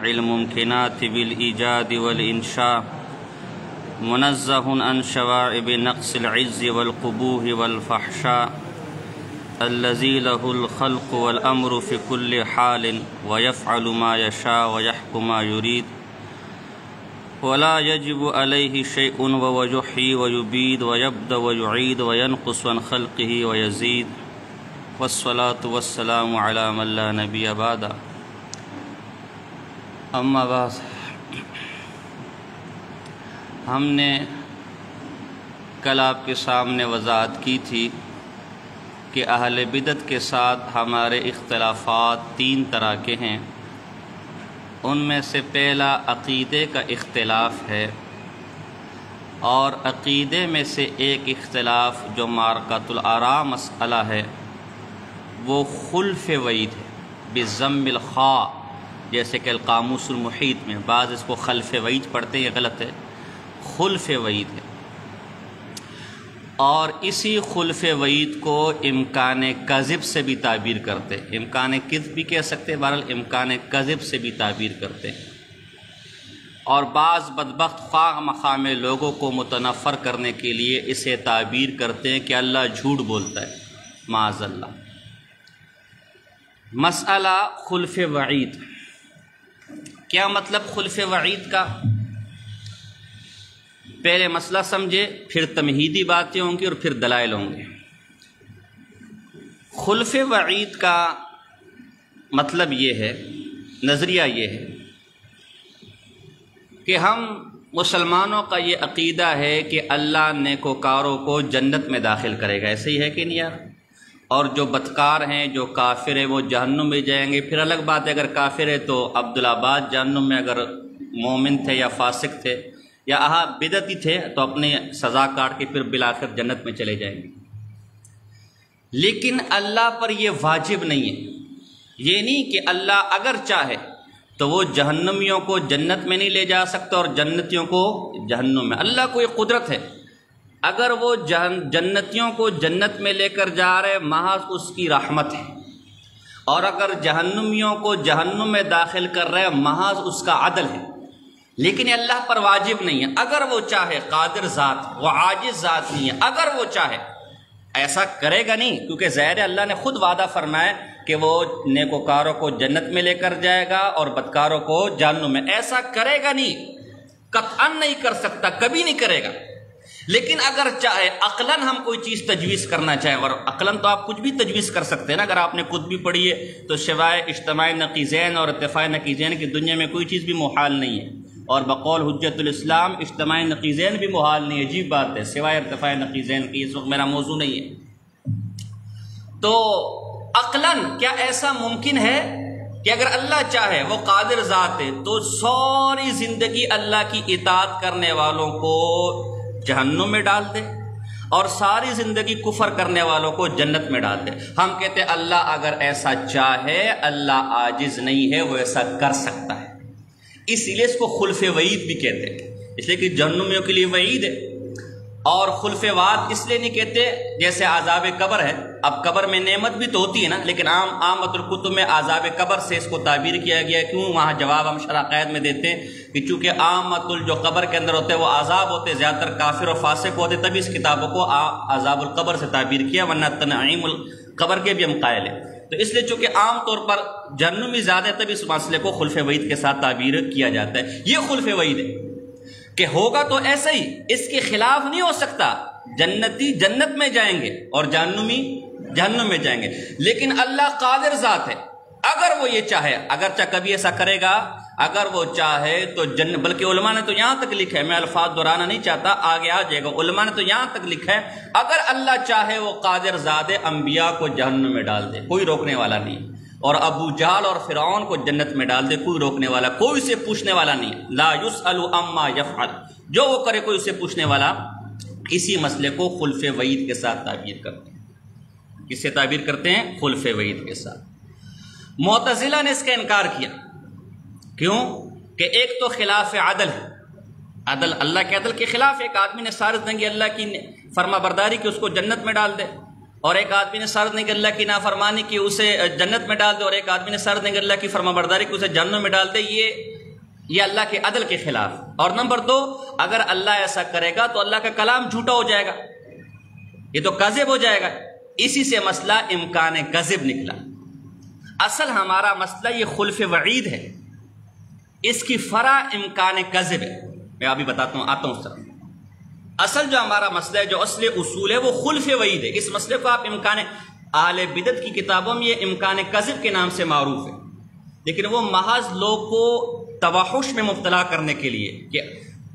الممكنات بالإيجاد والإنشاء منزه عن شوائب نقص العز والقبوح والفحشاء الذي له الخلق والأمر في كل حال ويفعل ما يشاء ويحكم ما يريد ولا يجب عليه شيء وهو يحيي ويبيد ويبدأ ويعيد وينقص عن خلقه ويزيد والصلاة والسلام على من لا نبي بعده اما بعد ہم نے کل آپ کے سامنے وضاحت کی تھی کہ اہل بدعت کے ساتھ ہمارے اختلافات تین طرح کے ہیں۔ ان میں سے پہلا عقیدے کا اختلاف ہے، اور عقیدے میں سے ایک اختلاف جو معرکۃ الآراء مسئلہ ہے وہ خلف وعید ہے بضم الخاء، جیسے کہ القاموس المحیط میں بعض اس کو خلف وعید پڑھتے ہیں، یہ غلط ہے، خلف وعید ہے۔ اور اسی خلف وعید کو امکان کذب سے بھی تعبیر کرتے ہیں، امکان کذب بھی کہہ سکتے ہیں، بہرحال امکان کذب سے بھی تعبیر کرتے ہیں۔ اور بعض بدبخت خواہ مخواہ لوگوں کو متنفر کرنے کے لیے اسے تعبیر کرتے ہیں کہ اللہ جھوٹ بولتا ہے، معاذ اللہ۔ مسئلہ خلف وعید، کیا مطلب خلف وعید کا؟ پہلے مسئلہ سمجھے، پھر تمہیدی باتیں ہوں گی اور پھر دلائل ہوں گے۔ خلف وعید کا مطلب یہ ہے، نظریہ یہ ہے کہ ہم مسلمانوں کا یہ عقیدہ ہے کہ اللہ نیکوکاروں کو جنت میں داخل کرے گا، ایسے ہی ہے کہ نہیں یار؟ اور جو بدکار ہیں، جو کافر ہیں، وہ جہنم میں جائیں گے۔ پھر الگ بات ہے اگر کافر ہے تو عبدالآباد جہنم میں، اگر مومن تھے یا فاسق تھے یا بدعتی تھے تو اپنی سزا کاٹ کے پھر بالآخر جنت میں چلے جائیں گے۔ لیکن اللہ پر یہ واجب نہیں ہے، یہ نہیں کہ اللہ اگر چاہے تو وہ جہنمیوں کو جنت میں نہیں لے جا سکتا اور جنتیوں کو جہنم میں۔ اللہ کو یہ قدرت ہے، اگر وہ جنتیوں کو جنت میں لے کر جا رہے محض اس کی رحمت ہے، اور اگر جہنمیوں کو جہنم میں داخل کر رہے محض اس کا عدل ہے۔ لیکن یہ اللہ پر واجب نہیں ہے، اگر وہ چاہے، قادر ذات، وہ عاجز ذات نہیں ہے، اگر وہ چاہے ایسا کرے گا نہیں، کیونکہ ظاہر ہے اللہ نے خود وعدہ فرمایا کہ وہ نیکوکاروں کو جنت میں لے کر جائے گا اور بدکاروں کو جہنم میں، ایسا کرے گا نہیں، قطعاً نہیں کر سکتا، کبھی نہیں کرے گا۔ لیکن اگر چاہے عقلاً ہم کوئی چیز تجویز کرنا چاہیں، اور عقلاً تو آپ کچھ بھی تجویز کر سکتے ہیں نا، اگر آپ نے خود بھی پڑھی ہے تو سوائے اجتماع نقیضین اور اتفاق نقیضین کی دنیا میں کوئی چیز بھی محال نہیں ہے، اور بقول حجت الاسلام اجتماع نقیضین بھی محال نہیں ہے، عجیب بات ہے، سوائے ارتفاع نقیضین کی، اس وقت میرا موضوع نہیں ہے۔ تو عقلاً کیا ایسا ممکن ہے کہ اگر اللہ چاہے، وہ قادر ذات ہے، تو ساری زندگی اللہ کی اطاعت کرنے والوں کو جہنم میں ڈال دے اور ساری زندگی کفر کرنے والوں کو جنت میں ڈال دے؟ ہم کہتے ہیں اللہ اگر ایسا چاہے، اللہ عاجز نہیں ہے، وہ ایسا کر سکتا ہے۔ اسی لیے اس کو خلف وعید بھی کہتے ہیں، اس لیے کہ جہنمیوں کے لیے وعید ہے۔ اور خلف وعد اس لیے نہیں کہتے جیسے عذاب قبر ہے، اب قبر میں نعمت بھی تو ہوتی ہے نا، لیکن عامت الکتب میں عذاب قبر سے اس کو تعبیر کیا گیا ہے۔ کیوں؟ وہاں جواب ہم شرح قید میں دیتے ہیں کہ چونکہ عامت جو قبر کے اندر ہوتے ہیں وہ عذاب ہوتے، زیادہ تر کافر و فاسق ہوتے، تبھی اس کتابوں کو عذاب القبر سے تعبیر کیا، ورنہ تنعیم القبر کے بھی ہم قائل ہیں۔ تو اس لیے چونکہ عام طور پر جہنمی زیادہ ہے، تبھی اس مسئلے کو خلف وعید کے ساتھ تعبیر کیا جاتا ہے۔ یہ خلف وعید ہے کہ ہوگا تو ایسا ہی، اس کے خلاف نہیں ہو سکتا، جنتی جنت میں جائیں گے اور جہنمی جہنم میں جائیں گے۔ لیکن اللہ قادر ذات ہے، اگر وہ یہ چاہے، اگرچہ کبھی ایسا کرے گا، اگر وہ چاہے تو بلکہ علماء نے تو یہاں تک لکھا ہے، میں الفاظ دہرانا نہیں چاہتا، آگے آ جائے گا، علماء نے تو یہاں تک لکھا ہے اگر اللہ چاہے وہ قادر ذات انبیاء کو جہنم میں ڈال دے، کوئی روکنے والا نہیں، اور ابو جہل اور فرعون کو جنت میں ڈال دے، کوئی روکنے والا، کوئی اسے پوچھنے والا نہیں۔ لا یسأل عما یفعل، جو وہ کرے کوئی اسے پوچھنے والا۔ اسی مسئلے کو خلف وعید کے ساتھ تعبیر کرتے ہیں۔ کس سے تعبیر کرتے ہیں؟ خلف وعید کے ساتھ۔ معتزلہ نے اس کا انکار کیا، کیوں کہ ایک تو خلاف عدل ہے، عدل اللہ کے عدل کے خلاف، ایک آدمی نے ساری زندگی اللہ کی فرما برداری کی، اس کو جنت میں ڈال دے، اور ایک آدمی نے ساری زندگی اللہ کی نافرمانی کی، اسے جنت میں ڈال دے، اور ایک آدمی نے ساری زندگی اللہ کی فرما برداری کی، اسے جہنم میں ڈال دے۔ یہ یہ اللہ کے عدل کے خلاف. اور نمبر 2، اگر اللہ ایسا کرے گا تو اللہ کا کلام جھوٹا ہو جائے گا، یہ تو کذب ہو جائے گا. اسی سے مسئلہ امکان کذب نکلا. اصل ہمارا مسئلہ یہ خلف وعید ہے، اس کی فرع امکان کذب ہے. میں ابھی بتاتا ہوں، آتا ہوں اس طرف. اصل جو ہمارا مسئلہ ہے، جو اصل اصول ہے، وہ خلف وعید ہے. اس مسئلے کو آپ اہل بدعت کی کتابوں میں یہ امکان کذب کے نام سے معروف ہے، لیکن وہ محض لوگ کو توحش میں مبتلا کرنے کے لیے کہ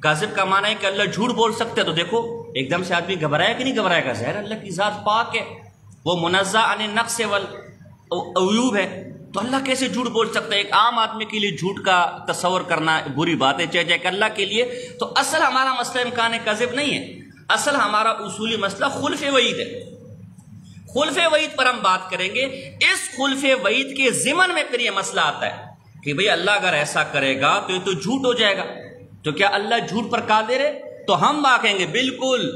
کذب کا معنی ہے کہ اللہ جھوٹ بول سکتے. تو دیکھو ایک دم سے آدمی گھبرایا کہ نہیں گھبرائے گا؟ ظاہر اللہ کی ذات پاک ہے، وہ منزہ عن النقص والعیوب ہے، تو اللہ کیسے جھوٹ بول سکتا ہے؟ ایک عام آدمی کے لیے جھوٹ کا تصور کرنا بری بات ہے، چاہے کہ اللہ کے لیے. تو اصل ہمارا مسئلہ امکان کذب نہیں ہے، اصل ہمارا اصولی مسئلہ خلف وعید ہے. خلف وعید پر ہم بات کریں گے. اس خلف وعید کے ضمن میں پھر یہ مسئلہ آتا ہے کہ بھئی اللہ اگر ایسا کرے گا تو یہ تو جھوٹ ہو جائے گا. تو کیا اللہ جھوٹ پر قادر ہے؟ تو ہم کہیں گے بالکل،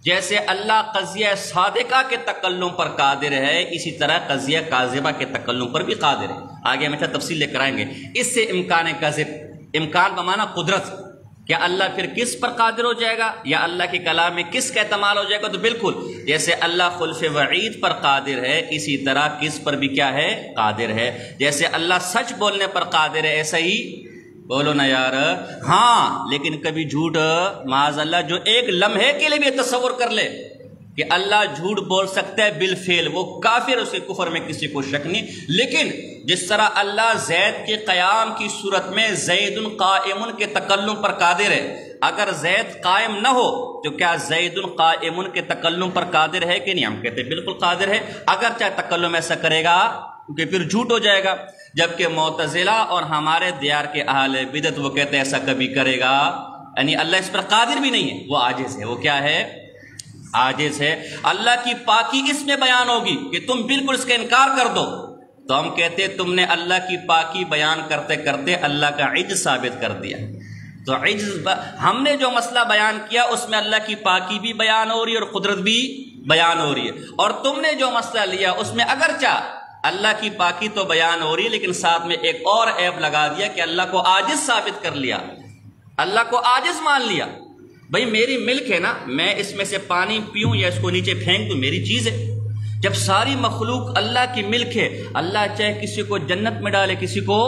جیسے اللہ قضیہ صادقہ کے تکلم پر قادر ہے، اسی طرح قضیہ کاذبہ کے تکلم پر بھی قادر ہے. آگے ہم تفصیل لے کر آئیں گے. اس سے امکان کذب، امکان بمعنی قدرت، کیا اللہ پھر کس پر قادر ہو جائے گا یا اللہ کے کلام میں کس کا احتمال ہو جائے گا؟ تو بالکل جیسے اللہ خلف وعید پر قادر ہے، اسی طرح کس پر بھی کیا ہے؟ قادر ہے. جیسے اللہ سچ بولنے پر قادر ہے، ایسا ہی بولو نا یار. ہاں لیکن کبھی جھوٹ معاذ اللہ جو ایک لمحے کے لیے بھی تصور کر لے کہ اللہ جھوٹ بول سکتا ہے بالفعل، وہ کافر، اس کے کفر میں کسی کو شک نہیں. لیکن جس طرح اللہ زید کے قیام کی صورت میں زید قائم کے تکلم پر قادر ہے، اگر زید قائم نہ ہو تو کیا زید قائم کے تکلم پر قادر ہے کہ نہیں؟ ہم کہتے ہیں بالکل قادر ہے، اگر چاہے تکلم ایسا کرے گا کیونکہ پھر جھوٹ ہو جائے گا. جبکہ معتزلہ اور ہمارے دیار کے اہل بدعت وہ کہتے ہیں ایسا کبھی کرے گا، یعنی اللہ اس پر قادر بھی نہیں ہے، وہ عاجز ہے. وہ کیا ہے؟ عاجز ہے. اللہ کی پاکی اس میں بیان ہوگی کہ تم بالکل اس کا انکار کر دو، تو ہم کہتے تم نے اللہ کی پاکی بیان کرتے کرتے اللہ کا عجز ثابت کر دیا. تو عجز ہم نے جو مسئلہ بیان کیا اس میں اللہ کی پاکی بھی بیان ہو رہی ہے اور قدرت بھی بیان ہو رہی ہے. اور تم نے جو مسئلہ لیا اس میں اگرچہ اللہ کی پاکی تو بیان ہو رہی ہے لیکن ساتھ میں ایک اور عیب لگا دیا کہ اللہ کو عاجز ثابت کر لیا، اللہ کو عاجز مان لیا. بھئی میری ملک ہے نا، میں اس میں سے پانی پیوں یا اس کو نیچے پھینک دوں، میری چیز ہے. جب ساری مخلوق اللہ کی ملک ہے، اللہ چاہے کسی کو جنت میں ڈالے کسی کو،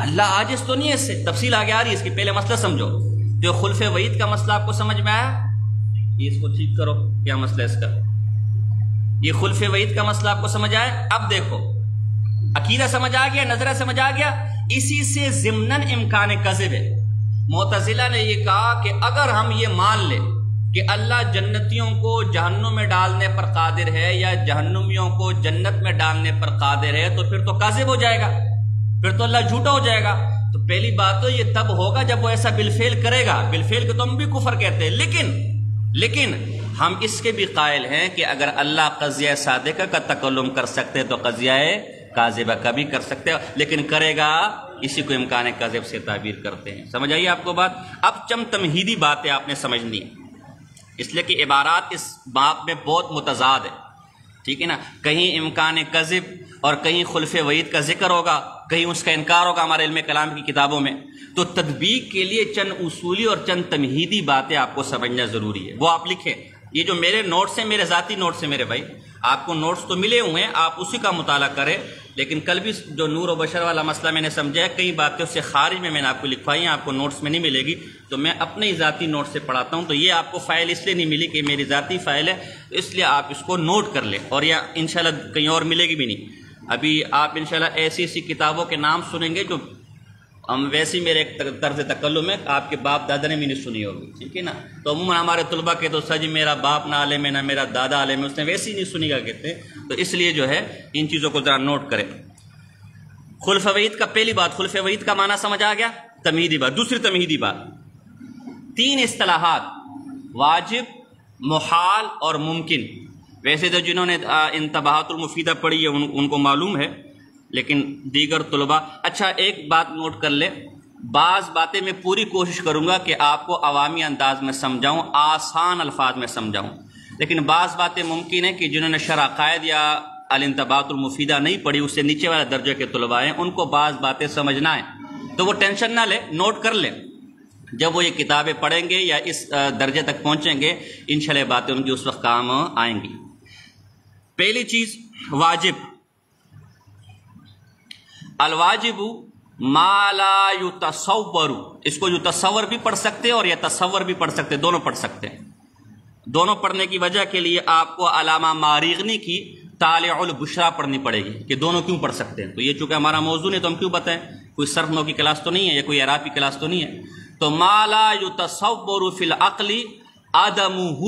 اللہ عاجز تو نہیں ہے. اس سے تفصیل آگے آ رہی ہے، اس کی پہلے مسئلہ سمجھو. جو خلف وعید کا مسئلہ آپ کو سمجھ میں آیا، یہ اس کو ٹھیک کرو، کیا مسئلہ ہے اس کا؟ یہ خلف وعید کا مسئلہ آپ کو سمجھ آیا؟ اب دیکھو عقیدہ سمجھ آ گیا، نظرہ سمجھ آ گیا. اسی سے ضمناً امکان کذب ہے. معتزلہ نے یہ کہا کہ اگر ہم یہ مان لیں کہ اللہ جنتیوں کو جہنم میں ڈالنے پر قادر ہے یا جہنمیوں کو جنت میں ڈالنے پر قادر ہے تو پھر تو کاذب ہو جائے گا، پھر تو اللہ جھوٹا ہو جائے گا. تو پہلی بات تو یہ تب ہوگا جب وہ ایسا بالفعل کرے گا. بالفعل کو تو ہم بھی کفر کہتے ہیں، لیکن ہم اس کے بھی قائل ہیں کہ اگر اللہ قضیہ صادقہ کا تکلم کر سکتے تو قضیہ کاذبہ کا بھی کر سکتے، لیکن کرے گا اسی کو امکان کذب سے تعبیر کرتے ہیں. سمجھ آئیے آپ کو بات؟ اب چند تمہیدی باتیں آپ نے سمجھنی ہے، اس لیے کہ عبارات اس باب میں بہت متضاد ہے، ٹھیک ہے نا. کہیں امکان کذب اور کہیں خلف وعید کا ذکر ہوگا، کہیں اس کا انکار ہوگا ہمارے علم کلام کی کتابوں میں. تو تطبیق کے لیے چند اصولی اور چند تمہیدی باتیں آپ کو سمجھنا ضروری ہے. وہ آپ لکھیں. یہ جو میرے نوٹس ہیں، میرے ذاتی نوٹس ہیں میرے بھائی، آپ کو نوٹس تو ملے ہوئے ہیں، آپ اسی کا مطالعہ کریں. لیکن کل بھی جو نور و بشر والا مسئلہ میں نے سمجھا ہے، کئی باتیں اس سے خارج میں نے آپ کو لکھوائی ہیں، آپ کو نوٹس میں نہیں ملے گی، تو میں اپنے ہی ذاتی نوٹ سے پڑھاتا ہوں. تو یہ آپ کو فائل اس لیے نہیں ملی کہ میری ذاتی فائل ہے، اس لیے آپ اس کو نوٹ کر لیں، اور یہ انشاءاللہ کہیں اور ملے گی بھی نہیں. ابھی آپ انشاءاللہ ایسی ایسی کتابوں کے نام سنیں گے جو ہم ویسے ہی میرے ایک طرز تکلم ہے آپ کے باپ دادا نے بھی نہیں سنی ہوگی، ٹھیک ہے نا. تو عموماً ہمارے طلباء کے تو سر جی میرا باپ نہ عالم ہے نہ میرا دادا عالم ہے، اس نے ویسے ہی نہیں سنی گا کہتے ہیں. تو اس لیے جو ہے ان چیزوں کو ذرا نوٹ کریں. خلف وعید کا پہلی بات، خلف وعید کا معنی سمجھ آ گیا. تمہیدی بات. دوسری تمہیدی بات، 3 اصطلاحات واجب، محال اور ممکن. ویسے تو جنہوں نے انتباہات المفیدہ پڑھی ہے ان کو معلوم ہے، لیکن دیگر طلباء اچھا ایک بات نوٹ کر لیں. بعض باتیں میں پوری کوشش کروں گا کہ آپ کو عوامی انداز میں سمجھاؤں، آسان الفاظ میں سمجھاؤں، لیکن بعض باتیں ممکن ہے کہ جنہوں نے شرح عقائد یا الانتباہات المفیدہ نہیں پڑھی، اس سے نیچے والا درجے کے طلباء ہیں، ان کو بعض باتیں سمجھنا ہے. تو وہ ٹینشن نہ لے، نوٹ کر لیں، جب وہ یہ کتابیں پڑھیں گے یا اس درجے تک پہنچیں گے انشاءاللہ باتیں ان کی اس وقت کام آئیں گی۔ پہلی چیز واجب، الواجب ما لا یتصور، اس کو یتصور بھی پڑھ سکتے اور یتصور بھی پڑھ سکتے، دونوں پڑھ سکتے ہیں۔ دونوں پڑھنے کی وجہ کے لیے آپ کو علامہ ماریغنی کی طالع البشرا پڑھنی پڑے گی کہ دونوں کیوں پڑھ سکتے ہیں۔ تو یہ چونکہ ہمارا موضوع ہے تو ہم کیوں بتائیں، کوئی صرف نو کی کلاس تو نہیں ہے یا کوئی اعراب کی کلاس تو نہیں ہے۔ تو ما لا یتصور فی العقل عدمہ،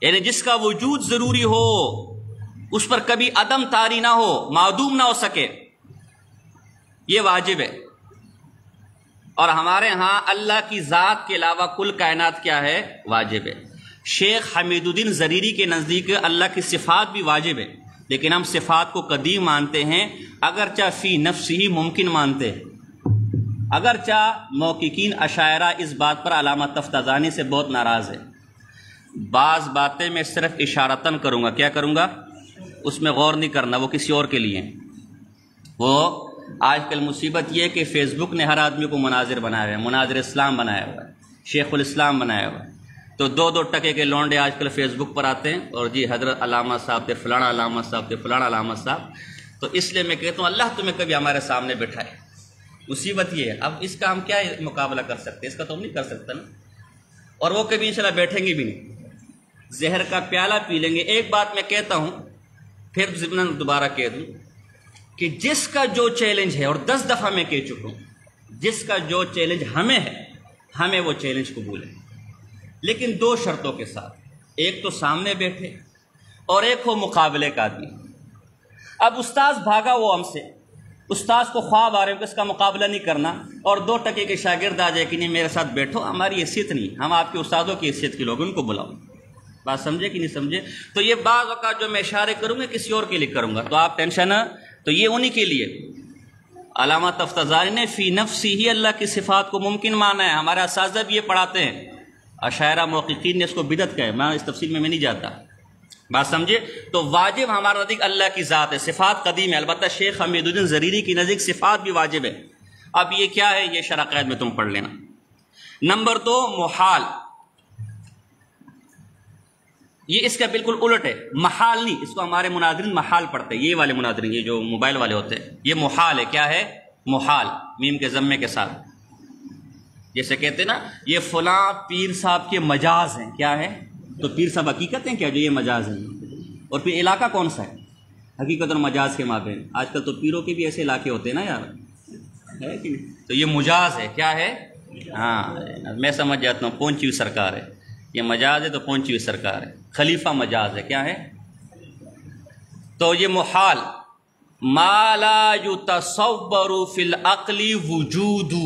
یعنی جس کا وجود ضروری ہو، اس پر کبھی عدم طاری نہ ہو، معدوم نہ ہو سکے، یہ واجب ہے۔ اور ہمارے ہاں اللہ کی ذات کے علاوہ کل کائنات کیا ہے؟ واجب ہے۔ شیخ حمید الدین زریری کے نزدیک اللہ کی صفات بھی واجب ہے، لیکن ہم صفات کو قدیم مانتے ہیں، اگرچہ فی نفسہ ممکن مانتے ہیں۔ اگرچہ محققین اشاعرہ اس بات پر علامہ تفتازانی سے بہت ناراض ہے۔ بعض باتیں میں صرف اشارتاً کروں گا، کیا کروں گا؟ اس میں غور نہیں کرنا، وہ کسی اور کے لیے ہیں۔ وہ آج کل مصیبت یہ ہے کہ فیس بک نے ہر آدمی کو مناظر بنایا ہوا ہے، مناظر اسلام بنایا ہوا ہے، شیخ الاسلام بنایا ہوا ہے۔ تو دو دو ٹکے کے لونڈے آج کل فیس بک پر آتے ہیں اور جی حضرت علامہ صاحب تھے، فلانا علامہ صاحب تھے، فلانا علامہ صاحب۔ تو اس لیے میں کہتا ہوں اللہ تمہیں کبھی ہمارے سامنے بٹھائے۔ مصیبت یہ ہے، اب اس کا ہم کیا مقابلہ کر سکتے، اس کا تو ہم نہیں کر سکتے نا، اور وہ کبھی انشاءاللہ بیٹھیں گے بھی نہیں، زہر کا پیالہ پی لیں گے۔ ایک بات میں کہتا ہوں، پھر ضمن دوبارہ کہہ دوں کہ جس کا جو چیلنج ہے، اور 10 دفعہ میں کہہ چکا ہوں، جس کا جو چیلنج ہمیں ہے، ہمیں وہ چیلنج قبول ہے، لیکن 2 شرطوں کے ساتھ۔ ایک تو سامنے بیٹھے اور ایک ہو مقابلے کا آدمی۔ اب استاذ بھاگا وہ ہم سے، استاذ کو خواب آ رہے ہیں کہ اس کا مقابلہ نہیں کرنا، اور 2 ٹکے کے شاگرد آ جائے کہ نہیں میرے ساتھ بیٹھو، ہماری حیثیت نہیں، ہم آپ کے استادوں کی حیثیت کے لوگ، ان کو بلاؤ۔ بات سمجھے کہ نہیں سمجھے؟ تو یہ بعض اوقات جو میں اشارے کروں گا کسی اور کے لیے کروں گا، تو آپ ٹینشن، تو یہ انہی کے لیے۔ علامہ تفتازانی نے فی نفسی ہی اللہ کی صفات کو ممکن مانا ہے، ہمارے اساتذہ بھی یہ پڑھاتے ہیں، اشاعرہ محققین نے اس کو بدعت کہا ہے، میں اس تفصیل میں نہیں جاتا۔ بات سمجھے؟ تو واجب ہمارا نزدیک اللہ کی ذات ہے، صفات قدیم ہے، البتہ شیخ حمید الدین زریری کی نزدیک صفات بھی واجب ہے۔ اب یہ کیا ہے، یہ شرح قید میں تم پڑھ لینا۔ نمبر 2 محال، یہ اس کا بالکل الٹ ہے، محال نہیں، اس کو ہمارے مناظرین محال پڑھتے ہیں، یہ والے مناظرین، یہ جو موبائل والے ہوتے ہیں، یہ محال ہے۔ کیا ہے؟ محال، میم کے ضمے کے ساتھ۔ جیسے کہتے ہیں نا یہ فلاں پیر صاحب کے مجاز ہیں، کیا ہے؟ تو پیر صاحب حقیقت ہیں کیا جو یہ مجاز ہیں؟ اور پھر علاقہ کون سا ہے؟ حقیقت اور مجاز کے مابین۔ آج کل تو پیروں کے بھی ایسے علاقے ہوتے ہیں نا یار، ہے کہ نہیں؟ تو یہ مجاز ہے، کیا ہے؟ ہاں میں سمجھ جاتا ہوں، پہنچی ہوئی سرکار ہے، یہ مجاز ہے تو پہنچی ہوئی سرکار ہے، خلیفہ مجاز ہے، کیا ہے؟ تو یہ محال، ما لا یتصور فی العقل وجودہ،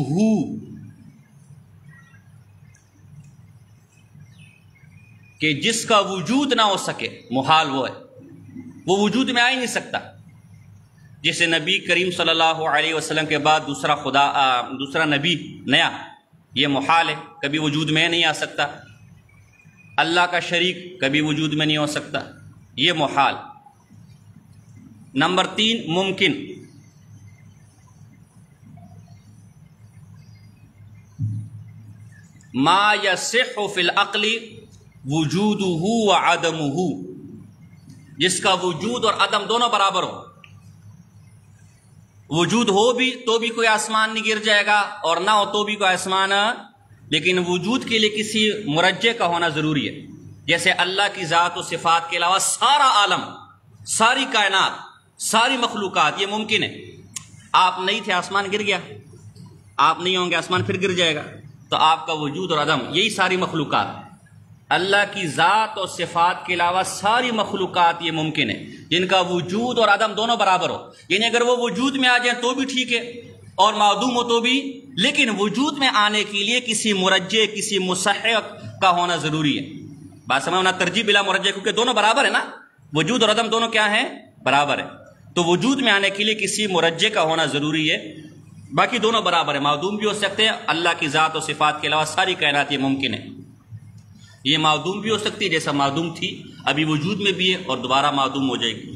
کہ جس کا وجود نہ ہو سکے، محال وہ ہے، وہ وجود میں آ ہی نہیں سکتا۔ جیسے نبی کریم صلی اللہ علیہ وسلم کے بعد دوسرا نبی نیا، یہ محال ہے، کبھی وجود میں نہیں آ سکتا۔ اللہ کا شریک کبھی وجود میں نہیں ہو سکتا، یہ محال۔ نمبر 3 ممکن، ما یصح فی العقل وجودہ وعدمہ، جس کا وجود اور عدم دونوں برابر ہو۔ وجود ہو بھی تو بھی کوئی آسمان نہیں گر جائے گا، اور نہ ہو تو بھی کوئی آسمان، لیکن وجود کے لیے کسی مرجع کا ہونا ضروری ہے۔ جیسے اللہ کی ذات و صفات کے علاوہ سارا عالم، ساری کائنات، ساری مخلوقات، یہ ممکن ہے۔ آپ نہیں تھے، آسمان گر گیا، آپ نہیں ہوں گے، آسمان پھر گر جائے گا، تو آپ کا وجود اور عدم، یہی ساری مخلوقات، اللہ کی ذات اور صفات کے علاوہ ساری مخلوقات یہ ممکن ہے جن کا وجود اور عدم دونوں برابر ہو۔ یعنی اگر وہ وجود میں آ جائیں تو بھی ٹھیک ہے، اور معدوم ہو تو بھی، لیکن وجود میں آنے کے لیے کسی مرجع، کسی مصحح کا ہونا ضروری ہے۔ بات سمجھنا، ترجیح بلا مرجع، کیونکہ دونوں برابر ہے نا، وجود اور عدم دونوں کیا ہیں؟ برابر ہے۔ تو وجود میں آنے کے لیے کسی مرجع کا ہونا ضروری ہے، باقی دونوں برابر ہے، معدوم بھی ہو سکتے ہیں۔ اللہ کی ذات و صفات کے علاوہ ساری کائنات یہ ممکن ہے، یہ معدوم بھی ہو سکتی ہے، جیسا معدوم تھی ابھی وجود میں بھی ہے اور دوبارہ معدوم ہو جائے گی۔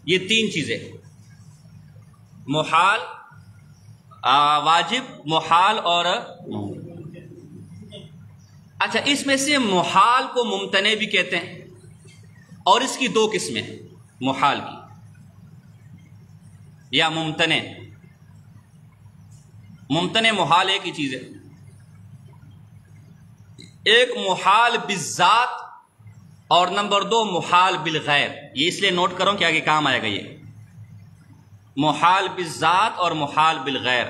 یہ 3 چیزیں، محال، واجب، محال اور اچھا، اس میں سے محال کو ممتنع بھی کہتے ہیں، اور اس کی دو قسمیں محال کی یا ممتنع۔ ممتنع محال ایک ہی چیز ہے، ایک محال بالذات اور نمبر دو محال بالغیر۔ یہ اس لیے نوٹ کرو کہ آگے کام آئے گا، یہ محال بالذات اور محال بالغیر۔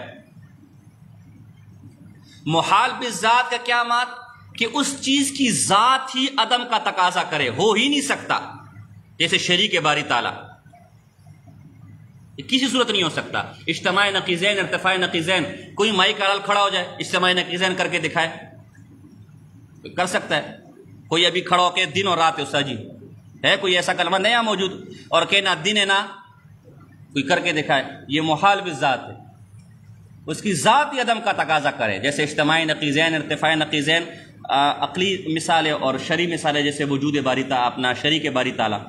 محال بالذات کا کیا معنی؟ کہ اس چیز کی ذات ہی عدم کا تقاضا کرے، ہو ہی نہیں سکتا، جیسے شریک باری تعالیٰ کسی صورت نہیں ہو سکتا۔ اجتماع نقیضین، ارتفاع نقیضین، کوئی مائی کا کھڑا ہو جائے اجتماع نقیضین کر کے دکھائے، کر سکتا ہے؟ کوئی ابھی کھڑا ہو کے دن اور رات ہے جی، ہے کوئی ایسا کلمہ نیا موجود اور کہ نہ دن ہے نہ کوئی کر کے دکھائے؟ یہ محال بالذات ہے، اس کی ذات ہی عدم کا تقاضا کرے، جیسے اجتماع نقیضین، ارتفاع نقیضین عقلی مثالیں اور شرعی مثالیں، جیسے وجود باری تعالیٰ، اپنا شریک باری تعالیٰ،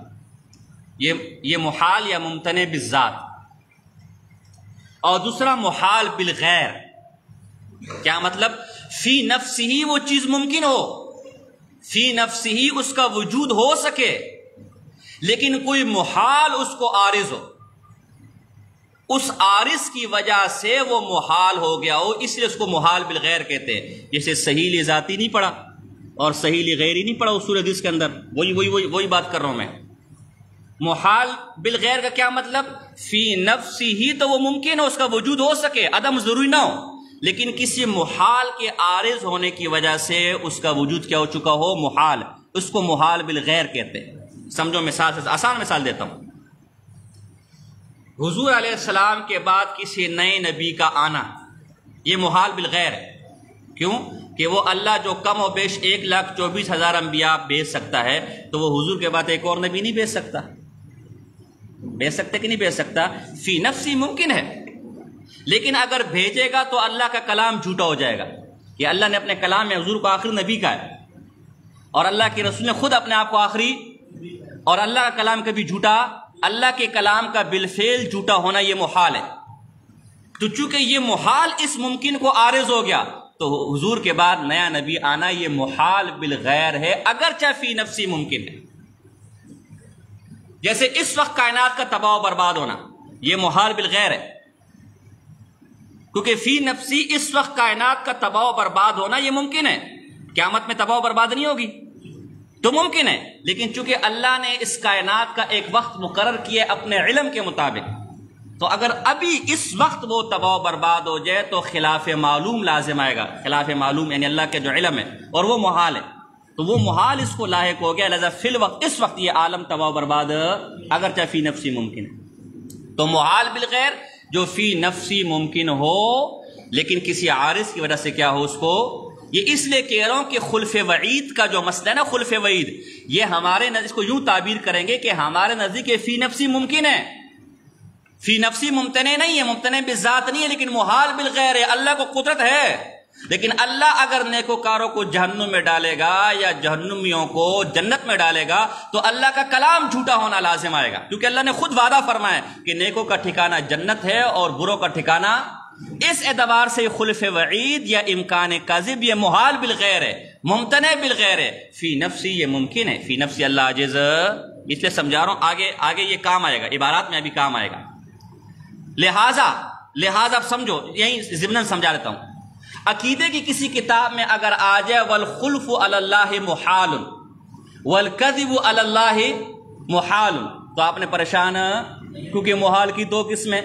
یہ محال یا ممتنع بالذات۔ اور دوسرا محال بالغیر، کیا مطلب؟ فی نفس ہی وہ چیز ممکن ہو، فی نفس ہی اس کا وجود ہو سکے، لیکن کوئی محال اس کو عارض ہو، اس عارض کی وجہ سے وہ محال ہو گیا ہو، اس لیے اس کو محال بالغیر کہتے ہیں۔ جیسے صحیح ذاتی نہیں پڑھا اور صحیح غیری نہیں پڑھا اصول حدیث کے اندر، وہی بات کر رہا ہوں میں۔ محال بالغیر کا کیا مطلب؟ فی نفس ہی تو وہ ممکن ہو، اس کا وجود ہو سکے، عدم ضروری نہ ہو، لیکن کسی محال کے عارض ہونے کی وجہ سے اس کا وجود کیا ہو چکا ہو؟ محال، اس کو محال بالغیر کہتے ہیں۔ سمجھو مثال سے، آسان مثال دیتا ہوں۔ حضور علیہ السلام کے بعد کسی نئے نبی کا آنا، یہ محال بالغیر ہے۔ کیوں؟ کہ وہ اللہ جو کم و بیش 1,24,000 انبیاء بھیج سکتا ہے، تو وہ حضور کے بعد ایک اور نبی نہیں بھیج سکتا؟ بھیج سکتے کہ نہیں بھیج سکتا؟ فی نفسی ممکن ہے، لیکن اگر بھیجے گا تو اللہ کا کلام جھوٹا ہو جائے گا، کہ اللہ نے اپنے کلام میں حضور کو آخری نبی کہا ہے، اور اللہ کے رسول نے خود اپنے آپ کو آخری، اور اللہ کا کلام کبھی جھوٹا، اللہ کے کلام کا بالفعل جھوٹا ہونا یہ محال ہے۔ تو چونکہ یہ محال اس ممکن کو عارض ہو گیا، تو حضور کے بعد نیا نبی آنا یہ محال بالغیر ہے، اگرچہ فی نفسی ممکن ہے۔ جیسے اس وقت کائنات کا تباہ و برباد ہونا، یہ محال بالغیر ہے، کیونکہ فی نفسی اس وقت کائنات کا تباہ و برباد ہونا یہ ممکن ہے۔ قیامت میں تباہ و برباد نہیں ہوگی تو ممکن ہے، لیکن چونکہ اللہ نے اس کائنات کا ایک وقت مقرر کیا اپنے علم کے مطابق، تو اگر ابھی اس وقت وہ تباہ و برباد ہو جائے تو خلاف معلوم لازم آئے گا۔ خلاف معلوم یعنی اللہ کے جو علم ہے، اور وہ محال ہے، تو وہ محال اس کو لاحق ہو گیا، لہذا فی الوقت اس وقت یہ عالم تباہ و برباد اگرچہ فی نفسی ممکن ہے۔ تو محال بالغیر جو فی نفسی ممکن ہو لیکن کسی عارض کی وجہ سے کیا ہو اس کو، یہ اس لیے کہہ رہا ہوں کہ خلف وعید کا جو مسئلہ ہے نا، خلف وعید، یہ ہمارے اس کو یوں تعبیر کریں گے کہ ہمارے نزدیک فی نفسی ممکن ہے، فی نفسی ممتنع نہیں ہے، ممتنع بالذات نہیں ہے، لیکن محال بالغیر ہے۔ اللہ کو قدرت ہے، لیکن اللہ اگر نیکوکاروں کو جہنم میں ڈالے گا یا جہنمیوں کو جنت میں ڈالے گا تو اللہ کا کلام جھوٹا ہونا لازم آئے گا، کیونکہ اللہ نے خود وعدہ فرمایا کہ نیکوں کا ٹھکانہ جنت ہے اور بروں کا ٹھکانہ۔ اس اعتبار سے خلف وعید یا امکان کاذب یہ محال بالغیر ہے، ممتنع بالغیر ہے، فی نفسی یہ ممکن ہے، فی نفسی اللہ عاجز، اس لیے سمجھا رہا ہوں، آگے یہ کام آئے گا، عبارات میں ابھی کام آئے گا۔ لہٰذا اب سمجھو، یہیں ضمناً سمجھا دیتا ہوں۔ عقیدے کی کسی کتاب میں اگر آ جائے والخلف علی اللہ محال والکذب علی اللہ محال، تو آپ نے پریشان، کیونکہ محال کی دو قسمیں،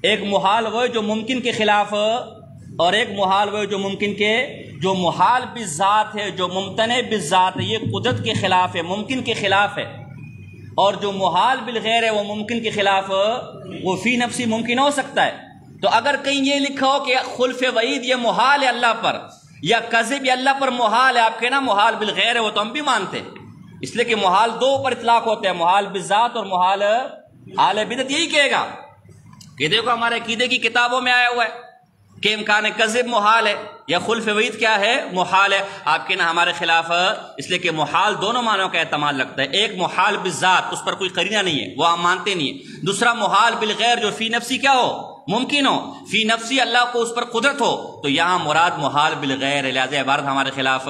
ایک محال وہ جو ممکن کے خلاف، اور ایک محال وہ جو ممکن کے، جو محال بالذات ہے، جو ممتنع بالذات ہے، یہ قدرت کے خلاف ہے، ممکن کے خلاف ہے، اور جو محال بالغیر ہے وہ ممکن کے خلاف، وہ فی نفسی ممکن ہو سکتا ہے۔ تو اگر کہیں یہ لکھا ہو کہ خلف وعید یہ محال ہے اللہ پر، یا کذب یہ اللہ پر محال ہے، آپ کہنا محال بالغیر ہے، وہ تو ہم بھی مانتے ہیں، اس لیے کہ محال دو پر اطلاق ہوتے ہیں، محال بالذات اور محال اہل بدعت یہی کہے گا کہ دیکھو ہمارے عقیدے کی کتابوں میں آیا ہوا ہے کہ امکان کذب محال ہے یا خلف وعید کیا ہے، محال ہے، آپ کہنا ہمارے خلاف، اس لیے کہ محال دونوں معنوں کا احتمال لگتا ہے، ایک محال بالذات اس پر کوئی قرینہ نہیں ہے وہ ہم مانتے نہیں ہے، دوسرا محال بالغیر جو فی نفسی کیا ہو، ممکن ہو، فی نفسی اللہ کو اس پر قدرت ہو، تو یہاں مراد محال بالغیر، لہذا عبارت ہمارے خلاف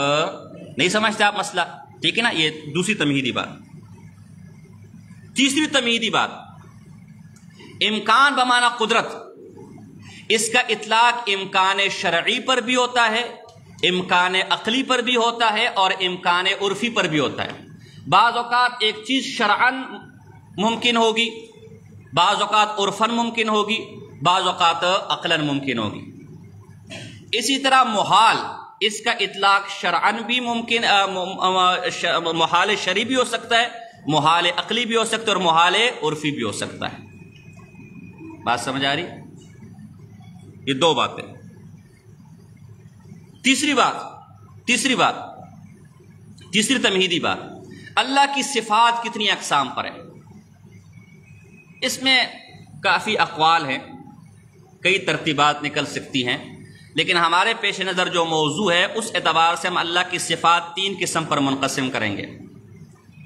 نہیں سمجھتے آپ مسئلہ، ٹھیک ہے نا؟ یہ دوسری تمہیدی بات۔ تیسری تمہیدی بات، امکان بمعنی قدرت، اس کا اطلاق امکان شرعی پر بھی ہوتا ہے، امکان عقلی پر بھی ہوتا ہے، اور امکان عرفی پر بھی ہوتا ہے۔ بعض اوقات ایک چیز شرعاً ممکن ہوگی، بعض اوقات عرفاً ممکن ہوگی، بعض اوقات عقلاً ممکن ہوگی۔ اسی طرح محال، اس کا اطلاق شرعاً بھی ممکن، محال شرعی بھی ہو سکتا ہے، محال عقلی بھی ہو سکتا ہے، اور محال عرفی بھی ہو سکتا ہے۔ بات سمجھ آ رہی؟ یہ دو باتیں۔ تیسری تمہیدی بات، اللہ کی صفات کتنی اقسام پر ہے؟ اس میں کافی اقوال ہیں، کئی ترتیبات نکل سکتی ہیں، لیکن ہمارے پیش نظر جو موضوع ہے اس اعتبار سے ہم اللہ کی صفات تین قسم پر منقسم کریں گے۔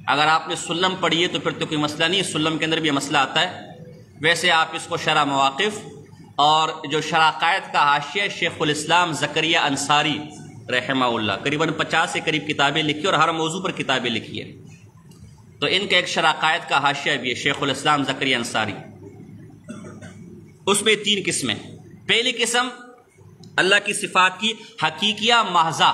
اگر آپ نے سلم پڑھی ہے تو پھر تو کوئی مسئلہ نہیں، سلم کے اندر بھی یہ مسئلہ آتا ہے۔ ویسے آپ اس کو شرح مواقف اور جو شرح قائد کا حاشیہ شیخ الاسلام زکریا انصاری رحمہ اللہ، قریباً 50 سے قریب کتابیں لکھی اور ہر موضوع پر کتابیں لکھی ہے، تو ان کا ایک شرح قائد کا حاشیہ بھی ہے شیخ الاسلام زکریا انصاری، اس میں تین قسمیں۔ پہلی قسم اللہ کی صفات کی حقیقیہ محضہ،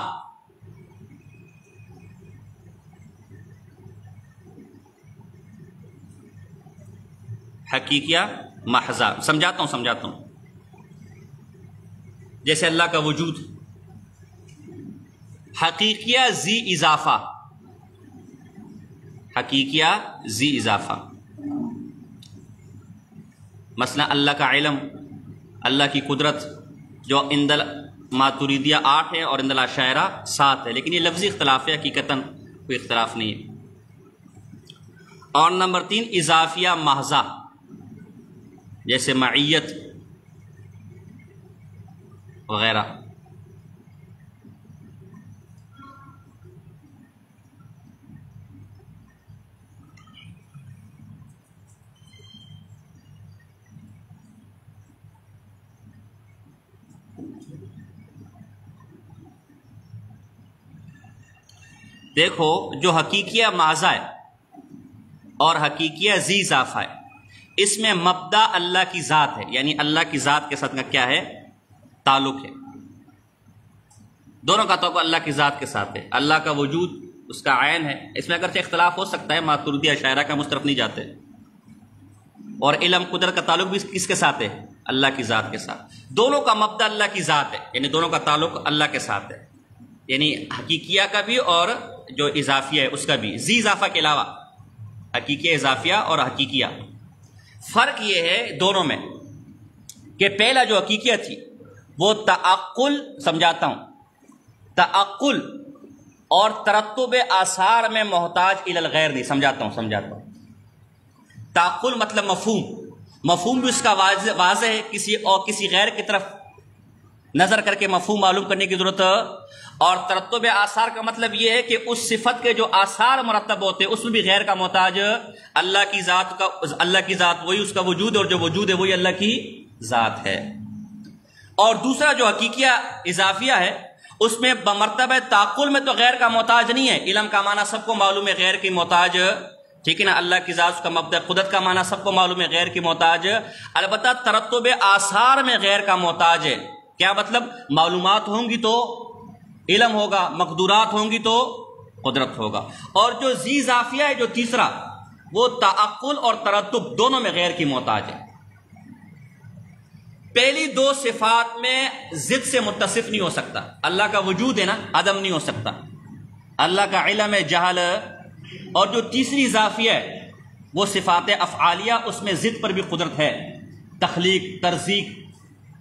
حقیقیہ محضہ سمجھاتا ہوں، جیسے اللہ کا وجود، حقیقیہ ذی اضافہ، حقیقیہ ذی اضافہ، مثلا اللہ کا علم، اللہ کی قدرت، جو اندل ماتوریدیہ 8 ہے اور اندل اشاعرہ 7 ہے، لیکن یہ لفظی اختلاف ہے، حقیقتاً کوئی اختلاف نہیں ہے۔ اور نمبر 3 اضافیہ محضہ، جیسے معیت وغیرہ۔ دیکھو، جو حقیقیہ محضہ ہے اور حقیقیہ ذی اضافہ ہے، اس میں مبدا اللہ کی ذات ہے، یعنی اللہ کی ذات کے ساتھ کا کیا ہے؟ تعلق ہے، دونوں کا تعلق اللہ کی ذات کے ساتھ ہے۔ اللہ کا وجود اس کا عین ہے، اس میں اگرچہ اختلاف ہو سکتا ہے، ماتوریدی اشاعرہ کا مسترف نہیں جاتے، اور علم قدرت کا تعلق بھی کس کے ساتھ ہے؟ اللہ کی ذات کے ساتھ۔ دونوں کا مبدا اللہ کی ذات ہے، یعنی دونوں کا تعلق اللہ کے ساتھ ہے، یعنی حقیقیہ کا بھی اور جو اضافیہ ہے اس کا بھی، ذی اضافہ کے علاوہ، حقیقیہ اضافیہ اور حقیقیہ۔ فرق یہ ہے دونوں میں کہ پہلا جو حقیقیہ تھی وہ تعقل، سمجھاتا ہوں، تعقل اور ترتب آثار میں محتاج الی الغیر نہیں، سمجھاتا ہوں۔ تعقل مطلب مفہوم بھی اس کا واضح ہے، کسی غیر کی طرف نظر کر کے مفہوم معلوم کرنے کی ضرورت ہے، اور ترتب آثار کا مطلب یہ ہے کہ اس صفت کے جو آثار مرتب ہوتے ہیں اس میں بھی غیر کا محتاج اللہ کی ذات وہی اس کا وجود، اور جو وجود ہے وہی اللہ کی ذات ہے۔ اور دوسرا جو حقیقیہ اضافیہ ہے اس میں بمرتبہ تعقل میں تو غیر کا محتاج نہیں ہے، علم کا معنی سب کو معلوم ہے، غیر کی محتاج، ٹھیک ہے نا؟ اللہ کی ذات کا مبدا قدرت کا معنی سب کو معلوم ہے، غیر کی محتاج، البتہ ترتب آثار میں غیر کا محتاج ہے۔ کیا مطلب؟ معلومات ہوں گی تو علم ہوگا، مقدورات ہوں گی تو قدرت ہوگا۔ اور جو ذی اضافیہ ہے جو تیسرا، وہ تعقل اور ترتب دونوں میں غیر کی محتاج ہے۔ پہلی دو صفات میں ضد سے متصف نہیں ہو سکتا، اللہ کا وجود ہے نا، عدم نہیں ہو سکتا، اللہ کا علم ہے، جہل، اور جو تیسری اضافیہ ہے وہ صفات افعالیہ، اس میں ضد پر بھی قدرت ہے، تخلیق، ترزیق،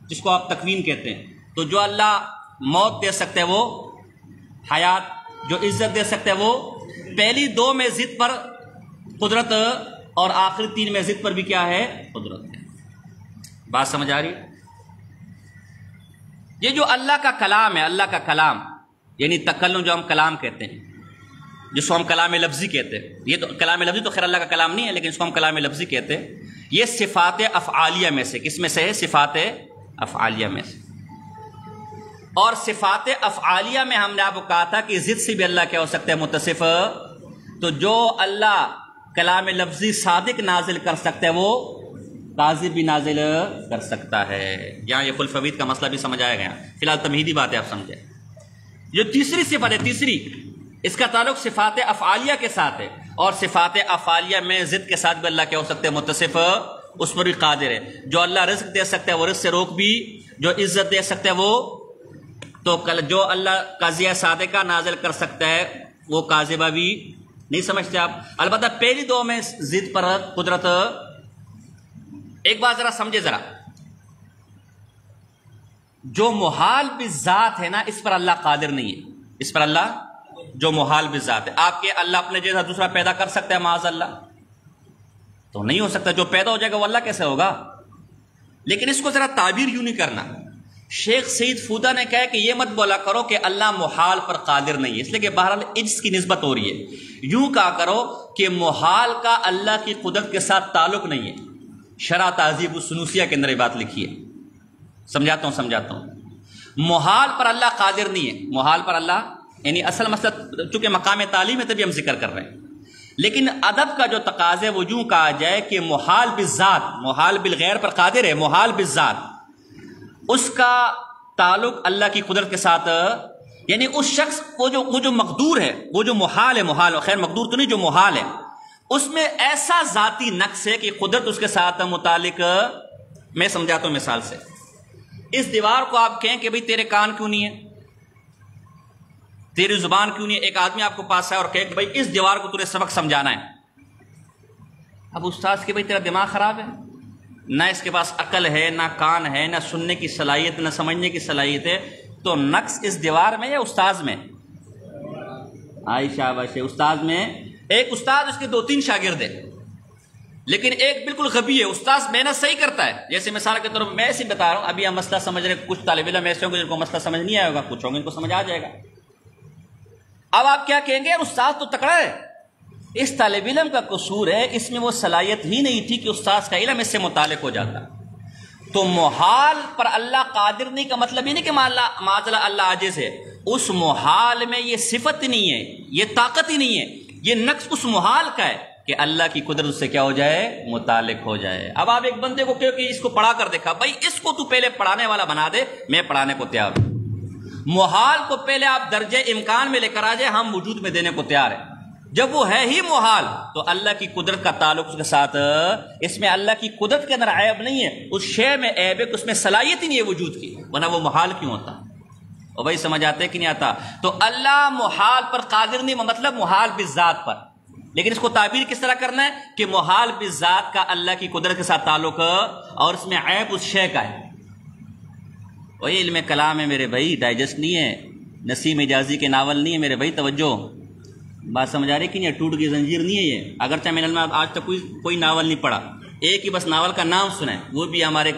جس کو آپ تکوین کہتے ہیں۔ تو جو اللہ موت دے سکتے ہیں وہ حیات، جو عزت دے سکتے ہیں وہ، پہلی دو میں ضد پر قدرت، اور آخری تین میں ضد پر بھی کیا ہے؟ قدرت ہے۔ بات سمجھ آ رہی ہے؟ یہ جو اللہ کا کلام ہے، اللہ کا کلام یعنی تکلم جو ہم کلام کہتے ہیں، جس کو ہم کلام لفظی کہتے ہیں. یہ تو کلام لفظی تو خیر اللہ کا کلام نہیں ہے، لیکن اس کو ہم کلام لفظی کہتے ہیں. یہ صفات افعالیہ میں سے کس میں سے ہے؟ صفات افعالیہ میں سے. اور صفات افعالیہ میں ہم نے آپ کو کہا تھا کہ ضد سے بھی اللہ کیا ہو سکتا ہے؟ متصف. تو جو اللہ کلام لفظی صادق نازل کر سکتا ہے وہ کاذب بھی نازل کر سکتا ہے. یہاں یہ خلفوید کا مسئلہ بھی سمجھایا گیا. فی الحال تمہیدی بات ہے، آپ سمجھیں. جو تیسری صفت ہے، تیسری، اس کا تعلق صفات افعالیہ کے ساتھ ہے، اور صفات افعالیہ میں ضد کے ساتھ بھی اللہ کیا ہو سکتے ہیں؟ متصف. اس پر بھی قادر ہے. جو اللہ رزق دے سکتا ہے وہ رزق سے روک بھی، جو عزت دے سکتا ہے وہ، تو جو اللہ قضیہ صادقہ نازل کر سکتا ہے وہ کاذبہ بھی نہیں سمجھتے آپ. البتہ پہلی دو میں ضد پر قدرت. ایک بات ذرا سمجھے ذرا، جو محال بالذات ہے نا، اس پر اللہ قادر نہیں ہے. اس پر اللہ جو محال بالذات ہے، آپ کے اللہ اپنے جیسا دوسرا پیدا کر سکتا ہے؟ معاذ اللہ تو نہیں ہو سکتا. جو پیدا ہو جائے گا وہ اللہ کیسے ہوگا؟ لیکن اس کو ذرا تعبیر یوں نہیں کرنا. شیخ سید فودا نے کہا کہ یہ مت بولا کرو کہ اللہ محال پر قادر نہیں ہے، اس لیے کہ بہرحال عجز کی نسبت ہو رہی ہے. یوں کہا کرو کہ محال کا اللہ کی قدرت کے ساتھ تعلق نہیں ہے. شرح تہذیب السنوسیہ کے اندر یہ بات لکھی ہے. سمجھاتا ہوں. محال پر اللہ قادر نہیں ہے. محال پر اللہ، یعنی اصل مسئلہ چونکہ مقام تعلیم ہے تبھی ہم ذکر کر رہے ہیں. لیکن ادب کا جو تقاضا ہے وہ یوں کہا جائے کہ محال بالذات، محال بالغیر پر قادر ہے. محال بالذات اس کا تعلق اللہ کی قدرت کے ساتھ، یعنی اس شخص وہ جو مقدور ہے، وہ جو محال ہے، محال خیر مقدور تو نہیں، جو محال ہے اس میں ایسا ذاتی نقص ہے کہ قدرت اس کے ساتھ متعلق. میں سمجھاتا ہوں مثال سے. اس دیوار کو آپ کہیں کہ بھئی تیرے کان کیوں نہیں ہے، تیری زبان کیوں نہیں ہے. ایک آدمی آپ کو پاس ہے اور کہے کہ بھئی اس دیوار کو تجھے سبق سمجھانا ہے. اب استاذ کہ بھئی تیرا دماغ خراب ہے، نہ اس کے پاس عقل ہے، نہ کان ہے، نہ سننے کی صلاحیت، نہ سمجھنے کی صلاحیت ہے. تو نقص اس دیوار میں یا استاذ میں؟ عائشہ باشے استاذ میں. ایک استاذ اس کے 2-3 شاگرد ہیں، لیکن ایک بالکل غبی ہے. استاذ محنت صحیح کرتا ہے. جیسے مثال کے طور پر میں ایسے بتا رہا ہوں، ابھی ہم مسئلہ سمجھ رہے ہیں. کچھ طالب علم ایسے ہوں گے جن کو مسئلہ سمجھ نہیں آئے گا، کچھ ہوں گے ان کو سمجھ آ جائے گا. اب آپ کیا کہیں گے؟ یار استاذ تو تکڑا ہے. اس طالب علم کا قصور ہے، اس میں وہ صلاحیت ہی نہیں تھی کہ استاذ کا علم اس سے متعلق ہو جاتا. تو محال پر اللہ قادر نہیں کا مطلب یہ نہیں کہ معاذ اللہ عاجز ہے. اس محال میں یہ صفت نہیں ہے، یہ طاقت ہی نہیں ہے. یہ نقص اس محال کا ہے کہ اللہ کی قدرت اس سے کیا ہو جائے؟ متعلق ہو جائے. اب آپ ایک بندے کو کہو کہ اس کو پڑھا کر دیکھا، بھائی اس کو تو پہلے پڑھانے والا بنا دے، میں پڑھانے کو تیار ہوں. محال کو پہلے آپ درجہ امکان میں لے کر آ جائے، ہم وجود میں دینے کو تیار ہیں. جب وہ ہے ہی محال تو اللہ کی قدرت کا تعلق اس کے ساتھ، اس میں اللہ کی قدرت کے اندر عیب نہیں ہے، اس شے میں عیب ہے کہ اس میں صلاحیت ہی نہیں ہے وجود کی، ورنہ وہ محال کیوں ہوتا؟ اور بھائی سمجھ آتے کہ نہیں آتا؟ تو اللہ محال پر قادر نہیں، مطلب محال بالذات پر. لیکن اس کو تعبیر کس طرح کرنا ہے کہ محال بالذات کا اللہ کی قدرت کے ساتھ تعلق، اور اس میں عیب اس شے کا ہے. وہی علم کلام ہے میرے بھائی، ڈائجسٹ نہیں ہے، نسیم اجازی کے ناول نہیں ہے میرے بھائی. توجہ، بات سمجھ آ رہی کہ نہیں؟ ٹوٹ کی زنجیر نہیں ہے یہ. اگرچہ میں نے آج تک کوئی ناول نہیں پڑھا، ایک ہی بس ناول کا نام سنا ہے، وہ بھی ہمارے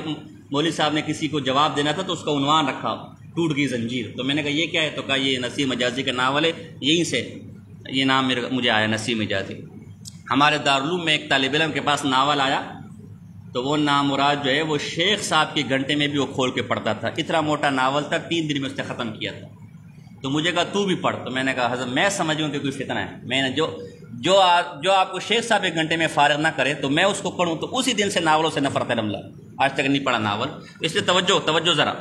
مولوی صاحب نے کسی کو جواب دینا تھا تو اس کا عنوان رکھا ٹوٹ کی زنجیر. تو میں نے کہا یہ کیا ہے؟ تو کہا یہ نسیم اجازی کا ناول ہے. یہیں سے یہ نام مجھے آیا، نسیم اجازی. ہمارے دارالعلوم میں ایک طالب علم کے پاس ناول آیا تو وہ نام مراد جو ہے وہ شیخ صاحب کے گھنٹے میں بھی وہ کھول کے پڑھتا تھا. اتنا موٹا ناول تھا، 3 دن میں اس نے ختم کیا تھا. تو مجھے کہا تو بھی پڑھ. تو میں نے کہا حضرت میں سمجھوں کہ کوئی فتنہ ہے، میں نے جو آپ کو شیخ صاحب 1 گھنٹے میں فارغ نہ کرے تو میں اس کو پڑھوں. تو اسی دن سے ناولوں سے نفرت ہے رملہ، آج تک نہیں پڑھا ناول. اس لیے توجہ ذرا،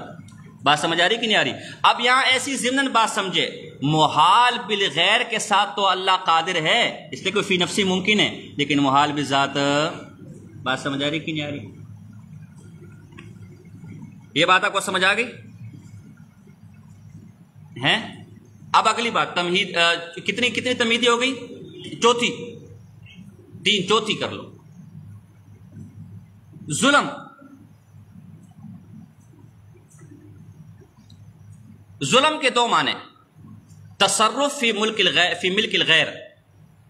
بات سمجھ آ رہی کہ نہیں آ رہی؟ اب یہاں ایسی ضمن بات سمجھے، محال بالغیر کے ساتھ تو اللہ قادر ہے، اس لیے کوئی فی نفسی ممکن ہے، لیکن محال بالذات. بات سمجھ آ رہی کہ نہیں آ رہی؟ یہ بات آپ کو سمجھ آ گئی ہیں؟ اب اگلی بات تمہید. کتنی تمہیدی ہو گئی؟ چوتھی، 3 چوتھی کر لو. ظلم کے 2 معنی: تصرف فی ملک الغیر،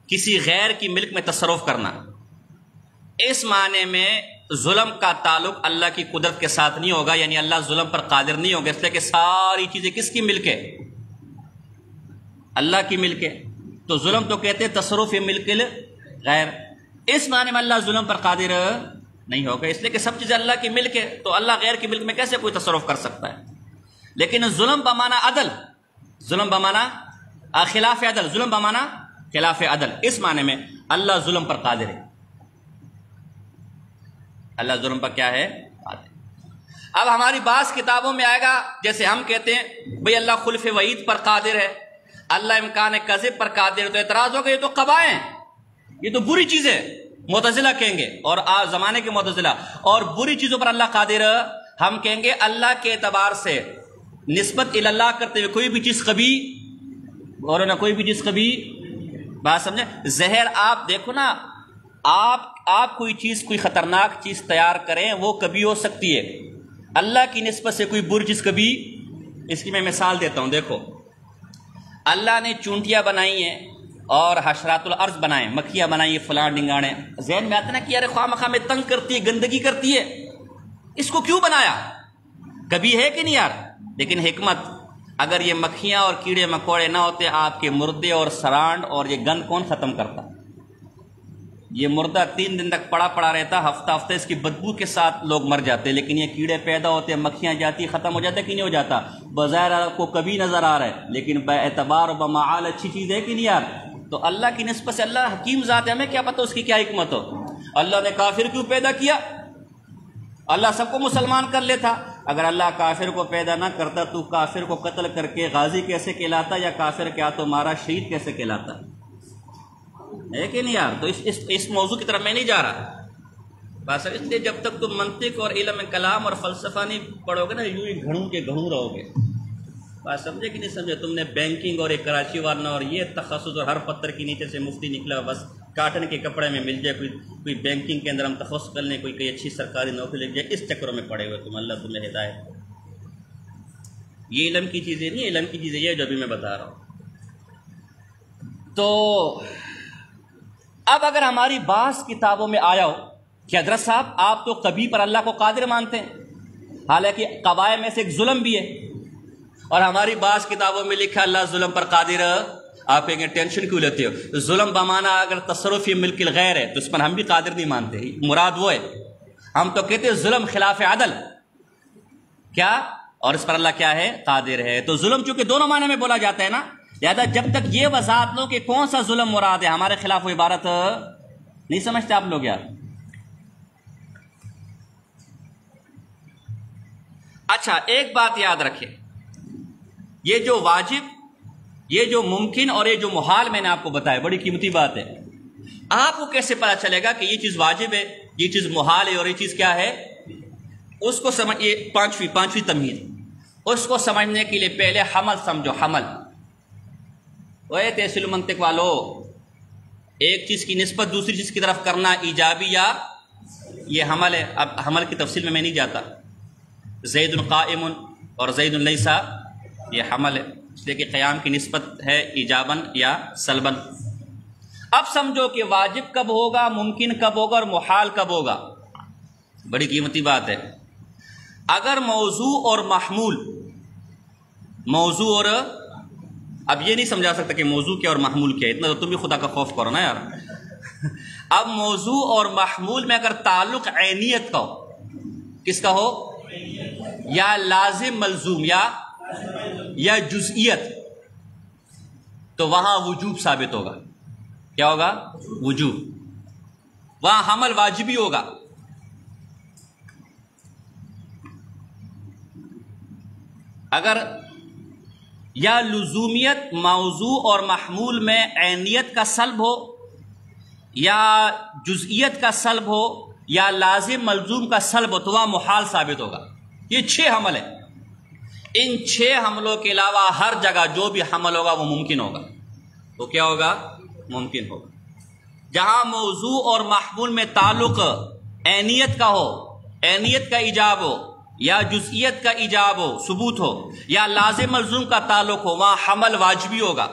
کسی غیر کی ملک میں تصرف کرنا. اس معنی میں ظلم کا تعلق اللہ کی قدرت کے ساتھ نہیں ہوگا، یعنی اللہ ظلم پر قادر نہیں ہوگا، اس لیے کہ ساری چیزیں کس کی ملک ہے؟ اللہ کی ملک ہے. تو ظلم تو کہتے تصرف ملک غیر، اس معنی میں اللہ ظلم پر قادر نہیں ہوگا، اس لیے کہ سب چیزیں اللہ کی ملک ہے، تو اللہ غیر کی ملک میں کیسے کوئی تصرف کر سکتا ہے؟ لیکن ظلم بمعنی عدل، ظلم بمعنی خلاف عدل، ظلم بمعنی خلاف عدل، اس معنی میں اللہ ظلم پر قادر ہے، اللہ ظلم پر کیا ہے؟ قادر۔ اب ہماری بعض کتابوں میں آئے گا، جیسے ہم کہتے ہیں بھئی اللہ خلف وعید پر قادر ہے، اللہ امکان کذب پر قادر ہے، تو اعتراض ہوگا یہ تو قبائح ہیں، یہ تو بری چیزیں، معتزلہ کہیں گے، اور زمانے کے معتزلہ، اور بری چیزوں پر اللہ قادر، ہم کہیں گے اللہ کے اعتبار سے نسبت اللہ کرتے ہوئے کوئی بھی چیز قبیح اور نہ کوئی بھی چیز قبیح، بات سمجھے؟ زہر آپ دیکھو نا، آپ کوئی چیز، کوئی خطرناک چیز تیار کریں وہ کبھی ہو سکتی ہے، اللہ کی نسبت سے کوئی بری چیز کبھی، اس کی میں مثال دیتا ہوں، دیکھو اللہ نے چونٹیاں بنائی ہیں اور حشرات الارض بنائیں، مکھیاں بنائی ہیں، فلاں ڈنگاڑیں، ذہن میں آتا نا کہ یار خواہ مخواہ میں تنگ کرتی ہے، گندگی کرتی ہے، اس کو کیوں بنایا؟ کبھی ہے کہ نہیں یار؟ لیکن حکمت، اگر یہ مکھیاں اور کیڑے مکوڑے نہ ہوتے، آپ کے مردے اور سرانڈ اور یہ گند کون ختم کرتا؟ یہ مردہ 3 دن تک پڑا رہتا، ہفتہ اس کی بدبو کے ساتھ لوگ مر جاتے، لیکن یہ کیڑے پیدا ہوتے، مکھیاں جاتی، ختم ہو جاتا کہ نہیں ہو جاتا؟ بظاہر آپ کو کبھی نظر آ رہا ہے، لیکن بے اعتبار و بمعال اچھی چیز ہے کہ نہیں یار؟ تو اللہ کی نسبت سے اللہ حکیم ذات ہے، ہمیں کیا پتہ اس کی کیا حکمت ہو؟ اللہ نے کافر کیوں پیدا کیا؟ اللہ سب کو مسلمان کر لیتا، اگر اللہ کافر کو پیدا نہ کرتا تو کافر کو قتل کر کے غازی کیسے کہلاتا، یا کافر کیا تو مارا شہید کیسے کہلاتا؟ ہے کہ نہیں یار؟ تو اس موضوع کی طرف میں نہیں جا رہا، بس اس لیے جب تک تم منطق اور علم کلام اور فلسفہ نہیں پڑھو گے نا، یوں ہی گھڑوں کے گھڑوں رہو گے، بات سمجھے کہ نہیں سمجھے؟ تم نے بینکنگ اور ایک کراچی وارنا اور یہ تخصص، اور ہر پتھر کے نیچے سے مفتی نکلا، بس کاٹن کے کپڑے میں مل جائے، کوئی بینکنگ کے اندر ہم تخصص کر لیں، کوئی اچھی سرکاری نوکری لگ جائے، اس چکروں میں پڑے ہوئے تم، اللہ تمہیں ہدایت۔ یہ علم کی چیزیں نہیں، علم کی چیزیں یہ جو بھی میں بتا رہا ہوں۔ تو اب اگر ہماری بعض کتابوں میں آیا ہو کہ حضرت صاحب آپ تو کبھی پر اللہ کو قادر مانتے ہیں، حالانکہ قبائح میں سے ایک ظلم بھی ہے، اور ہماری بعض کتابوں میں لکھا اللہ ظلم پر قادر، آپ کہیں گے ٹینشن کیوں لیتے ہو؟ ظلم بمانا اگر تصرف ملک الغیر ہے تو اس پر ہم بھی قادر نہیں مانتے، مراد وہ ہے، ہم تو کہتے ہیں ظلم خلاف عدل کیا، اور اس پر اللہ کیا ہے؟ قادر ہے۔ تو ظلم چونکہ دونوں معنی میں بولا جاتا ہے نا، لہذا جب تک یہ وضاحت لو کہ کون سا ظلم مراد ہے، ہمارے خلاف وہ عبارت نہیں سمجھتے آپ لوگ یار۔ اچھا ایک بات یاد رکھیں، یہ جو واجب، یہ جو ممکن اور یہ جو محال میں نے آپ کو بتایا، بڑی قیمتی بات ہے۔ آپ کو کیسے پتا چلے گا کہ یہ چیز واجب ہے، یہ چیز محال ہے اور یہ چیز کیا ہے؟ اس کو سمجھئے، پانچویں تمہید، اس کو سمجھنے کے لیے پہلے حمل سمجھو، حمل۔ اوے تحصیل منطق والو، ایک چیز کی نسبت دوسری چیز کی طرف کرنا ایجابی یا یہ حمل ہے۔ اب حمل کی تفصیل میں نہیں جاتا، زید قائم اور زید لیس یہ حمل ہے، اس لیے کہ قیام کی نسبت ہے ایجاباً یا سلباً۔ اب سمجھو کہ واجب کب ہوگا، ممکن کب ہوگا اور محال کب ہوگا، بڑی قیمتی بات ہے۔ اگر موضوع اور محمول، موضوع اور، اب یہ نہیں سمجھا سکتا کہ موضوع کیا اور محمول کیا، اتنا تو تم بھی خدا کا خوف کرو نا یار۔ اب موضوع اور محمول میں اگر تعلق عینیت کا ہو، کس کا ہو؟ یا لازم ملزوم یا جزئیت، تو وہاں وجوب ثابت ہوگا۔ کیا ہوگا؟ وجوب، وہاں حمل واجبی ہوگا۔ اگر یا لزومیت موضوع اور محمول میں عینیت کا سلب ہو، یا جزئیت کا سلب ہو، یا لازم ملزوم کا سلب ہو، تو وہاں محال ثابت ہوگا۔ یہ 6 حمل ہیں، ان 6 حملوں کے علاوہ ہر جگہ جو بھی حمل ہوگا وہ ممکن ہوگا، وہ کیا ہوگا؟ ممکن ہوگا۔ جہاں موضوع اور محمول میں تعلق عینیت کا ہو، عینیت کا ایجاب ہو، یا جزئیت کا ایجاب ہو، ثبوت ہو، یا لازم ملزوم کا تعلق ہو، وہاں حمل واجبی ہوگا۔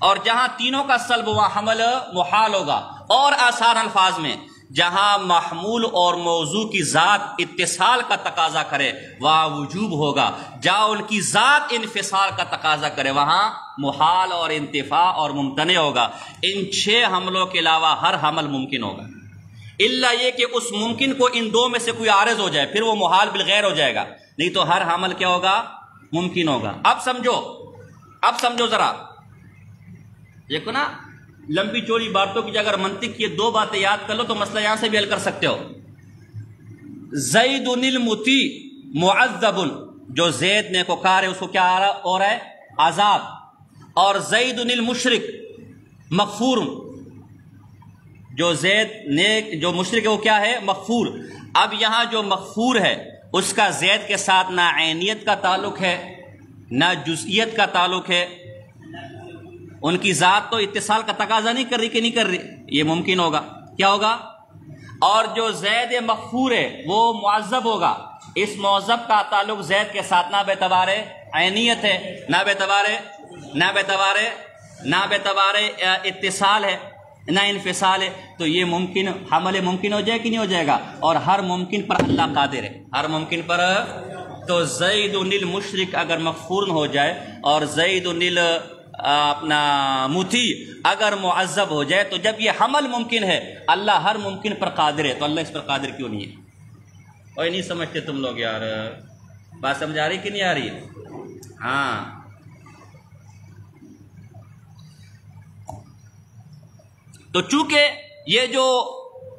اور جہاں تینوں کا سلب، وہاں حمل محال ہوگا۔ اور آسان الفاظ میں جہاں محمول اور موضوع کی ذات اتصال کا تقاضا کرے وہاں وجوب ہوگا، جہاں ان کی ذات انفصال کا تقاضا کرے وہاں محال اور انتفاع اور ممتنع ہوگا۔ ان 6 حملوں کے علاوہ ہر حمل ممکن ہوگا، الا یہ کہ اس ممکن کو ان 2 میں سے کوئی عارض ہو جائے، پھر وہ محال بالغیر ہو جائے گا، نہیں تو ہر حمل کیا ہوگا؟ ممکن ہوگا۔ اب سمجھو ذرا، دیکھو نا، لمبی چوڑی باتوں کی اگر منطق کی 2 باتیں یاد کر لو تو مسئلہ یہاں سے بھی حل کر سکتے ہو۔ زید المطیع معذب، جو زید نیکوکار ہے اس کو کیا ہو رہا ہے؟ عذاب۔ اور زید المشرک مغفور، جو زید نیک جو مشرک ہے وہ کیا ہے؟ مغفور۔ اب یہاں جو مغفور ہے اس کا زید کے ساتھ نہ عینیت کا تعلق ہے نہ جزئیت کا تعلق ہے، ان کی ذات تو اتصال کا تقاضا نہیں کر رہی کہ نہیں کر رہی، یہ ممکن ہوگا، کیا ہوگا؟ اور جو زید مغفور ہے وہ معذب ہوگا، اس معذب کا تعلق زید کے ساتھ نہ باعتبار عینیت ہے نہ باعتبار اتصال ہے نہ انفصال ہے، تو یہ ممکن حمل ممکن ہو جائے کہ نہیں ہو جائے گا؟ اور ہر ممکن پر اللہ قادر ہے، ہر ممکن پر۔ تو زید المشرک اگر مغفور ہو جائے اور زید اپنا مطیع اگر معذب ہو جائے، تو جب یہ حمل ممکن ہے، اللہ ہر ممکن پر قادر ہے، تو اللہ اس پر قادر کیوں نہیں ہے؟ اور نہیں سمجھتے تم لوگ یار، بات سمجھ آ رہی کہ نہیں آ رہی؟ ہاں، تو چونکہ یہ جو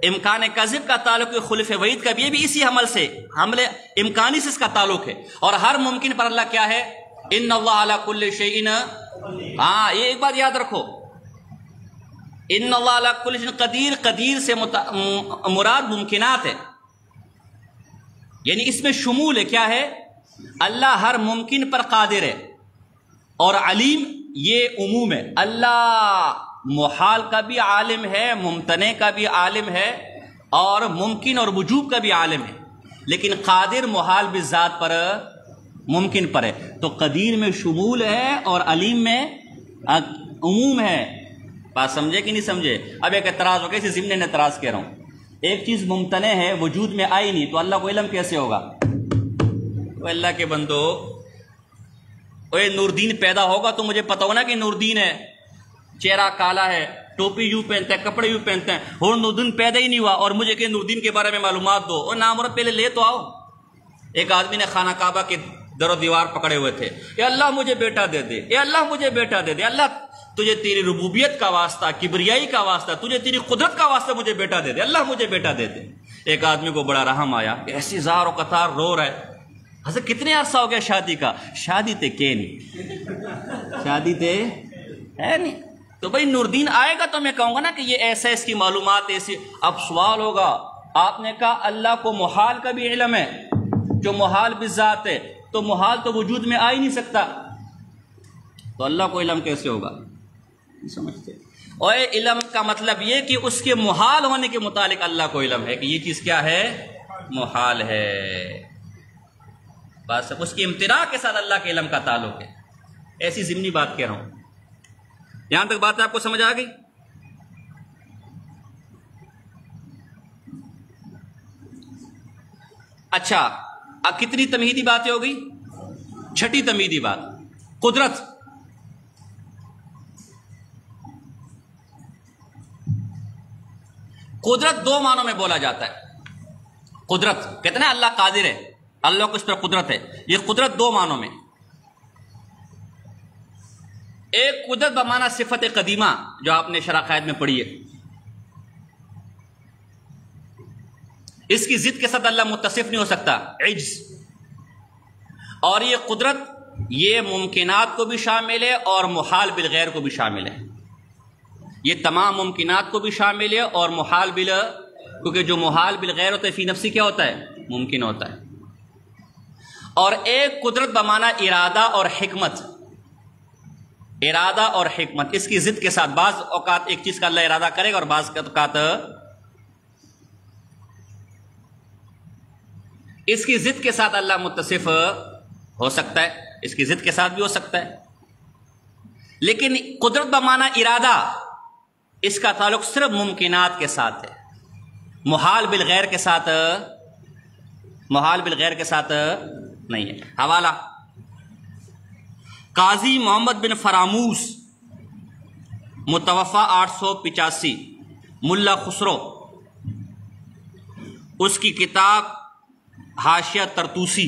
امکان کذب کا تعلق ہے خلف وعید کا بھی، یہ بھی اسی حمل سے، حمل امکانی سے اس کا تعلق ہے، اور ہر ممکن پر اللہ کیا ہے؟ ان اللہ علی کل شیء، ہاں یہ ایک بات یاد رکھو، ان اللہ علی کل شیء قدیر، قدیر سے مراد ممکنات ہے، یعنی اس میں شمول ہے، کیا ہے؟ اللہ ہر ممکن پر قادر ہے، اور علیم یہ عموم ہے، اللہ محال کا بھی عالم ہے، ممتنع کا بھی عالم ہے، اور ممکن اور وجوب کا بھی عالم ہے، لیکن قادر محال بالذات پر ممکن پر ہے، تو قدیر میں شمول ہے اور علیم میں عموم ہے۔ بات سمجھے کہ نہیں سمجھے؟ اب ایک اعتراض ہو گیا، اسی ضمن میں اعتراض کہہ رہا ہوں، ایک چیز ممتنع ہے، وجود میں آئی نہیں، تو اللہ کو علم کیسے ہوگا؟ وہ اللہ کے بندو، اوے نوردین پیدا ہوگا تو مجھے پتا ہونا کہ نوردین ہے، چہرہ کالا ہے، ٹوپی یوں پہنتا ہے، کپڑے یوں پہنتے ہیں، اور نوردین پیدا ہی نہیں ہوا اور مجھے کہ نوردین کے بارے میں معلومات دو، اور نام اور پہلے لے تو آؤ۔ ایک آدمی نے خانہ کعبہ کے در و دیوار پکڑے ہوئے تھے، اے اللہ مجھے بیٹا دے دے، اے اللہ مجھے بیٹا دے دے، اللہ تجھے تیری ربوبیت کا واسطہ، کبریائی کا واسطہ، تجھے تیری قدرت کا واسطہ مجھے بیٹا دے دے، اللہ مجھے بیٹا دے دے۔ ایک آدمی کو بڑا رحم آیا، ایسی زار و قطار رو رہا ہے، حضرت کتنے عرصہ ہو گیا شادی کا؟ شادی تے کہ نہیں، شادی تے ہے نہیں۔ تو بھائی نوردین آئے گا تو میں کہوں گا نا کہ یہ ایسا، اس کی معلومات ایسی۔ اب سوال ہوگا، آپ نے کہا اللہ کو محال کا بھی علم ہے، جو محال بالذات ہے، تو محال تو وجود میں آ ہی نہیں سکتا، تو اللہ کو علم کیسے ہوگا؟ نہیں سمجھتے؟ اور علم کا مطلب یہ کہ اس کے محال ہونے کے متعلق اللہ کو علم ہے کہ یہ چیز کیا ہے؟ محال ہے، بس اس کی امتناع کے ساتھ اللہ کے علم کا تعلق ہے۔ ایسی ضمنی بات کہہ رہا ہوں، یہاں تک بات آپ کو سمجھ آ گئی؟ اچھا، اب کتنی تمہیدی باتیں ہو گئی؟ 6ٹھی تمہیدی بات، قدرت۔ قدرت 2 معنوں میں بولا جاتا ہے۔ قدرت کہتے ہیں نا اللہ قادر ہے، اللہ کو اس پر قدرت ہے، یہ قدرت 2 معنوں میں، ایک قدرت بمعنی صفت قدیمہ جو آپ نے شرح قائد میں پڑھی ہے، اس کی ضد کے ساتھ اللہ متصف نہیں ہو سکتا، عجز۔ اور یہ قدرت یہ ممکنات کو بھی شامل ہے اور محال بالغیر کو بھی شامل ہے، یہ تمام ممکنات کو بھی شامل ہے اور محال کیونکہ جو محال بالغیر ہوتا ہے فی نفسی کیا ہوتا ہے؟ ممکن ہوتا ہے۔ اور ایک قدرت بمعنی ارادہ اور حکمت، ارادہ اور حکمت، اس کی ضد کے ساتھ بعض اوقات ایک چیز کا اللہ ارادہ کرے گا اور بعض اوقات اس کی ضد کے ساتھ اللہ متصف ہو سکتا ہے، اس کی ضد کے ساتھ بھی ہو سکتا ہے۔ لیکن قدرت بمعنی ارادہ، اس کا تعلق صرف ممکنات کے ساتھ ہے، محال بالغیر کے ساتھ نہیں ہے۔ حوالہ قاضی محمد بن فراموس متوفا 885، ملا خسرو، اس کی کتاب حاشیہ طرطوسی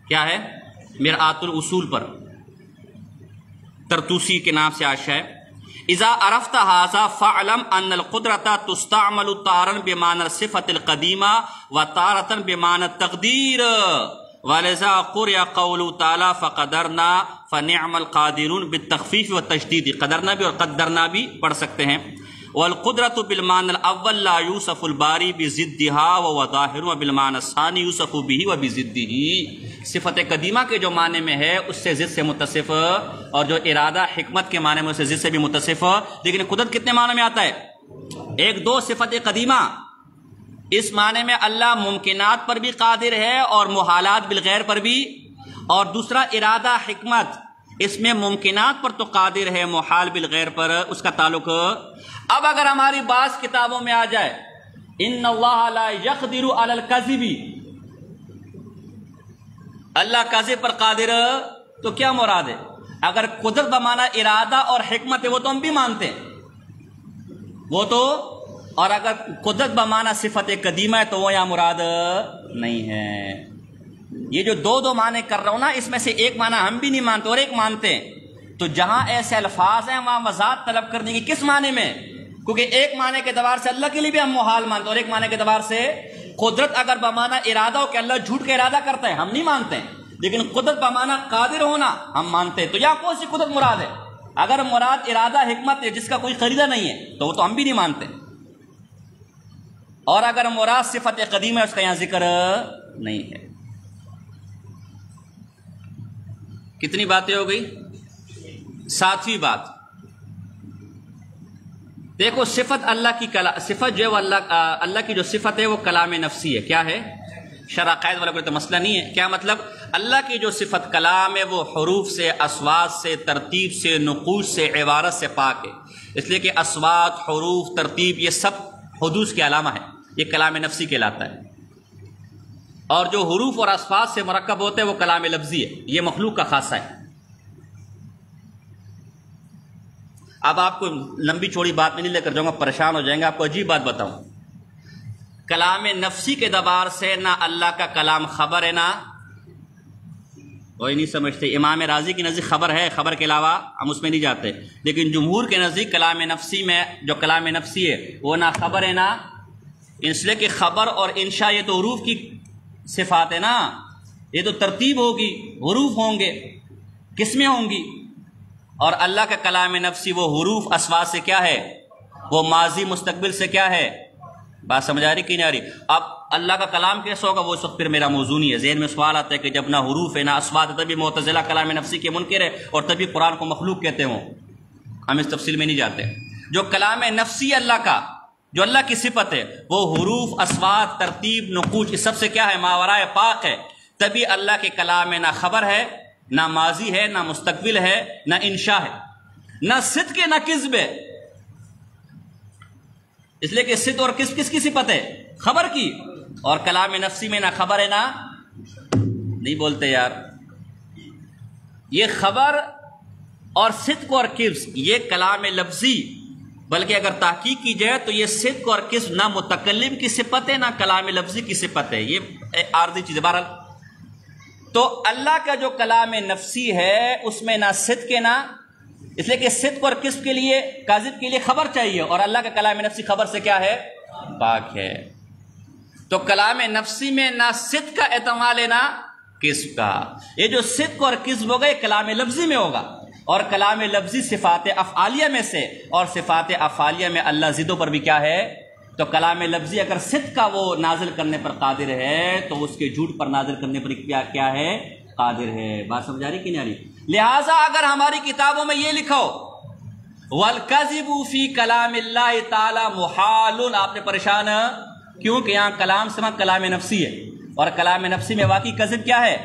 کیا ہے؟ مرآت الاصول پر طرطوسی کے نام سے حاشیہ ہے۔ اذا عرفت هذا فاعلم ان القدرة تستعمل تارا بمعنى الصفة القديمة وتارة بمعنى التقدير، ولذا قرئ قوله تعالى فقدرنا فنعم القادرون بالتخفیف والتشدید، قدرنا بھی اور قدرنا بھی پڑھ سکتے ہیں۔ والقدرة بالمعنى الاول لا يوصف الباری بضدها وهو ظاہر، وبالمعنى الثاني يوصف به وبضده، صفت قدیمہ کے جو معنی میں ہے اس سے ضد سے متصف، اور جو ارادہ حکمت کے معنی میں اس سے ضد سے بھی متصف۔ لیکن قدرت کتنے معنی میں آتا ہے؟ ایک دو صفت قدیمہ، اس معنی میں اللہ ممکنات پر بھی قادر ہے اور محالات بالغیر پر بھی، اور دوسرا ارادہ حکمت، اس میں ممکنات پر تو قادر ہے، محال بالغیر پر اس کا تعلق۔ اب اگر ہماری بعض کتابوں میں آ جائے ان اللہ لا یقدر علی الکذب، اللہ کذب پر قادر، تو کیا مراد ہے؟ اگر قدرت بمانا ارادہ اور حکمت ہے وہ تو ہم بھی مانتے ہیں، وہ تو، اور اگر قدرت بمانا صفت قدیمہ ہے تو وہ یہاں مراد نہیں ہے۔ یہ جو دو معنی کر رہا ہوں نا، اس میں سے ایک معنی ہم بھی نہیں مانتے اور ایک مانتے ہیں، تو جہاں ایسے الفاظ ہیں وہاں وضاحت طلب کرنے کی کس معنی میں، کیونکہ ایک معنی کے اعتبار سے اللہ کے لیے بھی ہم محال مانتے ہیں، اور ایک معنی کے اعتبار سے قدرت اگر بمانا ارادہ ہو کہ اللہ جھوٹ کا ارادہ کرتا ہے ہم نہیں مانتے ہیں، لیکن قدرت بمانا قادر ہونا ہم مانتے ہیں۔ تو یہاں کون سی قدرت مراد ہے؟ اگر مراد ارادہ حکمت ہے جس کا کوئی خریدہ نہیں ہے تو وہ تو ہم بھی نہیں مانتے، اور اگر مراد صفت قدیم ہے اس کا یہاں ذکر نہیں ہے۔ کتنی باتیں ہو گئی؟ ساتویں بات دیکھو، صفت اللہ کی صفت جو ہے اللہ کی جو صفت ہے وہ کلام نفسی ہے۔ کیا ہے؟ شرع قائد والا کوئی تو مسئلہ نہیں ہے۔ کیا مطلب؟ اللہ کی جو صفت کلام ہے وہ حروف سے، اصوات سے، ترتیب سے، نقوش سے، عبارت سے پاک ہے، اس لیے کہ اصوات، حروف، ترتیب یہ سب حدوث کی علامہ ہے، یہ کلام نفسی کہلاتا ہے۔ اور جو حروف اور اصوات سے مرکب ہوتے ہیں وہ کلام لفظی ہے، یہ مخلوق کا خاصہ ہے۔ اب آپ کو لمبی چوڑی بات میں نہیں لے کر جاؤں گا، پریشان ہو جائیں گے، آپ کو عجیب بات بتاؤں۔ کلام نفسی کے اعتبار سے نہ اللہ کا کلام خبر ہے، نہ کوئی نہیں سمجھتے۔ امام راضی کی نزدیک خبر ہے، خبر کے علاوہ ہم اس میں نہیں جاتے، لیکن جمہور کے نزدیک کلام نفسی میں جو کلام نفسی ہے وہ نہ خبر ہے، نہ، اس لیے کہ خبر اور انشاء یہ تو حروف کی صفات ہے نا، یہ تو ترتیب ہوگی، حروف ہوں گے، قسمیں ہوں گی، اور اللہ کا کلام نفسی وہ حروف اصوات سے کیا ہے؟ وہ ماضی مستقبل سے کیا ہے؟ بات سمجھ آ رہی کہ نہیں آ رہی؟ اب اللہ کا کلام کیسا ہوگا وہ اس وقت پھر میرا موضوع نہیں ہے۔ ذہن میں سوال آتا ہے کہ جب نہ حروف ہے نہ اصوات ہے تبھی معتزلہ کلام نفسی کے منکر ہے، اور تبھی قرآن کو مخلوق کہتے ہوں، ہم اس تفصیل میں نہیں جاتے۔ جو کلام نفسی اللہ کا، جو اللہ کی صفت ہے وہ حروف، اصوات، ترتیب، نقوش، اس سب سے کیا ہے؟ ماورائے پاک ہے، تبھی اللہ کے کلام میں نہ خبر ہے، نہ ماضی ہے، نہ مستقبل ہے، نہ انشاء ہے، نہ صدق ہے، نہ کذب ہے۔ اس لیے کہ صدق اور کس کی صفت ہے؟ خبر کی، اور کلام نفسی میں نہ خبر ہے، نہ، نہیں بولتے یار، یہ خبر اور صدق اور کذب یہ کلام لفظی، بلکہ اگر تحقیق کی جائے تو یہ صدق اور کذب نہ متکلم کی صفت ہے نہ کلام لفظی کی صفت ہے، یہ عارضی چیز ہے۔ بہرحال تو اللہ کا جو کلام نفسی ہے اس میں نہ صدق ہے، نہ، اس لیے کہ صدق اور کذب کے لیے، کاذب کے لیے خبر چاہیے، اور اللہ کا کلام نفسی خبر سے کیا ہے؟ پاک ہے۔ تو کلام نفسی میں نہ صدق کا احتمال ہے، نہ کذب کا۔ یہ جو صدق اور کذب ہوگا یہ کلام لفظی میں ہوگا، اور کلام لفظی صفات افعالیہ میں سے، اور صفات افعالیہ میں اللہ ضدوں پر بھی کیا ہے؟ تو کلام لفظی اگر صدق کا وہ نازل کرنے پر قادر ہے تو اس کے جھوٹ پر نازل کرنے پر کیا ہے؟ قادر ہے۔ بات سمجھ آ رہی کہ نہیں آ رہی؟ لہٰذا اگر ہماری کتابوں میں یہ لکھو وَالْكَذِبُ فِي كَلَامِ اللَّهِ تَعَالَى مُحَالٌ، آپ نے پریشان کیوں؟ کہ یہاں کلام سے کلام نفسی ہے، اور کلام نفسی میں واقعی کذب کیا ہے؟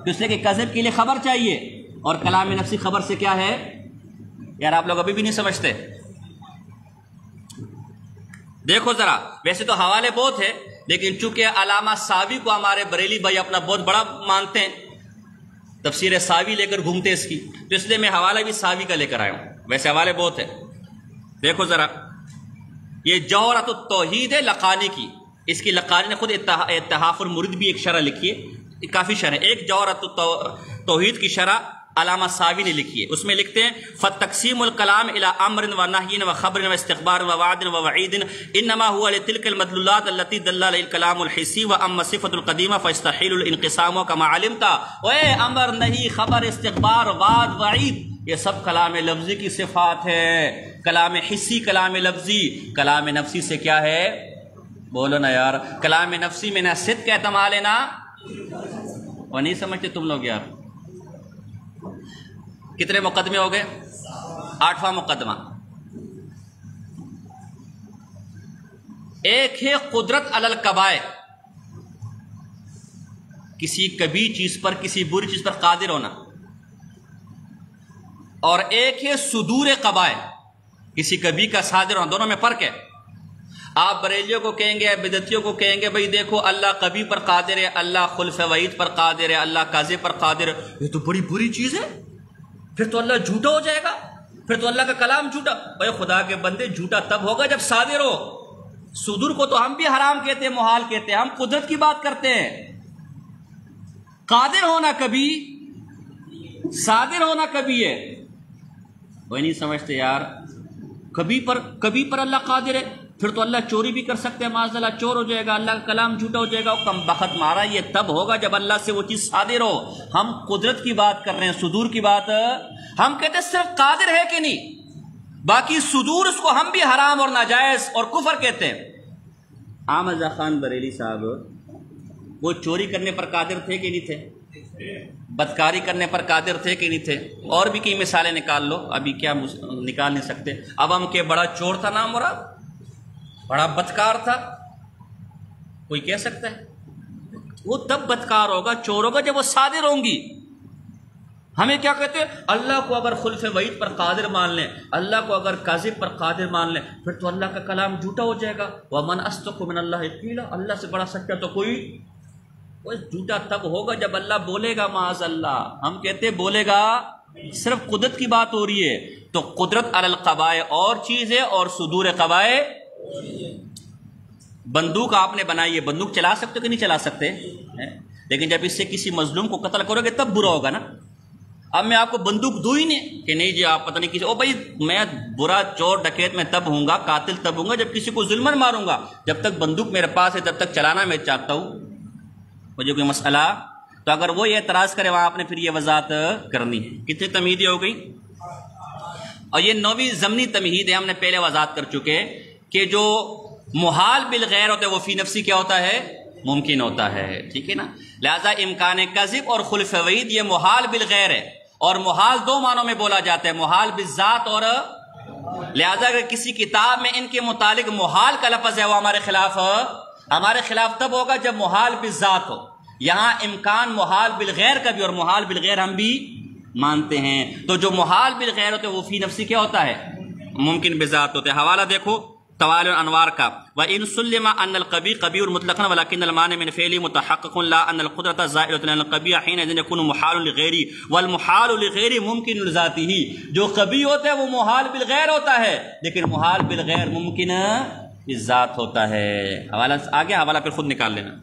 اس لیے کہ کذب کے لیے خبر چاہیے، اور کلام نفسی خبر سے کیا ہے؟ یار آپ لوگ ابھی بھی نہیں سمجھتے۔ دیکھو ذرا، ویسے تو حوالے بہت ہے، لیکن چونکہ علامہ ساوی کو ہمارے بریلی بھائی اپنا بہت بڑا مانتے ہیں، تفسیر ساوی لے کر گھومتے اس کی، تو اس لیے میں حوالہ بھی ساوی کا لے کر آیا ہوں، ویسے حوالے بہت ہے۔ دیکھو ذرا، یہ جوہرۃ التوحید ہے لقانی کی، اس کی لقانی نے خود اتحاف المرید بھی ایک شرح لکھی ہے، کافی شرح، ایک جوہرۃ التوحید کی شرح علامہ ساوی نے لکھی ہے، اس میں لکھتے ہیں فَتَقْسِيمُ الْكَلَامِ إِلَىٰ أَمْرٍ وَنَهْيٍ وَخَبْرٍ وَاسْتِخْبَارٍ وَوَعْدٍ وَوَعِيدٍ إِنَّمَا هُوَ لِتِلْكَ الْمَدْلُولَاتِ الَّتِي دَلَّ عَلَيْهَا الْكَلَامُ الْحِسِّيُّ وَأَمَّا الصِّفَةُ الْقَدِيمَةُ فَيَسْتَحِيلُ الْانْقِسَامُ كَمَا عَلِمْتَ۔ اوے امر نہیں، خبر، استخبار، وعد، وعید، یہ سب کلام لفظی کی صفات ہے۔ کلام حسی، کلام لفظی، کلام نفسی سے کیا ہے؟ بولو نا یار، کلام نفسی میں نہ صدق کا احتمال ہے نا، اور نہیں سمجھتے تم لوگ یار۔ کتنے مقدمے ہو گئے؟ 8واں مقدمہ۔ ایک ہے قدرت علی القبائح، کسی کبھی چیز پر، کسی بری چیز پر قادر ہونا، اور ایک ہے صدور قبائح، کسی کبھی کا صادر ہونا، دونوں میں فرق ہے۔ آپ بریلیوں کو کہیں گے، بدعتیوں کو کہیں گے بھئی دیکھو اللہ کبھی پر قادر ہے، اللہ خلف وعید پر قادر ہے، اللہ کاذب پر قادر ہے، یہ تو بڑی بری چیز ہے، پھر تو اللہ جھوٹا ہو جائے گا، پھر تو اللہ کا کلام جھوٹا۔ بھائی خدا کے بندے، جھوٹا تب ہوگا جب صادر ہو۔ صدور کو تو ہم بھی حرام کہتے ہیں، محال کہتے ہیں، ہم قدرت کی بات کرتے ہیں۔ قادر ہونا کبھی، صادر ہونا کبھی ہے، وہی نہیں سمجھتے یار۔ کبھی پر اللہ قادر ہے، پھر تو اللہ چوری بھی کر سکتے ہیں، معاذ اللہ چور ہو جائے گا، اللہ کا کلام جھوٹا ہو جائے گا۔ کم بخت مارا، یہ تب ہوگا جب اللہ سے وہ چیز صادر ہو۔ ہم قدرت کی بات کر رہے ہیں، صدور کی بات ہم کہتے ہیں صرف قادر ہے کہ نہیں، باقی صدور اس کو ہم بھی حرام اور ناجائز اور کفر کہتے ہیں۔ احمد رضا خان بریلی صاحب وہ چوری کرنے پر قادر تھے کہ نہیں تھے؟ بدکاری کرنے پر قادر تھے کہ نہیں تھے؟ اور بھی کئی مثالیں نکال لو، ابھی کیا نکال نہیں سکتے۔ اب ہم کہ بڑا چور تھا نام مراد، بڑا بدکار تھا، کوئی کہہ سکتا ہے؟ وہ تب بدکار ہوگا، چور ہوگا جب وہ صادر ہوں گی۔ ہمیں کیا کہتے ہیں؟ اللہ کو اگر خلف وعید پر قادر مان لیں، اللہ کو اگر کاذب پر قادر مان لیں، پھر تو اللہ کا کلام جھوٹا ہو جائے گا۔ وَمَنْ أَصْدَقُ مِنَ اللَّهِ قِيلًا، اللہ سے بڑا سچا تو کوئی جھوٹا تب ہوگا جب اللہ بولے گا، معاذ اللہ۔ ہم کہتے بولے گا، صرف قدرت کی بات ہو رہی ہے، تو قدرت علی القبائح اور چیز ہے، اور صدور قبائح۔ بندوق آپ نے بنائی ہے، بندوق چلا سکتے کہ نہیں چلا سکتے؟ لیکن جب اس سے کسی مظلوم کو قتل کرو گے تب برا ہوگا نا۔ اب میں آپ کو بندوق دوں ہی نہیں کہ نہیں جی آپ پتہ نہیں کسی، او بھائی میں برا چور ڈکیت میں تب ہوں گا، قاتل تب ہوں گا جب کسی کو ظلمن ماروں گا۔ جب تک بندوق میرے پاس ہے تب تک چلانا میں چاہتا ہوں، مجھے کوئی مسئلہ۔ تو اگر وہ یہ اعتراض کرے وہاں آپ نے پھر یہ وضاحت کرنی ہے۔ کتنی تمہیدیں ہو گئی؟ اور یہ 9ویں ضمنی تمہید ہے، ہم نے پہلے وضاحت کر چکے کہ جو محال بالغیر ہوتا ہے وہ فی نفسی کیا ہوتا ہے؟ ممکن ہوتا ہے، ٹھیک ہے نا۔ لہذا امکان کذب اور خلف وعید یہ محال بالغیر ہے، اور محال دو معنوں میں بولا جاتا ہے، محال بالذات، اور لہذا اگر کسی کتاب میں ان کے متعلق محال کا لفظ ہے وہ ہمارے خلاف تب ہوگا جب محال بالذات ہو۔ یہاں امکان محال بالغیر کا بھی، اور محال بالغیر ہم بھی مانتے ہیں۔ تو جو محال بالغیر ہوتے ہیں وہ فی نفسی کیا ہوتا ہے؟ ممکن بذات ہوتے ہیں۔ حوالہ دیکھو طوال الانوار کا، وَإِن سُلِّمَ أَنَّ الْقَبِيحَ قَبِيحٌ مُطْلَقًا وَلَكِنَّ الْمَانِعَ مِنْ فِعْلِهِ مُتَحَقِّقٌ لَا أَنَّ الْقُدْرَةَ زَائِلَةٌ عَنِ الْقَبِيحِ حِينَئِذٍ يَكُونُ مُحَالٌ لِغَيْرِهِ وَالْمُحَالُ لِغَيْرِهِ مُمْكِنٌ لِذَاتِهِ۔ جو قبیح ہوتا ہے وہ محال بالغیر ہوتا ہے، لیکن محال بالغیر ممکن بذات ہوتا ہے۔ حوالہ آگے، حوالہ پھر خود نکال لینا۔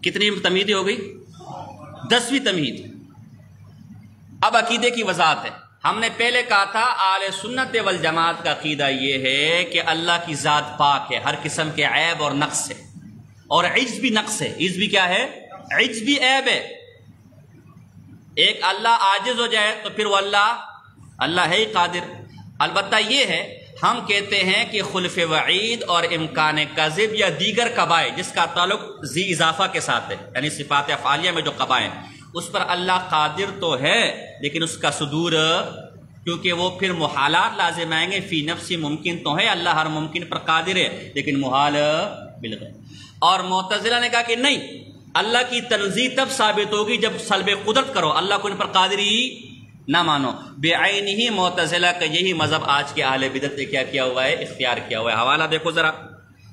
کتنی تمہیدیں ہو گئی؟ 10ویں تمہید۔ اب عقیدے کی وضاحت ہے۔ ہم نے پہلے کہا تھا اہل سنت والجماعت کا عقیدہ یہ ہے کہ اللہ کی ذات پاک ہے، ہر قسم کے عیب اور نقص ہے، اور عجز بھی نقص ہے۔ عجز بھی کیا ہے؟ عجز بھی عیب ہے۔ ایک اللہ عاجز ہو جائے تو پھر وہ اللہ ہے ہی قادر۔ البتہ یہ ہے ہم کہتے ہیں کہ خلف وعید اور امکان کذب یا دیگر قبائح جس کا تعلق ذی اضافہ کے ساتھ ہے، یعنی صفات افعالیہ میں جو قبائح ہیں، اس پر اللہ قادر تو ہے، لیکن اس کا صدور، کیونکہ وہ پھر محالات لازم آئیں گے۔ فی نفسی ممکن تو ہے، اللہ ہر ممکن پر قادر ہے، لیکن محال بالغیر۔ اور معتزلہ نے کہا کہ نہیں، اللہ کی تنزیہ تب ثابت ہوگی جب سلب قدرت کرو، اللہ کو ان پر قادر ہی نہ مانو. بعینہ معتزلہ کا یہی مذہب آج کے اہل بدعت نے کیا کیا ہوا ہے؟ اختیار کیا ہوا ہے. حوالہ دیکھو ذرا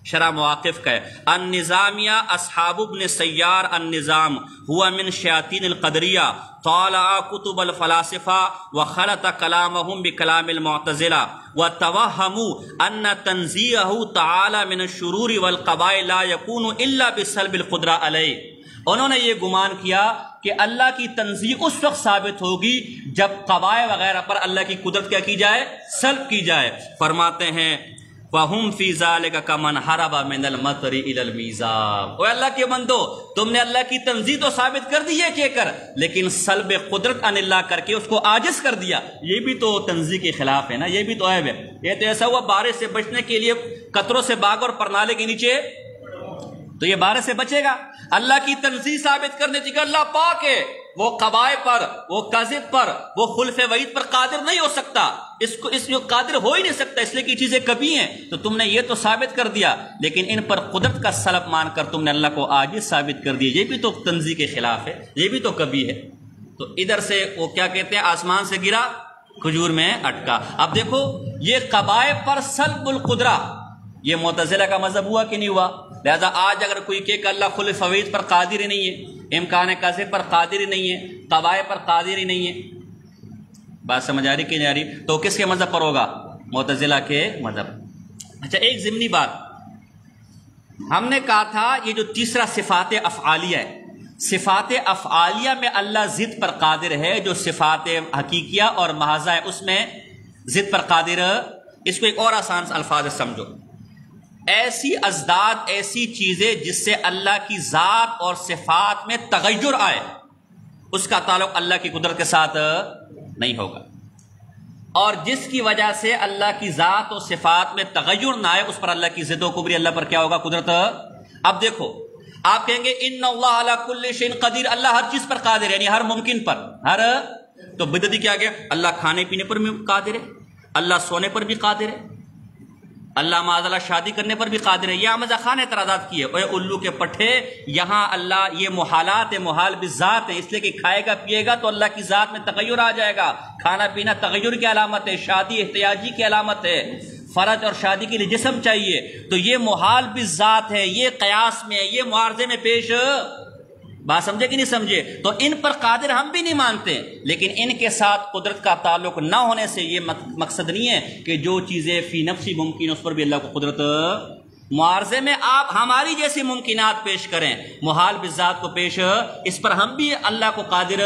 شرح مواقف کا ہے. النظامیہ اصحاب ابن سیار النظام ہوا من شیاطین القدریہ طالع کتب الفلاسفہ وخلط کلامہم بکلام المعتزلہ وتوہموا ان تنزیہہ تعالی من الشرور والقبائح لا یکون الا بسلب القدرہ علیہ. انہوں نے یہ گمان کیا کہ اللہ کی تنزیہ اس وقت ثابت ہوگی جب قبائح وغیرہ پر اللہ کی قدرت کیا کی جائے؟ سلب کی جائے. فرماتے ہیں وَهُمْ فِي ذَلِكَ كَمَنْ حَرَبَ مِنَ الْمَطَرِ إِلَى الْمِيزَابِ. اوے اللہ کے بندو، تم نے اللہ کی تنزیہ تو ثابت کر دی ہے کہ کر، لیکن سلب قدرت عن اللہ کر کے اس کو عاجز کر دیا. یہ بھی تو تنزیہ کے خلاف ہے نا، یہ بھی تو عیب ہے. یہ تو ایسا ہوا بارش سے بچنے کے لیے قطروں سے باغ اور پرنالے کے نیچے، تو یہ بارش سے بچے گا. اللہ کی تنزیہ ثابت کرنے تھی کہ اللہ پاک ہے، وہ قبائح پر، وہ کذب پر، وہ خلف وعید پر قادر نہیں ہو سکتا. اس میں قادر ہو ہی نہیں سکتا، اس لیے کہ چیزیں کبھی ہیں. تو تم نے یہ تو ثابت کر دیا، لیکن ان پر قدرت کا سلب مان کر تم نے اللہ کو عاجز ثابت کر دیا. یہ بھی تو تنزیہ کے خلاف ہے، یہ بھی تو کبھی ہے. تو ادھر سے وہ کیا کہتے ہیں، آسمان سے گرا کھجور میں اٹکا. اب دیکھو یہ قبائح پر سلب القدرہ، یہ معتزلہ کا مذہب ہوا کہ نہیں ہوا؟ لہذا آج اگر کوئی کہ اللہ خلف وعید پر قادر ہی نہیں ہے، امکان کذب پر قادر ہی نہیں ہے، قبائح پر قادر ہی نہیں ہے، بات سمجھ آ رہی کہ نہیں آ رہی؟ تو کس کے مذہب پر ہوگا؟ معتزلہ کے مذہب. اچھا ایک ضمنی بات ہم نے کہا تھا، یہ جو تیسرا صفات افعالیہ ہے، صفات افعالیہ میں اللہ ضد پر قادر ہے. جو صفات حقیقیہ اور محضہ ہے اس میں ضد پر قادر. اس کو ایک اور آسان الفاظ سے سمجھو، ایسی ازداد، ایسی چیزیں جس سے اللہ کی ذات اور صفات میں تغیر آئے، اس کا تعلق اللہ کی قدرت کے ساتھ نہیں ہوگا. اور جس کی وجہ سے اللہ کی ذات اور صفات میں تغیر نہ آئے، اس پر اللہ کی ضد و کبری اللہ پر کیا ہوگا؟ قدرت. اب دیکھو آپ کہیں گے ان اللہ علی کل شیء قدیر، اللہ ہر چیز پر قادر ہے، یعنی ہر ممکن پر، ہر. تو بدعتی کیا گیا؟ اللہ کھانے پینے پر بھی قادر ہے، اللہ سونے پر بھی قادر ہے، اللہ معاذ اللہ شادی کرنے پر بھی قادر ہے. یہ احمد خان اعتراضات کیے، اے الو کے پٹھے، یہاں اللہ یہ محالات ہے، محال بالذات ہے، اس لیے کہ کھائے گا پیے گا تو اللہ کی ذات میں تغیر آ جائے گا. کھانا پینا تغیر کی علامت ہے، شادی احتیاجی کی علامت ہے، فرج اور شادی کے لیے جسم چاہیے. تو یہ محال بالذات ہے، یہ قیاس میں، یہ معارضے میں پیش. بات سمجھے کہ نہیں سمجھے؟ تو ان پر قادر ہم بھی نہیں مانتے، لیکن ان کے ساتھ قدرت کا تعلق نہ ہونے سے یہ مقصد نہیں ہے کہ جو چیزیں فی نفسی ممکن اس پر بھی اللہ کو قدرت. معارضے میں آپ ہماری جیسی ممکنات پیش کریں، محال بالذات کو پیش، اس پر ہم بھی اللہ کو قادر،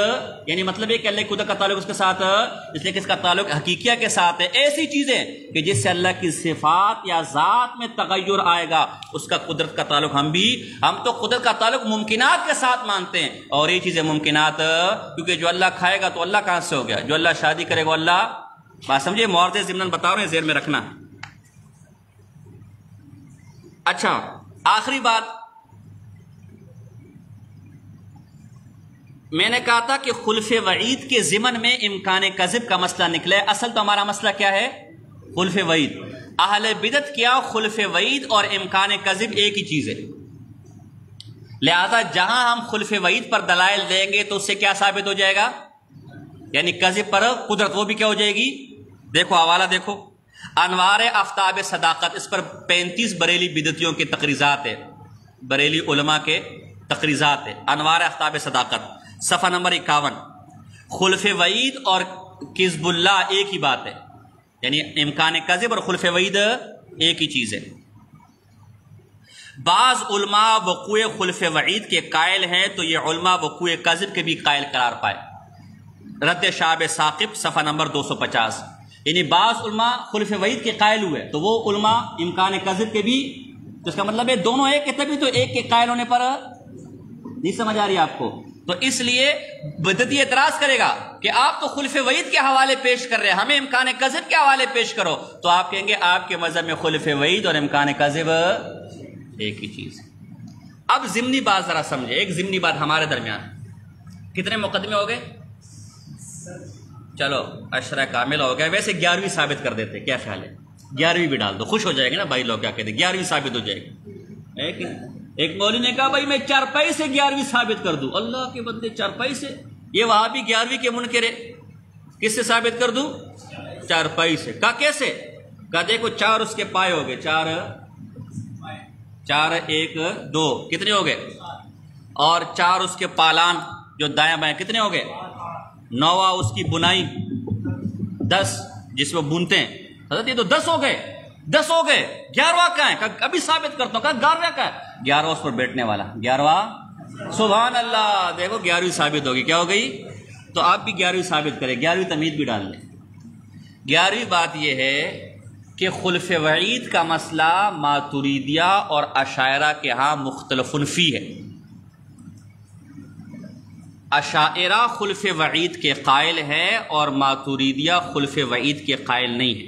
یعنی مطلب یہ کہ اللہ کی قدرت کا تعلق اس کے ساتھ، اس لیے کہ اس کا تعلق حقیقیہ کے ساتھ ہے. ایسی چیزیں کہ جس سے اللہ کی صفات یا ذات میں تغیر آئے گا، اس کا قدرت کا تعلق ہم تو قدرت کا تعلق ممکنات کے ساتھ مانتے ہیں. اور یہ چیزیں ممکنات، کیونکہ جو اللہ کھائے گا تو اللہ کہاں سے ہو گیا، جو اللہ شادی کرے گا اللہ. بات سمجھے؟ معارضے ضمن بتا رہے ہیں، ذہن میں رکھنا. اچھا آخری بات میں نے کہا تھا کہ خلف وعید کے ضمن میں امکان کذب کا مسئلہ نکلا ہے. اصل تو ہمارا مسئلہ کیا ہے؟ خلف وعید. اہل بدعت کیا خلف وعید اور امکان کذب ایک ہی چیز ہے. لہذا جہاں ہم خلف وعید پر دلائل دیں گے تو اس سے کیا ثابت ہو جائے گا؟ یعنی کذب پر قدرت، وہ بھی کیا ہو جائے گی؟ دیکھو حوالہ دیکھو، انوار آفتاب صداقت، اس پر 35 بریلی بدعتیوں کی تقریضات ہے، بریلی علماء کے تقریضات ہے. انوار آفتاب صداقت صفحہ نمبر 51. خلف وعید اور کذب اللہ ایک ہی بات ہے، یعنی امکان کذب اور خلف وعید ایک ہی چیز ہے. بعض علماء وقوع خلف وعید کے قائل ہیں تو یہ علماء وقوع کذب کے بھی قائل قرار پائے. رد شعب ثاقب صفحہ نمبر 250. یعنی بعض علماء خلف وعید کے قائل ہوئے تو وہ علماء امکان کذب کے بھی، تو اس کا مطلب ہے دونوں ایک ہے، تبھی تو ایک کے قائل ہونے پر نہیں سمجھ آ رہی آپ کو. تو اس لیے بدعتی اعتراض کرے گا کہ آپ تو خلف وعید کے حوالے پیش کر رہے ہیں، ہمیں امکان کذب کے حوالے پیش کرو. تو آپ کہیں گے آپ کے مذہب میں خلف وعید اور امکان کذب ایک ہی چیز ہے. اب ضمنی بات ذرا سمجھے، ایک ضمنی بات ہمارے درمیان. کتنے مقدمے ہو گئے؟ چلو عشرہ کامل ہو گیا. ویسے 11ویں ثابت کر دیتے، کیا خیال ہے؟ 11ویں بھی ڈال دو، خوش ہو جائے گا نا بھائی لوگ. کیا کہتے ہیں 11ویں ثابت ہو جائے گی. ایک مولوی نے کہا بھائی میں چارپائی سے 11ویں ثابت کر دوں. اللہ کے بندے چارپائی سے؟ یہ وہاں بھی 11ویں کے منکر ہے. کس سے ثابت کر دوں؟ چارپائی سے۔ کہا کیسے؟ کہا دیکھو 4 اس کے پائے ہو گئے، 4 1 2 کتنے ہو گئے؟ اور 4 اس کے پالان جو دائیں بائیں کتنے ہو گئے؟ 9 اس کی بنائی 10 جس میں بنتے ہیں، حضرت یہ تو 10 ہو گئے، 10 ہو گئے، 11واں کہاں ہے؟ کہا ابھی ثابت کرتا ہوں۔ کہا 11واں کہاں ہے؟ 11واں اس پر بیٹھنے والا، 11واں، سبحان اللہ، دیکھو 11ویں ثابت ہوگی، کیا ہو گئی؟ تو آپ بھی 11ویں ثابت کریں، 11ویں تمہید بھی ڈال لیں۔ 11ویں بات یہ ہے کہ خلف وعید کا مسئلہ ماتریدیہ اور اشاعرہ کے ہاں مختلف فی ہے۔ اشاعرہ خلف وعید کے قائل ہے اور ماتریدیہ خلف وعید کے قائل نہیں ہے۔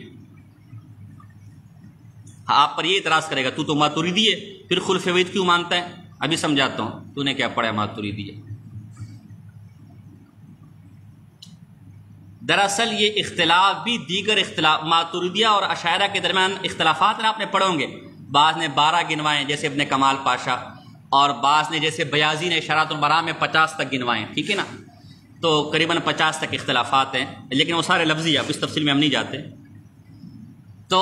آپ پر یہ اعتراض کرے گا تو ماتریدی ہے، پھر خلف وعید کیوں مانتا ہے؟ ابھی سمجھاتا ہوں، تو نے کیا پڑھا ہے ماتریدی ہے۔ دراصل یہ اختلاف بھی دیگر اختلاف ماتریدیہ اور اشاعرہ کے درمیان اختلافات ہیں، آپ نے پڑھو گے، بعض نے 12 گنوائے جیسے ابن کمال پاشا، اور بعض نے جیسے بیاضی نے اشارات البراء میں 50 تک گنوائے، ٹھیک ہے نا؟ تو قریباً 50 تک اختلافات ہیں، لیکن وہ سارے لفظی، اب اس تفصیل میں ہم نہیں جاتے۔ تو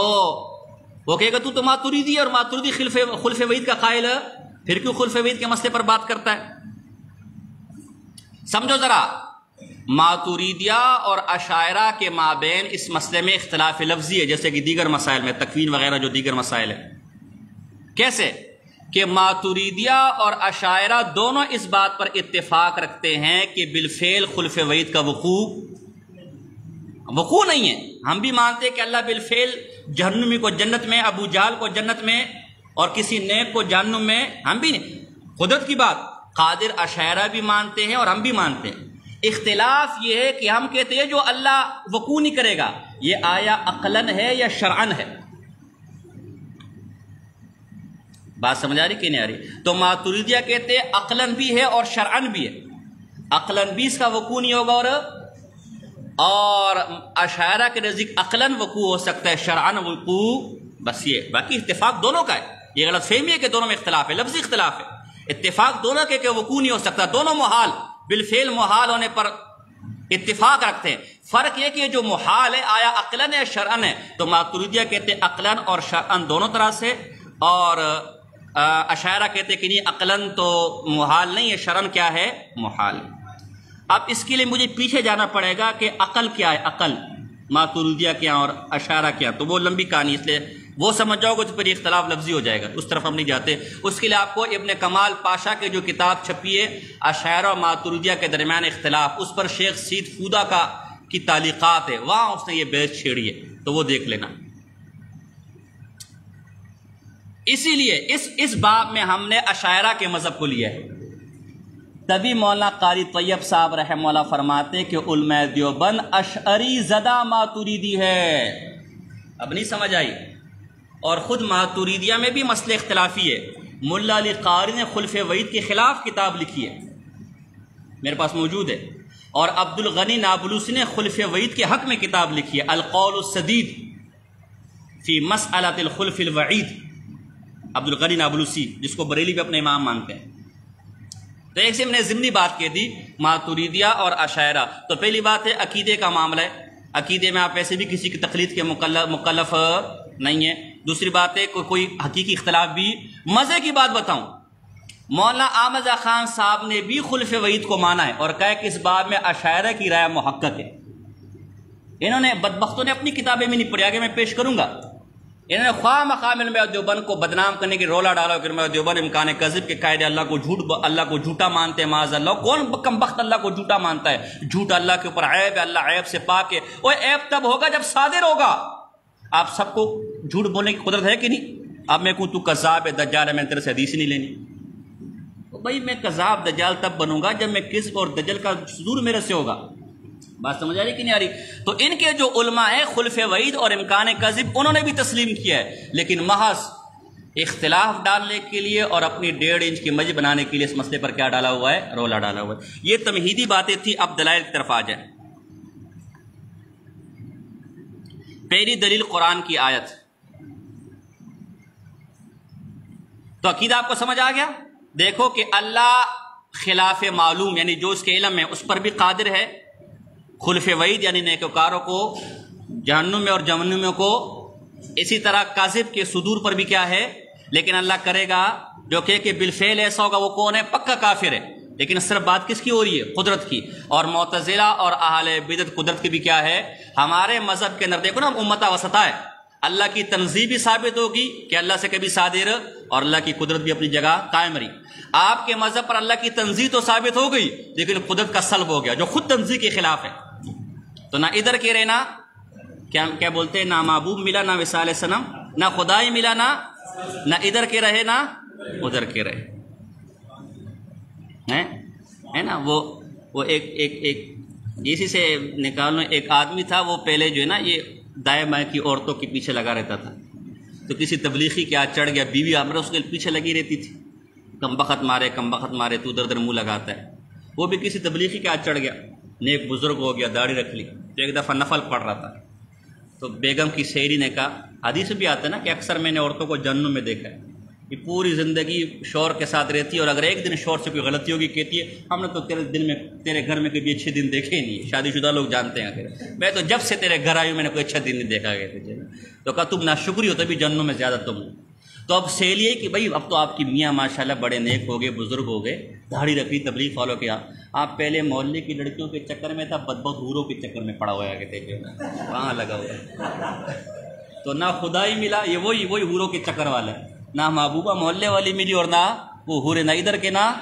وہ کہے گا تو ماتریدی ہے اور ماتریدی خلف وعید کا قائل ہے، پھر کیوں خلف وعید کے مسئلے پر بات کرتا ہے؟ سمجھو ذرا، ماتریدیہ اور اشاعرہ کے مابین اس مسئلے میں اختلاف لفظی ہے، جیسے کہ دیگر مسائل میں تکوین وغیرہ جو دیگر مسائل ہیں۔ کیسے کہ ماتریدیہ اور اشاعرہ دونوں اس بات پر اتفاق رکھتے ہیں کہ بالفعل خلف وعید کا وقوع نہیں ہے۔ ہم بھی مانتے ہیں کہ اللہ بالفعل جہنمی کو جنت میں، ابو جہل کو جنت میں، اور کسی نیک کو جہنم میں، ہم بھی نہیں، قدرت کی بات قادر اشاعرہ بھی مانتے ہیں اور ہم بھی مانتے ہیں۔ اختلاف یہ ہے کہ ہم کہتے ہیں جو اللہ وقوع نہیں کرے گا، یہ آیا عقلاً ہے یا شرعاً ہے؟ بات سمجھ آ رہی کہ نہیں آ رہی؟ تو ماتریدیہ کہتے ہیں عقلاً بھی ہے اور شرعاً بھی ہے، عقلاً بھی اس کا وقوع نہیں ہوگا، اور اشاعرہ کے نزدیک عقلاً وقوع ہو سکتا ہے، شرعاً وقوع، بس یہ، باقی اتفاق دونوں کا ہے۔ یہ غلط فہمی ہے کہ دونوں میں اختلاف ہے، لفظی اختلاف ہے، اتفاق دونوں کے کہ وقوع نہیں ہو سکتا، دونوں محال، بالفعل محال ہونے پر اتفاق رکھتے ہیں۔ فرق یہ کہ جو محال ہے آیا عقلاً ہے شرعاً ہے، تو ماتریدیہ کہتے ہیں عقلاً اور شرعاً دونوں طرح سے، اور اشاعرہ کہتے ہیں کہ نہیں عقلاً تو محال نہیں ہے، شرعاً کیا ہے؟ محال ہے۔ اب اس کے لیے مجھے پیچھے جانا پڑے گا کہ عقل کیا ہے، عقل ماتریدیہ کیا اور اشاعرہ کیا، تو وہ لمبی کہانی، اس لیے وہ سمجھ جاؤ گے تو پھر اختلاف لفظی ہو جائے گا، اس طرف ہم نہیں جاتے۔ اس کے لیے آپ کو ابن کمال پاشا کے جو کتاب چھپی ہے اشاعرہ اور ماتریدیہ کے درمیان اختلاف، اس پر شیخ سید فودا کی تعلیقات ہے، وہاں اس نے یہ بحث چھیڑی ہے، تو وہ دیکھ لینا۔ اسی لیے اس باب میں ہم نے اشاعرہ کے مذہب کو لیا ہے۔ تبھی مولانا قاری طیب صاحب رحمہ اللہ فرماتے کہ علماء دیوبند اشعری زدہ ماتریدی ہے۔ اب نہیں سمجھ آئی؟ اور خود ماتریدیہ میں بھی مسئلہ اختلافی ہے۔ ملا علی قاری نے خلف وعید کے خلاف کتاب لکھی ہے، میرے پاس موجود ہے، اور عبد الغنی نابلوسی نے خلف وعید کے حق میں کتاب لکھی ہے، القول السدید فی مسئلۃ الخلف الوعید، عبد الغنی نابلوسی، جس کو بریلی بھی اپنے امام مانتے ہیں۔ تو ایک سے میں نے ضمنی بات کہہ دی ماتریدیہ اور اشاعرہ۔ تو پہلی بات ہے عقیدے کا معاملہ ہے، عقیدے میں آپ ایسے بھی کسی کی تقلید کے مکلف نہیں ہے۔ دوسری بات ہے کوئی حقیقی اختلاف بھی، مزے کی بات بتاؤں، مولانا احمد خان صاحب نے بھی خلف وعید کو مانا ہے اور کہا کہ اس باب میں اشاعرہ کی رائے محقق ہے۔ انہوں نے بدبختوں نے اپنی کتابیں میں نہیں پڑھی، آگے میں پیش کروں گا۔ انہوں نے خواہ مخواہ علماء دیوبند کو بدنام کرنے کی رولا ڈالا کہ علماء دیوبند امکان کذب کے قائد، اللہ کو جھوٹا مانتے ہیں، معاذ اللہ۔ کون کم بخت اللہ کو جھوٹا مانتا ہے؟ جھوٹ اللہ کے اوپر عیب ہے، اللہ عیب سے پاک ہے۔ وہ عیب تب ہوگا جب صادر ہوگا۔ آپ سب کو جھوٹ بولنے کی قدرت ہے کہ نہیں؟ اب میں کہوں تو کذاب ہے، دجال ہے، میں تیرے سے حدیث نہیں لینی۔ بھائی میں کذاب دجال تب بنوں گا جب میں کذب اور دجل کا صدور میرے سے ہوگا۔ بات سمجھ آ رہی کہ نہیں آ رہی؟ تو ان کے جو علماء ہیں خلف وعید اور امکان کذب، انہوں نے بھی تسلیم کیا ہے، لیکن محض اختلاف ڈالنے کے لیے اور اپنی 1.5 انچ کی مسجد بنانے کے لیے اس مسئلے پر کیا ڈالا ہوا ہے؟ رولا ڈالا ہوا ہے۔ یہ تمہیدی باتیں تھیں، اب دلائل کی طرف آ جائیں۔ پہلی دلیل قرآن کی آیت، تو عقیدہ آپ کو سمجھ آ گیا؟ دیکھو کہ اللہ خلاف معلوم، یعنی جو اس کے علم ہے اس پر بھی قادر ہے، خلف وعید یعنی نیکوکاروں کو جہنم میں اور جہنمیوں کو اسی طرح کاذب کے صدور پر بھی کیا ہے، لیکن اللہ کرے گا جو کہ بالفعل ایسا ہوگا، وہ کون ہے؟ پکا کافر ہے۔ لیکن صرف بات کس کی ہو رہی ہے؟ قدرت کی۔ اور معتزلہ اور اہل بدعت قدرت کی بھی کیا ہے؟ ہمارے مذہب کے اندر دیکھو نا، امت وسطا ہے، اللہ کی تنزیہ بھی ثابت ہوگی کہ اللہ سے کبھی صادر، اور اللہ کی قدرت بھی اپنی جگہ قائم رہی۔ آپ کے مذہب پر اللہ کی تنزیہ تو ثابت ہو گئی، لیکن قدرت کا سلب ہو گیا جو خود تنزیہ کے خلاف ہے۔ تو نہ ادھر کے رہنا کیا بولتے ہیں، نہ معبود ملا، نہ وصال صنم، نہ خدائی ملا، نہ ادھر کے رہے نہ ادھر کے رہے، ہے نا۔ وہ ایک اسی سے نکالنا، ایک آدمی تھا، وہ پہلے جو ہے نا یہ دائیں بائیں کی عورتوں کے پیچھے لگا رہتا تھا، تو کسی تبلیغی کے ہاتھ چڑھ گیا، بیوی ہمارا اس کے پیچھے لگی رہتی تھی، کم بخت مارے تو ادھر منہ لگاتا ہے۔ وہ بھی کسی تبلیغی کے ہاتھ چڑھ گیا، نیک بزرگ ہو گیا، داڑھی رکھ لی، تو ایک دفعہ نفل پڑھ رہا تھا، تو بیگم کی شہری نے کہا، حدیث بھی آتا ہے نا کہ اکثر میں نے عورتوں کو جہنم میں دیکھا ہے، یہ پوری زندگی شوہر کے ساتھ رہتی ہے، اور اگر ایک دن شوہر سے کوئی غلطی ہوگی کہتی ہے ہم نے تو تیرے گھر میں کبھی اچھے دن دیکھے ہی نہیں، شادی شدہ لوگ جانتے ہیں، میں تو جب سے تیرے گھر آئی ہوں میں نے کوئی اچھا دن نہیں دیکھا گیا۔ تو کہا تم ناشکری ہو تبھی جہنم میں زیادہ تم ہو۔ تو اب سیل یہ کہ بھائی اب تو آپ کی میاں ماشاءاللہ بڑے نیک ہو گئے، بزرگ ہو گئے، داڑھی رکھی، تبلیغ فالو کیا، آپ پہلے محلے کی لڑکیوں کے چکر میں تھا، بدبخت حوروں کے چکر میں پڑا ہوا کہتے جو وہاں لگا ہوا، تو نہ خدائی ملا، یہ وہی حوروں کے چکر والا ہے، نہ محبوبہ محلے والی ملی، اور نہ وہ حورے، نہ ادھر کے نہ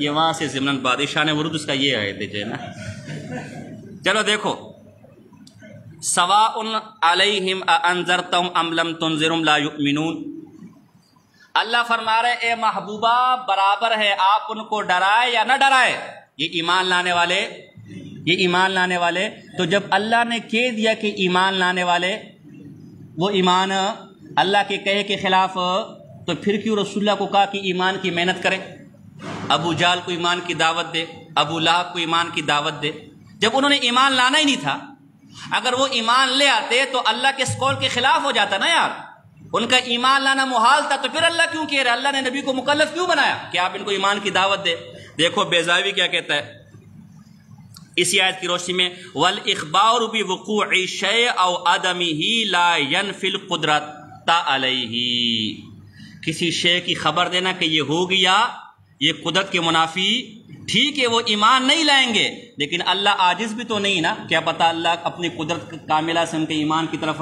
یہ وہاں سے ضمن بادشاہ نے ورد اس کا یہ آئے تھے نا۔ چلو دیکھو، سواء علیہم اانذرتہم ام لم تنذرہم لا یؤمنون، اللہ فرما رہے اے محبوبہ برابر ہے آپ ان کو ڈرائے یا نہ ڈرائے، یہ ایمان لانے والے، تو جب اللہ نے کہہ دیا کہ ایمان لانے والے، وہ ایمان اللہ کے کہے کے خلاف، تو پھر کیوں رسول اللہ کو کہا کہ ایمان کی محنت کریں؟ ابو جہل کو ایمان کی دعوت دے، ابو لہب کو ایمان کی دعوت دے، جب انہوں نے ایمان لانا ہی نہیں تھا۔ اگر وہ ایمان لے آتے تو اللہ کے اس قول کے خلاف ہو جاتا نا یار، ان کا ایمان لانا محال تھا، تو پھر اللہ کیوں کہہ رہا ہے؟ اللہ نے نبی کو مکلف کیوں بنایا کہ آپ ان کو ایمان کی دعوت دے؟ دیکھو بیضاوی کیا کہتا ہے اسی آیت کی روشنی میں، وَالْإِخْبَارُ بِوُقُوعِ الشَّيْءِ أَوْ عَدَمِهِ لَا يَنْفِي الْقُدْرَةَ عَلَيْهِ، کسی شے کی خبر دینا کہ یہ ہو گیا، یہ قدرت کے منافی، ٹھیک ہے وہ ایمان نہیں لائیں گے، لیکن اللہ عاجز بھی تو نہیں نا، کیا پتہ اللہ اپنی قدرت کاملہ سے ان کے ایمان کی طرف،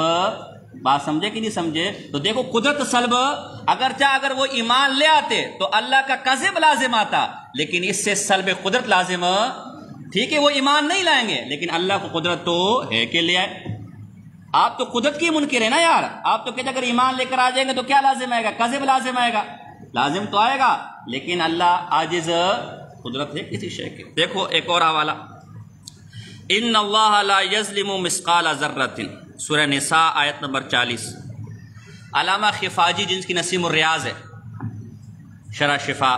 بات سمجھے کہ نہیں سمجھے؟ تو دیکھو قدرت سلب، اگر وہ ایمان لے آتے تو اللہ کا کذب لازم آتا، لیکن اس سے سلب قدرت لازم، ٹھیک ہے وہ ایمان نہیں لائیں گے، لیکن اللہ کو قدرت تو ہے کہ لے آئے۔ آپ تو قدرت کی منکر ہے نا یار، آپ تو کہتے اگر ایمان لے کر آ جائیں گے تو کیا لازم آئے گا؟ کذب لازم آئے گا، لازم تو آئے گا، لیکن اللہ عاجز قدرت ہے کسی شے کی۔ دیکھو ایک اور حوالہ، ان اللہ لا یظلم مثقال ذرۃ، سورہ نساء آیت نمبر 40۔ علامہ خفاجی جن کی نسیم الریاض ہے، شرح شفا،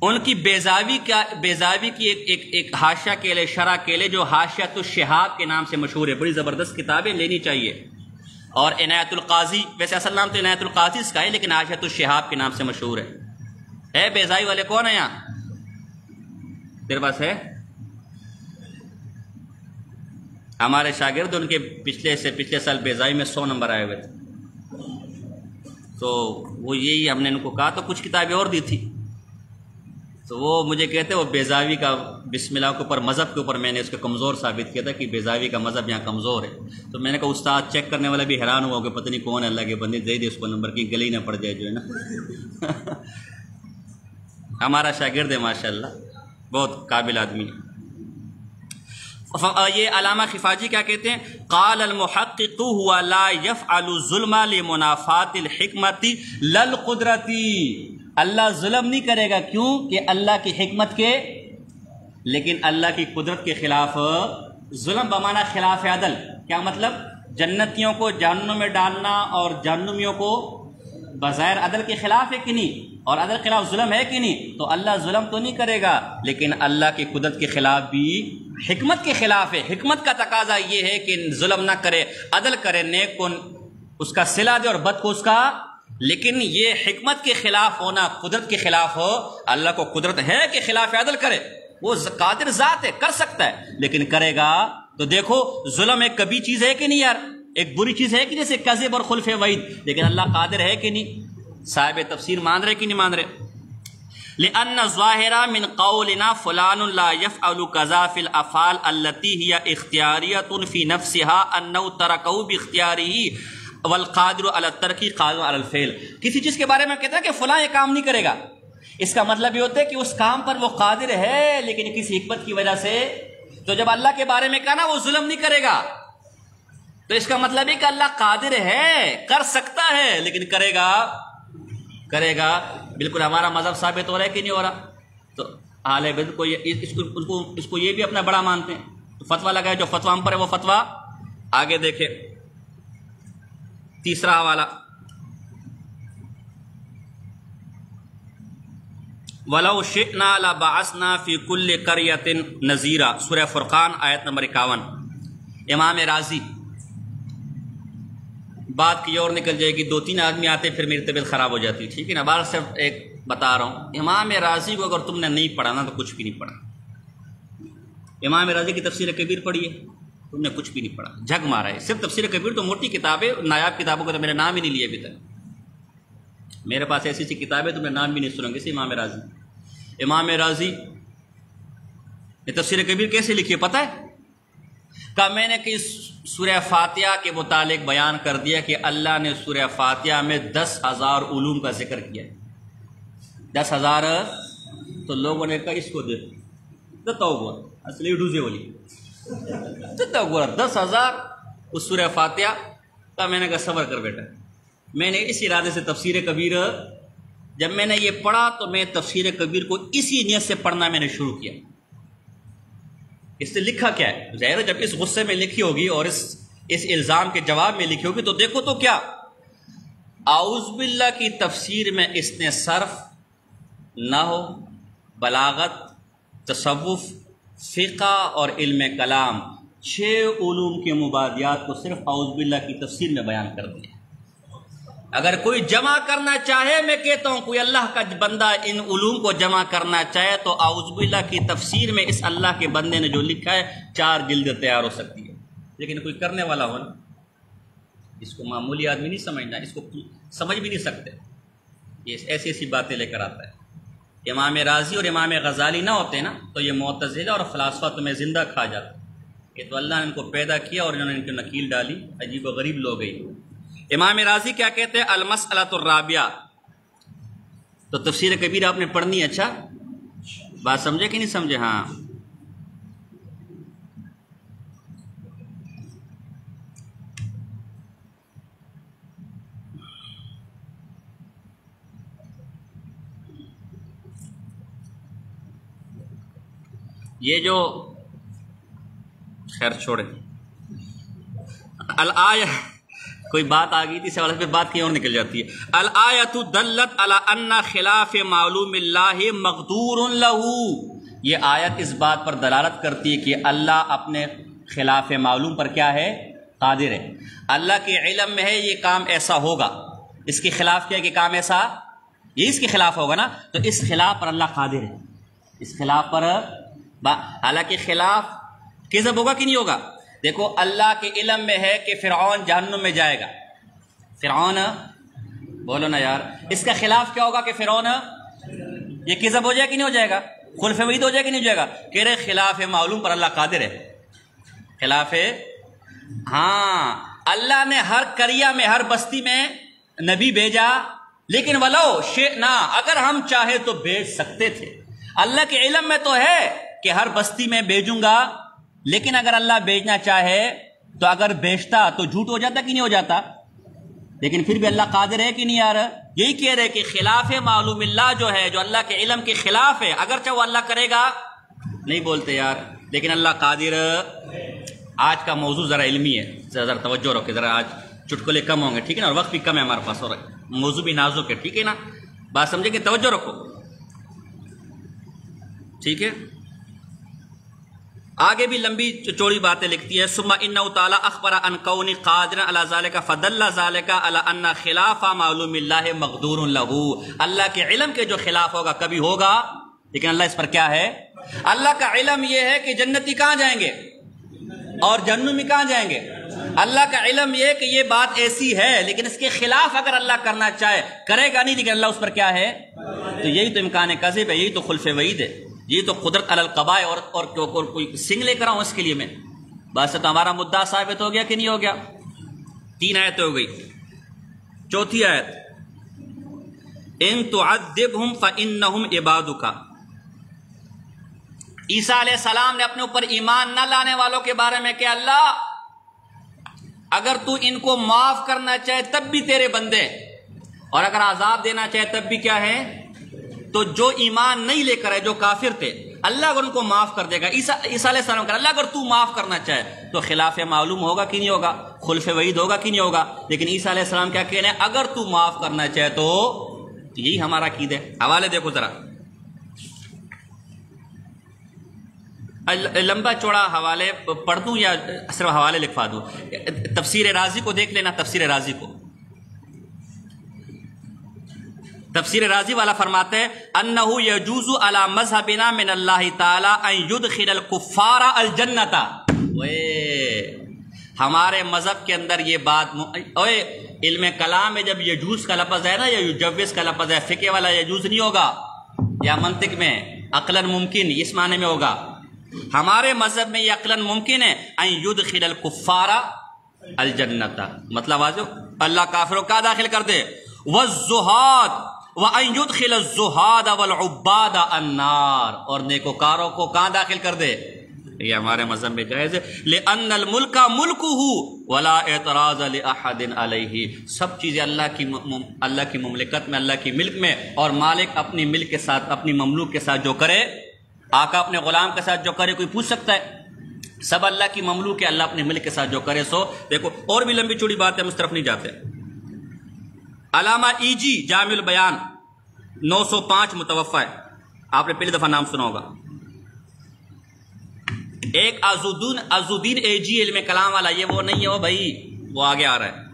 ان کی بیضاوی کی ایک حاشیہ کے لئے، شرح کے لئے، جو حاشیۃ الشہاب کے نام سے مشہور ہے، بڑی زبردست کتابیں لینی چاہیے، اور عنایت القاضی، ویسے اصل نام تو عنایت القاضی اس کا ہے، لیکن حاشیۃ الشہاب کے نام سے مشہور ہے۔ بیضاوی والے کون ہیں یہاں؟ تیرے پاس ہے؟ ہمارے شاگرد، ان کے پچھلے سال بیضاوی میں 100 نمبر آئے ہوئے تھے، تو وہ یہی ہم نے ان کو کہا، تو کچھ کتابیں اور دی تھی، تو وہ مجھے کہتے وہ بیضاوی کا بسم اللہ کے اوپر، مذہب کے اوپر میں نے اس کو کمزور ثابت کیا تھا کہ بیضاوی کا مذہب یہاں کمزور ہے، تو میں نے کہا استاد چیک کرنے والا بھی حیران ہوا کہ پتہ نہیں کون ہے، اللہ کے بندے دے دے اس کو نمبر کی گلی نہ پڑ جائے جو ہے نا۔ ہمارا شاگرد ہے ماشاءاللہ، بہت قابل آدمی ہے۔ یہ علامہ خفاجی کیا کہتے ہیں؟ قال المحقق هو لا يفعل الظلم لمنافات الحکمت للقدرتی، اللہ ظلم نہیں کرے گا، کیوں کہ اللہ کی حکمت کے، لیکن اللہ کی قدرت کے خلاف۔ ظلم بمعنی خلاف عدل، کیا مطلب؟ جنتیوں کو جہنم میں ڈالنا اور جہنمیوں کو بظاہر عدل کے خلاف ہے کہ نہیں، اور عدل کے خلاف ظلم ہے کہ نہیں، تو اللہ ظلم تو نہیں کرے گا، لیکن اللہ کی قدرت کے خلاف بھی حکمت کے خلاف ہے۔ حکمت کا تقاضا یہ ہے کہ ظلم نہ کرے، عدل کرے، نیک کو اس کا صلہ دے اور بد کو اس کا لیکن یہ حکمت کے خلاف ہونا، قدرت کے خلاف ہو، اللہ کو قدرت ہے کہ خلاف عدل کرے، وہ قادر ذات ہے، کر سکتا ہے، لیکن کرے گا تو دیکھو ظلم ایک کبھی چیز ہے کہ نہیں یار، ایک بری چیز ہے کہ جیسے کذب اور خلف وعید، لیکن اللہ قادر ہے کہ نہیں؟ صاحب تفسیر مان رہے کہ نہیں مان رہے؟ لأن الظاہر من قولنا فلان لا يفعل كذا في الافعال التي هي اختیاریۃ في نفسها انه ترکه باختیاره والقادر على الترک قادر على الفعل. کسی چیز کے بارے میں کہتا ہے کہ فلاں یہ کام نہیں کرے گا، اس کا مطلب یہ ہوتا ہے کہ اس کام پر وہ قادر ہے لیکن کسی حکمت کی وجہ سے. تو جب اللہ کے بارے میں کہا نا وہ ظلم نہیں کرے گا، تو اس کا مطلب ہے کہ اللہ قادر ہے، کر سکتا ہے، لیکن کرے گا. بالکل ہمارا مذہب ثابت ہو رہا ہے کہ نہیں ہو رہا؟ تو اہل بدعت کو اس کو یہ بھی اپنا بڑا مانتے ہیں، تو فتویٰ لگائے، جو فتویٰ ہم پر ہے وہ فتویٰ آگے دیکھے. تیسرا حوالہ وَلَوْ شِئْنَا لَبَعَثْنَا فِي كُلِّ قَرْيَةٍ نَذِيرًا، سورہ فرقان آیت نمبر 51. امام راضی، بات کی اور نکل جائے گی، 2-3 آدمی آتے پھر میری طبیعت خراب ہو جاتی، ٹھیک ہے نا؟ بار صرف ایک بتا رہا ہوں، امام راضی کو اگر تم نے نہیں پڑھا نا تو کچھ بھی نہیں پڑھا. امام راضی کی تفسیر کبیر پڑھی ہے، تم نے کچھ بھی نہیں پڑھا، جھگ مارا ہے. صرف تفسیر کبیر تو موٹی کتاب ہے، نایاب کتابوں کا تو میرا نام ہی نہیں لیا ابھی تک. میرے پاس ایسی سی کتابیں تم نے نام بھی نہیں سنو گے. امام راضی، امام راضی یہ تفسیر کبیر کیسے لکھی ہے پتہ ہے؟ کہ میں نے کہ سورہ فاتحہ کے متعلق بیان کر دیا کہ اللہ نے سورہ فاتحہ میں 10,000 علوم کا ذکر کیا. 10,000 تو لوگوں نے کہا اس کو دے تو اصلی ڈوزے والی تو 10,000 اس سورہ فاتحہ کا. میں نے کہا صبر کر بیٹا. میں نے اس ارادے سے تفسیر کبیر جب میں نے یہ پڑھا تو میں تفسیر کبیر کو اسی نیت سے پڑھنا میں نے شروع کیا. اس نے لکھا کیا ہے؟ ظاہر جب اس غصے میں لکھی ہوگی اور اس الزام کے جواب میں لکھی ہوگی تو دیکھو تو کیا اعوذ باللہ کی تفسیر میں اس نے صرف، نحو، بلاغت، تصوف، فقہ اور علم کلام 6 علوم کے مبادیات کو صرف اعوذ باللہ کی تفسیر میں بیان کر دیا. اگر کوئی جمع کرنا چاہے، میں کہتا ہوں کوئی اللہ کا بندہ ان علوم کو جمع کرنا چاہے تو اعوذ باللہ کی تفسیر میں اس اللہ کے بندے نے جو لکھا ہے 4 جلد تیار ہو سکتی ہے. لیکن کوئی کرنے والا ہو نا، اس کو معمولی آدمی نہیں سمجھنا، اس کو سمجھ بھی نہیں سکتے. یہ ایسی ایسی باتیں لے کر آتا ہے. امام راضی اور امام غزالی نہ ہوتے نا تو یہ معتزلہ اور فلاسفہ تمہیں زندہ کھا جاتا. یہ تو اللہ نے ان کو پیدا کیا اور انہوں نے ان کی نکیل ڈالی. عجیب و غریب لوگ ہیں. امام راضی کیا کہتے ہیں؟ المسئلۃ الرابعہ. تو تفسیر کبیر آپ نے پڑھنی ہے. اچھا بات سمجھے کہ نہیں سمجھے؟ ہاں یہ جو خیر چھوڑے الآیہ، کوئی بات آ گئی تھی سوال پہ بات کہیں اور نکل جاتی ہے. الآیۃ دلت علی ان خلاف معلوم اللہ مقدور لہ. یہ آیت اس بات پر دلالت کرتی ہے کہ اللہ اپنے خلاف معلوم پر کیا ہے؟ قادر ہے. اللہ کے علم میں ہے یہ کام ایسا ہوگا، اس کے خلاف کیا ہے کہ کام ایسا، یہ اس کے خلاف ہوگا نا، تو اس خلاف پر اللہ قادر ہے. اس خلاف پر حالانکہ خلاف کذب ہوگا کہ نہیں ہوگا؟ دیکھو اللہ کے علم میں ہے کہ فرعون جہنم میں جائے گا. فرعون بولو نا یار، اس کا خلاف کیا ہوگا کہ فرعون یہ کذب ہو جائے کہ نہیں ہو جائے گا؟ خلف وعید ہو جائے کہ نہیں ہو جائے گا؟ کہہ رہے خلاف معلوم پر اللہ قادر ہے. خلاف ہاں، اللہ نے ہر قریہ میں، ہر بستی میں نبی بھیجا، لیکن ولو شئنا، اگر ہم چاہے تو بھیج سکتے تھے. اللہ کے علم میں تو ہے کہ ہر بستی میں بھیجوں گا، لیکن اگر اللہ بھیجنا چاہے تو اگر بھیجتا تو جھوٹ ہو جاتا کہ نہیں ہو جاتا؟ لیکن پھر بھی اللہ قادر ہے کہ نہیں یار؟ یہی کہہ رہے کہ خلاف معلوم اللہ جو ہے، جو اللہ کے علم کے خلاف ہے، اگرچہ وہ اللہ کرے گا نہیں بولتے یار، لیکن اللہ قادر. آج کا موضوع ذرا علمی ہے، ذرا توجہ رکھے، ذرا آج چٹکلے کم ہوں گے، ٹھیک ہے نا، اور وقت بھی کم ہے ہمارے پاس، اور موضوع بھی نازک ہے، ٹھیک ہے نا، بات سمجھے کہ توجہ رکھو، ٹھیک ہے. آگے بھی لمبی چوڑی باتیں لکھتی ہے. ثم انہ تعالی اخبر عن کون قادرا علی ذلک فدل ذلک علی ان خلاف معلوم اللہ مقدور له. اللہ کے علم کے جو خلاف ہوگا کبھی ہوگا، لیکن اللہ اس پر کیا ہے؟ اللہ کا علم یہ ہے کہ جنتی کہاں جائیں گے اور جہنمی کہاں جائیں گے. اللہ کا علم یہ کہ یہ بات ایسی ہے، لیکن اس کے خلاف اگر اللہ کرنا چاہے کرے گا نہیں، لیکن اللہ اس پر کیا ہے؟ تو یہی تو امکان کذب ہے، یہی تو خلف وعید ہے، یہ تو قدرت علی القباء. اور کوئی سنگ لے کر آؤں اس کے لیے میں بس تو ہمارا مدعا ثابت ہو گیا کہ نہیں ہو گیا؟ 3 آیتیں ہو گئی. چوتھی آیت ان تعذبہم فانہم عبادک. عیسیٰ علیہ السلام نے اپنے اوپر ایمان نہ لانے والوں کے بارے میں کہ اللہ اگر تو ان کو معاف کرنا چاہے تب بھی تیرے بندے، اور اگر عذاب دینا چاہے تب بھی کیا ہے؟ تو جو ایمان نہیں لے کر ہے، جو کافر تھے، اللہ اگر ان کو معاف کر دے گا. عیسیٰ علیہ السلام کہ اللہ اگر تو معاف کرنا چاہے تو خلاف معلوم ہوگا کہ نہیں ہوگا؟ خلف وعید ہوگا کہ نہیں ہوگا؟ لیکن عیسیٰ علیہ السلام کیا کہنے ہیں؟ اگر تو معاف کرنا چاہے تو یہی ہمارا عقیدہ ہے. حوالے دیکھو ذرا، لمبا چوڑا حوالے پڑھ دوں یا صرف حوالے لکھوا دوں؟ تفسیر رازی کو دیکھ لینا. تفسیر رازی کو، تفسیر رازی والا فرماتے ہیں انہ یجوز علی مذہبنا من اللہ تعالی ان یدخل الکفار الجنت. ہمارے مذہب کے اندر یہ بات علم کلام میں جب یجوز کا لفظ ہے نا، یا یجوز کا لفظ ہے، فقہ والا یجوز نہیں ہوگا، یا منطق میں عقلاً ممکن اس معنی میں ہوگا. ہمارے مذہب میں یہ عقلاً ممکن ہے ان یدخل الکفار الجنت، مطلب واضح، اللہ کافروں کا داخل کر دے. والزہاد وان یدخل الزہاد والعباد النار، اور نیکوکاروں کو کہاں داخل کر دے؟ یہ ہمارے مذہب میں جائز ہے. لأن الملک ملکہ ولا اعتراض لأحد علیہ. سب چیزیں اللہ کی مملکت میں، اللہ کی ملک میں، اور مالک اپنی ملک کے ساتھ، اپنی مملوک کے ساتھ جو کرے، آقا اپنے غلام کے ساتھ جو کرے، کوئی پوچھ سکتا ہے؟ سب اللہ کی مملوک ہے، اللہ اپنے ملک کے ساتھ جو کرے سو. دیکھو اور بھی لمبی چوڑی بات ہے، اس طرف نہیں جاتے. علامہ ایجی جامع البیان 905 متوفہ ہے، آپ نے پہلی دفعہ نام سنا ہوگا. ایک عزالدین ایجی علم کلام والا، یہ وہ نہیں ہے وہ بھائی، وہ آگے آ رہا ہے.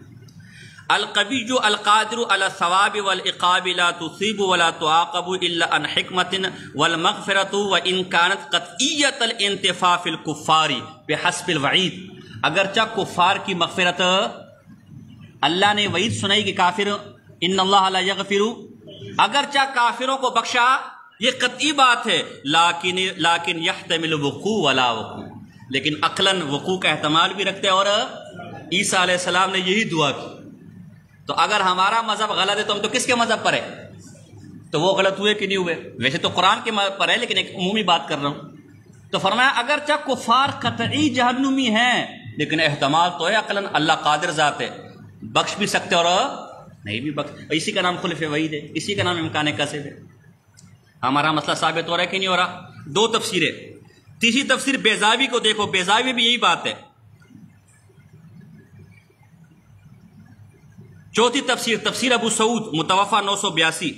القوی القادر علی الثواب والعقاب لا تصیب ولا تعاقب الا عن حکمت والمغفرۃ وان كانت قطعیۃ الانتفاع فی الکفار بحسب الوعید. اگرچہ کفار کی مغفرت اللہ نے وعید سنائی کہ کافر ان اللہ لا یغفر، اگرچہ کافروں کو بخشا یہ قطعی بات ہے، لیکن یحتمل وقوع ولا وقوع، لیکن عقلاً وقوع کا احتمال بھی رکھتے ہیں. اور عیسیٰ علیہ السلام نے یہی دعا کی. تو اگر ہمارا مذہب غلط ہے تو ہم تو کس کے مذہب پر ہے؟ تو وہ غلط ہوئے کہ نہیں ہوئے؟ ویسے تو قرآن کے مذہب پر ہے، لیکن ایک عمومی بات کر رہا ہوں. تو فرمایا اگرچہ کفار قطعی جہنمی ہیں، لیکن احتمال تو ہے، عقلاً اللہ قادر ذات ہے، بخش بھی سکتے اور نہیں بھی بخش. اسی کا نام خلف وعید ہے، اسی کا نام امکان کذب ہے. ہمارا مسئلہ ثابت ہو رہا ہے کہ نہیں ہو رہا؟ 2 تفسیریں. تیسری تفسیر بیضاوی کو دیکھو، بیضاوی بھی یہی بات ہے. چوتھی تفسیر تفسیر ابو سعود متوفہ 982،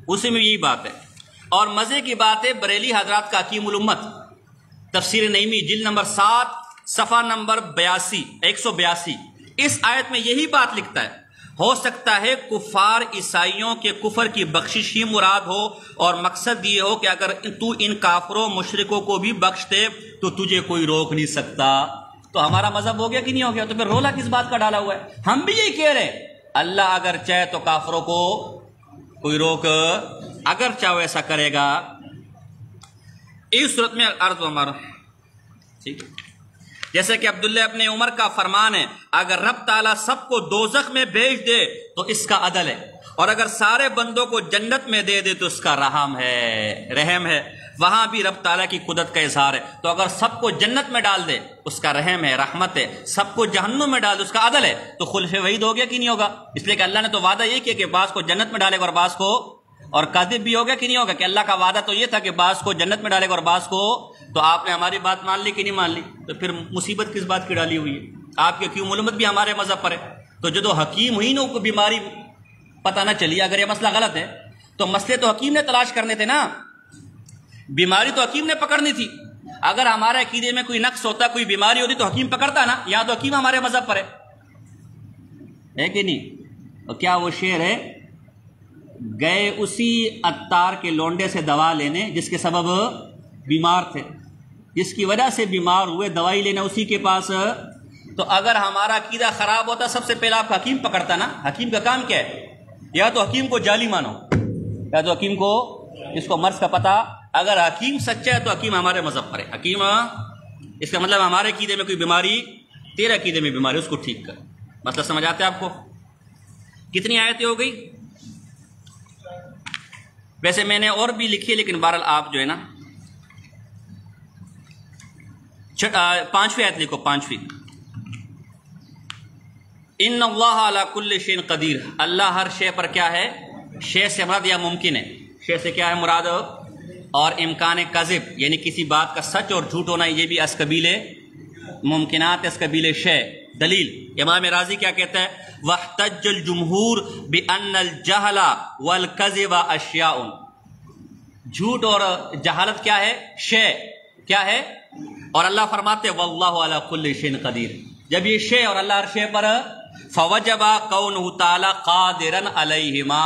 اسی میں یہی بات ہے. اور مزے کی بات ہے بریلی حضرات کا حکیم الامت تفسیر نعیمی جلد نمبر 7 صفحہ نمبر 182 اس آیت میں یہی بات لکھتا ہے. ہو سکتا ہے کفار عیسائیوں کے کفر کی بخشش ہی مراد ہو، اور مقصد یہ ہو کہ اگر تو ان کافروں مشرکوں کو بھی بخش دے تو تجھے کوئی روک نہیں سکتا. تو ہمارا مذہب ہو گیا کہ نہیں ہو گیا؟ تو پھر رولا کس بات کا ڈالا ہوا ہے؟ ہم بھی یہی کہہ رہے اللہ اگر چاہے تو کافروں کو کوئی روک، اگر چاہے ایسا کرے گا. اس صورت میں عرض ہمارا ٹھیک ہے، جیسے کہ عبداللہ ابن عمر کا فرمان ہے اگر رب تعالیٰ سب کو دوزخ میں بھیج دے تو اس کا عدل ہے، اور اگر سارے بندوں کو جنت میں دے دے تو اس کا رحم ہے. وہاں بھی رب تعالیٰ کی قدرت کا اظہار ہے. تو اگر سب کو جنت میں ڈال دے اس کا رحم ہے، رحمت ہے، سب کو جہنم میں ڈال دے اس کا عدل ہے. تو خلف وعید ہو گیا کہ نہیں ہوگا؟ اس لیے کہ اللہ نے تو وعدہ یہ کیا کہ بعض کو جنت میں ڈالے گا اور بعض کو، اور کاذب بھی ہو گیا کہ نہیں ہوگا؟ کہ اللہ کا وعدہ تو یہ تھا کہ بعض کو جنت میں ڈالے گا اور بعض کو. تو آپ نے ہماری بات مان لی کہ نہیں مان لی؟ تو پھر مصیبت کس بات کی ڈالی ہوئی ہے؟ آپ کی حکیم الامت بھی ہمارے مذہب پر ہے. تو جو حکیم ہوئی نا کو بیماری پتہ نہ چلی، اگر یہ مسئلہ غلط ہے تو مسئلے تو حکیم نے تلاش کرنے تھے نا. بیماری تو حکیم نے پکڑنی تھی. اگر ہمارے عقیدے میں کوئی نقص ہوتا, کوئی بیماری ہوتی تو حکیم پکڑتا نا. یہاں تو حکیم ہمارے مذہب پر ہے کہ نہیں؟ اور کیا وہ شعر ہے, گئے اسی عطار کے لونڈے سے دوا لینے جس کے سبب بیمار تھے, جس کی وجہ سے بیمار ہوئے, دوائی لینا اسی کے پاس. تو اگر ہمارا عقیدہ خراب ہوتا سب سے پہلے آپ کا حکیم پکڑتا نا. حکیم کا کام کیا ہے؟ یا تو حکیم کو جعلی مانو, یا تو حکیم کو, جس کو مرض کا پتہ. اگر حکیم سچا ہے تو حکیم ہمارے مذہب پر ہے. حکیم اس کا مطلب ہمارے عقیدے میں کوئی بیماری, تیرے عقیدے میں بیماری, اس کو ٹھیک کر. مطلب سمجھ آتے آپ کو؟ کتنی آیتیں ہو گئی؟ ویسے میں نے اور بھی لکھی ہے, لیکن بہرحال آپ جو ہے نا 5ویں آیت لکھو, 5ویں. ان اللہ علی کل شیء قدیر, اللہ ہر شے پر کیا ہے؟ شے سے مراد یا ممکن ہے, شے سے کیا ہے مراد؟ اور امکان کذب یعنی کسی بات کا سچ اور جھوٹ ہونا, یہ بھی اس قبیل ممکنات, اس قبیل شے. دلیل امام راضی کیا کہتا ہے؟ واحتج الجمہور بان الجہل والکذب اشیاء, جھوٹ اور جہالت کیا ہے؟ شے. کیا ہے؟ اور اللہ فرماتے واللہ علی کل شیء قدیر. جب یہ شے اور اللہ ہر شے پر, فوجب کونہ تعالی قادرا علیہما,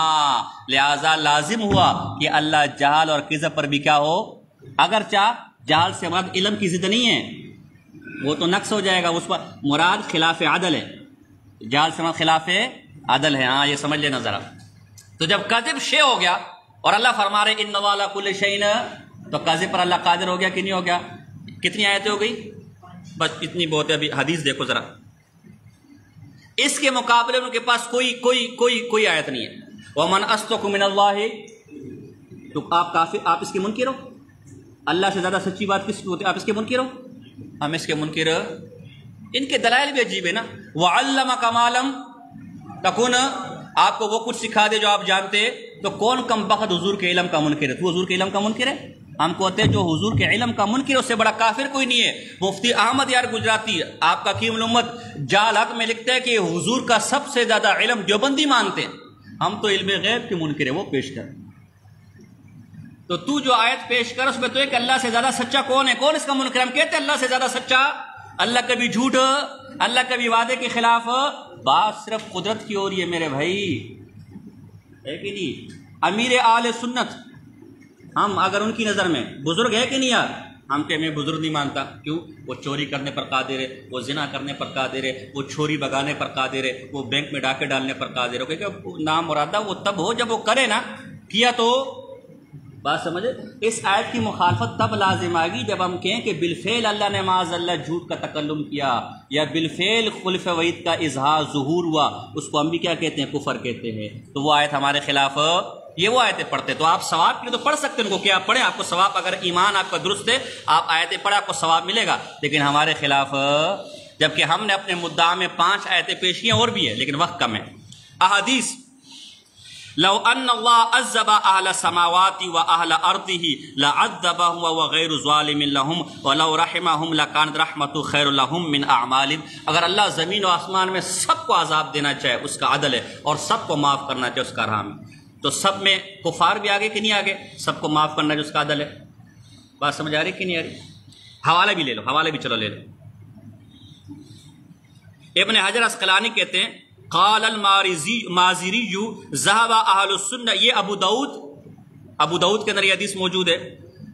لہذا لازم ہوا کہ اللہ جہال اور کذب پر بھی کیا ہو. اگرچہ جہال سے مراد علم کی ضد نہیں ہے, وہ تو نقص ہو جائے گا, اس پر مراد خلاف عدل ہے. جہال سے مراد خلاف عدل ہے. ہاں یہ سمجھ لینا ذرا. تو جب کذب شے ہو گیا اور اللہ فرما رہے ان اللہ علی کل شیء, تو کذب پر اللہ قادر ہو گیا کہ نہیں ہو گیا؟ کتنی آیتیں ہو گئی؟ بس اتنی بہت ہے. ابھی حدیث دیکھو ذرا, اس کے مقابلے ان کے پاس کوئی آیت نہیں ہے. ومن اصدق من اللہ, تو آپ کافر, آپ اس کے منکر ہو. اللہ سے زیادہ سچی بات کس کی ہوتی ہے؟ آپ اس کے منکر ہو. ہم اس کے منکر. ان کے دلائل بھی عجیب ہے نا. وعلمک ما لم تکن, آپ کو وہ کچھ سکھا دے جو آپ جانتے, تو کون کم بخت حضور کے علم کا منکر ہے؟ تو حضور کے علم کا منکر ہے. ہم کہتے ہیں جو حضور کے علم کا منکر ہے اس سے بڑا کافر کوئی نہیں ہے. مفتی احمد یار گجراتی, آپ کا حکیم الامت, جال حق میں لکھتے ہیں کہ حضور کا سب سے زیادہ علم دیوبندی مانتے ہیں. ہم تو علم غیب کے منکر ہیں. وہ پیش کر. تو جو آیت پیش کر اس میں تو ایک اللہ سے زیادہ سچا کون ہے؟ کون اس کا منکر؟ ہم کہتے ہیں اللہ سے زیادہ سچا. اللہ کبھی جھوٹ, اللہ کبھی وعدے کے خلاف. بات صرف قدرت کی ہو رہی ہے میرے بھائی, ہے کہ نہیں؟ امیر آل سنت, ہم اگر ان کی نظر میں بزرگ ہے کہ نہیں یار, ہم کہ میں بزرگ نہیں مانتا. کیوں؟ وہ چوری کرنے پر قادر ہے, وہ زنا کرنے پر قادر ہے, وہ چھوری بگانے پر قادر ہے, وہ بینک میں ڈاکے ڈالنے پر قادر ہے. کیونکہ نام مرادہ وہ تب ہو جب وہ کرے نا, کیا تو. بات سمجھے؟ اس آیت کی مخالفت تب لازم آ گئی جب ہم کہیں کہ بالفعل اللہ نے معاذ اللہ جھوٹ کا تکلم کیا, یا بالفعل خلف وعید کا اظہار ظہور ہوا, اس کو ہم بھی کیا کہتے ہیں؟ کفر کہتے ہیں. تو وہ آیت ہمارے خلاف. یہ وہ آیتیں پڑھتے, تو آپ ثواب کے لیے تو پڑھ سکتے ہیں ان کو, کیا پڑھیں, آپ کو ثواب, اگر ایمان آپ کا درست ہے آپ آیتیں پڑھیں آپ کو ثواب ملے گا. لیکن ہمارے خلاف, جبکہ ہم نے اپنے مدعا میں 5 آیتیں پیش کی ہیں, اور بھی ہے لیکن وقت کم ہے. احادیث, لو ان اللہ عذب اہل السماوات واہل ارضہ لعذبهم وهو غیر ظالم لهم ولو رحمهم لكانت رحمت خیر لهم من اعمال. اگر اللہ زمین و آسمان میں سب کو عذاب دینا چاہے اس کا عدل ہے, اور سب کو معاف کرنا چاہے اس کا رحم ہے, تو سب میں کفار بھی آگے کہ نہیں آگے؟ سب کو معاف کرنا جو اس کا عدل ہے. بات سمجھ آ رہی کہ نہیں آ رہی؟ حوالے بھی لے لو, حوالے بھی چلو لے لو. ابن حجر عسقلانی کہتے ہیں قال المازری ذهب اہل السنہ, یہ ابو داؤد کے اندر یہ حدیث موجود ہے,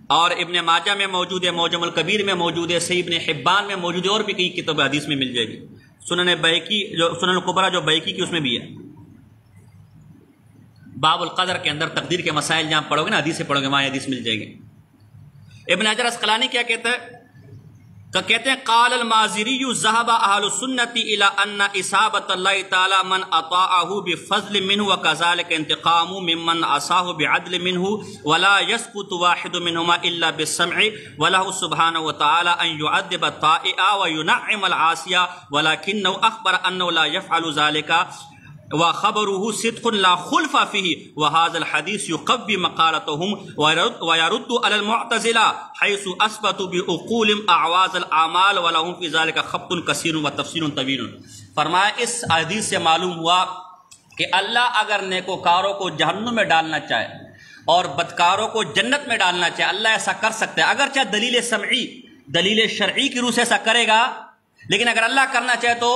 اور ابن ماجہ میں موجود ہے, معجم الکبیر میں موجود ہے, صحیح ابن حبان میں موجود ہے, اور بھی کئی کتب حدیث میں مل جائے گی. سنن بیہقی, جو سنن الکبریٰ جو بیہقی کی, اس میں بھی ہے. باب القدر کے اندر تقدیر کے مسائل جہاں پڑھو گے نا, حدیث سے پڑھو گے, وہاں حدیث مل جائے گی. ابن حجر عسقلانی کیا کہتا ہے؟ کہتے ہیں قال المازری ذهب اهل السنة الى ان اصابت اللہ تعالی من اطاعه بفضل منه وكذلك انتقام ممن عصاه بعدل منه ولا يسقط واحد منهما الا بالسمع وله سبحانه وتعالى ان يعذب الطائع وينعم العاصي ولكنه اخبر انه لا يفعل ذلك وخبره صدق لا خلف فيه وهذا الحديث يقوي مقالتهم ويرد على المعتزلة حيث اثبتوا بعقول اعواز الاعمال ولهم في ذلك خبط كثير وتفسير طويل. فرمایا اس حدیث سے معلوم ہوا کہ اللہ اگر نیکوکاروں کو جہنم میں ڈالنا چاہے اور بدکاروں کو جنت میں ڈالنا چاہے، اللہ ایسا کر سکتا ہے، اگرچہ دلیل سمعی دلیل شرعی کی روح سے ایسا کرے گا، لیکن اگر اللہ کرنا چاہے تو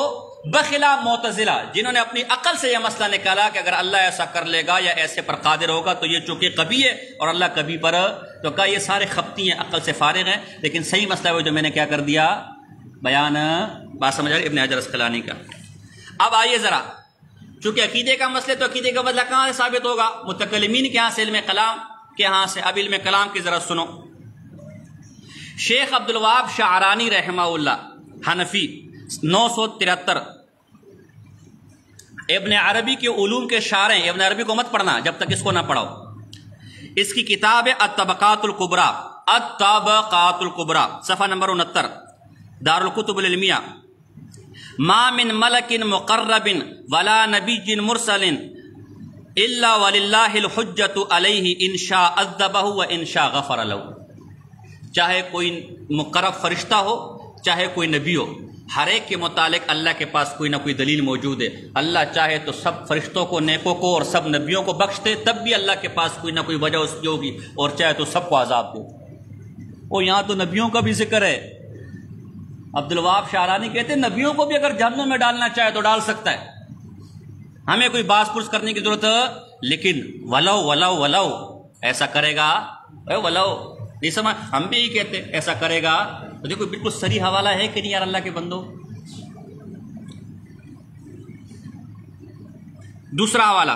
بخلاف معتزلہ جنہوں نے اپنی عقل سے یہ مسئلہ نکالا کہ اگر اللہ ایسا کر لے گا یا ایسے پر قادر ہوگا تو یہ چونکہ کبھی ہے اور اللہ کبھی پر، تو کہا یہ سارے خبتی ہیں، عقل سے فارغ ہیں، لیکن صحیح مسئلہ ہے جو میں نے کیا کر دیا بیان، بات سمجھ آئی ابن حجر اسقلانی کا۔ اب آئیے ذرا، چونکہ عقیدے کا مسئلہ تو عقیدے کا مسئلہ کہاں سے ثابت ہوگا؟ متکلمین کے ہاں سے، علم کلام کے ہاں سے۔ اب علم کلام کی ذرا سنو، شیخ عبدالوہاب شعرانی رحمہ اللہ حنفی 973، ابن عربی کے علوم کے شارح ہیں، ابن عربی کو مت پڑھنا جب تک اس کو نہ پڑھو، اس کی کتاب ہے الطبقات الکبریٰ، الطبقات الکبریٰ، صفحہ نمبر 69، دار الکتب العلمیہ۔ ما من ملک مقرب ولا نبی مرسل الا وللہ الحجۃ علیہ ان شاء عذبہ و ان شاء غفر لہ۔ چاہے کوئی مقرب فرشتہ ہو، چاہے کوئی نبی ہو، ہر ایک کے متعلق اللہ کے پاس کوئی نہ کوئی دلیل موجود ہے۔ اللہ چاہے تو سب فرشتوں کو، نیکوں کو اور سب نبیوں کو بخش دے، تب بھی اللہ کے پاس کوئی نہ کوئی وجہ اس کی ہوگی، اور چاہے تو سب کو عذاب دے۔ اور یہاں تو نبیوں کا بھی ذکر ہے۔ عبدالوہاب شعرانی کہتے ہیں نبیوں کو بھی اگر جہنم میں ڈالنا چاہے تو ڈال سکتا ہے، ہمیں کوئی باس پرس کرنے کی ضرورت ہے، لیکن ولو ولو ولو ایسا کرے گا، ولو نہیں سمجھ، ہم بھی یہی کہتے ہیں ایسا کرے گا تو دیکھو بالکل صریح حوالہ ہے کہ نہیں یار اللہ کے بندو۔ دوسرا حوالہ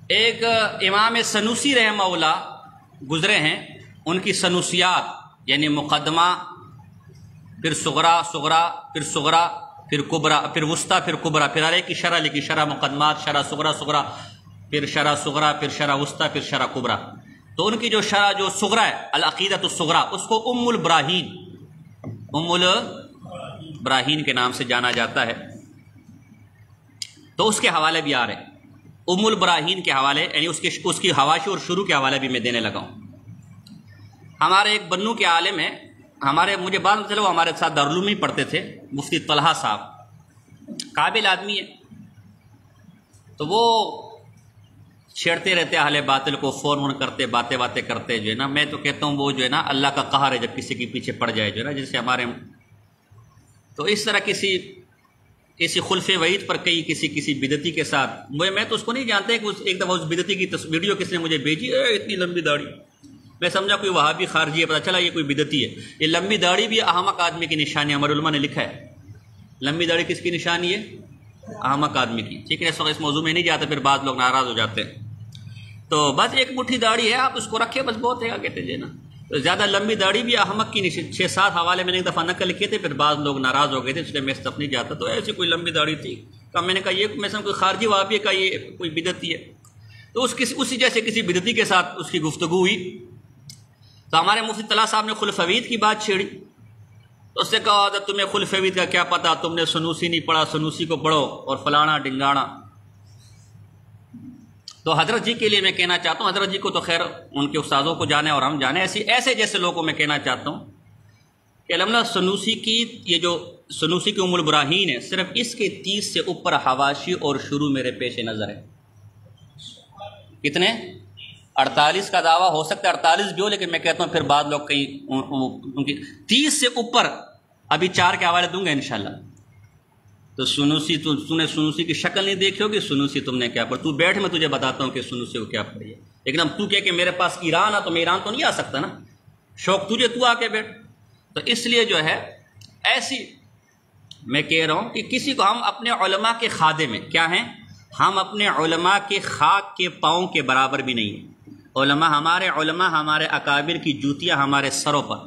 ایک امام سنوسی رحمہ اللہ گزرے ہیں، ان کی سنوسیات یعنی مقدمہ، پھر صغرا، صغرا پھر صغرا، پھر کبرا، پھر وسطی، پھر کبرا، پھر ہر ایک کی شرح لکھی، شرح مقدمات، شرح صغرا، صغرا پھر شرح صغرا، پھر شرح وسطی، پھر شرح کبرا۔ تو ان کی جو شرح جو صغرا ہے العقیدۃ الصغرا، اس کو ام البراہین، ام البراہین کے نام سے جانا جاتا ہے، تو اس کے حوالے بھی آ رہے ہیں۔ ام البراہین کے حوالے یعنی اس کی حواشی اور شروع کے حوالے بھی میں دینے لگا ہوں۔ ہمارے ایک بنو کے عالم ہیں، مجھے بعد میں چلو ہمارے ساتھ دارالعلوم میں ہی پڑھتے تھے، مفتی طلحہ صاحب، قابل آدمی ہے، تو وہ چھیڑتے رہتے اہل باطل کو، فون کرتے، باتیں کرتے، جو ہے نا، میں تو کہتا ہوں وہ جو ہے نا اللہ کا قہر ہے جب کسی کے پیچھے پڑ جائے، جو ہے نا، جیسے ہمارے، تو اس طرح کسی خلف وعید پر کسی بدعتی کے ساتھ، میں تو اس کو نہیں جانتے کہ ایک دفعہ اس بدعتی کی ویڈیو کس نے مجھے بھیجی، اتنی لمبی داڑھی، میں سمجھا کوئی وہابی خارجی ہے، پتہ چلا یہ کوئی بدعتی ہے۔ یہ لمبی داڑھی بھی احمق آدمی کی نشانی، ہمارے علماء نے لکھا ہے لمبی داڑھی کس کی نشانی ہے؟ احمق آدمی کی، ٹھیک ہے۔ اس وقت اس موضوع میں نہیں جاتے، پھر بعض لوگ ناراض ہو جاتے ہیں۔ تو بس ایک مٹھی داڑھی ہے، آپ اس کو رکھے بس بہت ہے، کہتے ہیں نا، تو زیادہ لمبی داڑھی بھی احمق کی نشانی۔ 6-7 حوالے میں نے ایک دفعہ نقل کیے تھے، پھر بعض لوگ ناراض ہو گئے تھے، اس لیے میں اس طرف نہیں جاتا۔ تو ایسی کوئی لمبی داڑھی تھی، تو میں نے کہا یہ مثلا کوئی خارجی وہابی کا یہ کوئی بدعتی ہے، تو اسی جیسے کسی بدعتی کے ساتھ اس کی گفتگو ہوئی، تو ہمارے مفتی طلحہ صاحب نے خلفوید کی بات چھیڑی، تو اس سے کہا حضرت تمہیں خلفوید کا کیا پتہ، تم نے سنوسی نہیں پڑھا، سنوسی کو پڑھو، اور فلانا ڈنگانا۔ تو حضرت جی کے لیے میں کہنا چاہتا ہوں، حضرت جی کو تو خیر ان کے استادوں کو جانے اور ہم جانے، ایسے جیسے لوگوں کو میں کہنا چاہتا ہوں کہ الحمدللہ سنوسی کی یہ جو سنوسی کی ام البراہین ہے، صرف اس کے 30 سے اوپر حواشی اور شروع میرے پیش نظر ہے۔ کتنے؟ 48 کا دعویٰ ہو سکتا ہے 48 بھی ہو، لیکن میں کہتا ہوں پھر بعد لوگ کہیں ان کی 30 سے اوپر، ابھی 4 کے حوالے دوں گا انشاءاللہ۔ تو سنوسی، تو نے سنوسی کی شکل نہیں دیکھی ہوگی، سنوسی تم نے کیا پڑھا، تو بیٹھ میں تجھے بتاتا ہوں کہ سنوسی کو کیا پڑھی ہے، لیکن اب تو کہ میرے پاس ایران ہے تو میں ایران تو نہیں آ سکتا نا، شوق تجھے، تو آ کے بیٹھ۔ تو اس لیے جو ہے ایسی میں کہہ رہا ہوں کہ کسی کو ہم اپنے علماء کے خادم ہیں، کیا ہیں ہم؟ اپنے علماء کے خاک کے پاؤں کے برابر بھی نہیں ہیں۔ علماء ہمارے اکابر کی جوتیاں ہمارے سروں پر،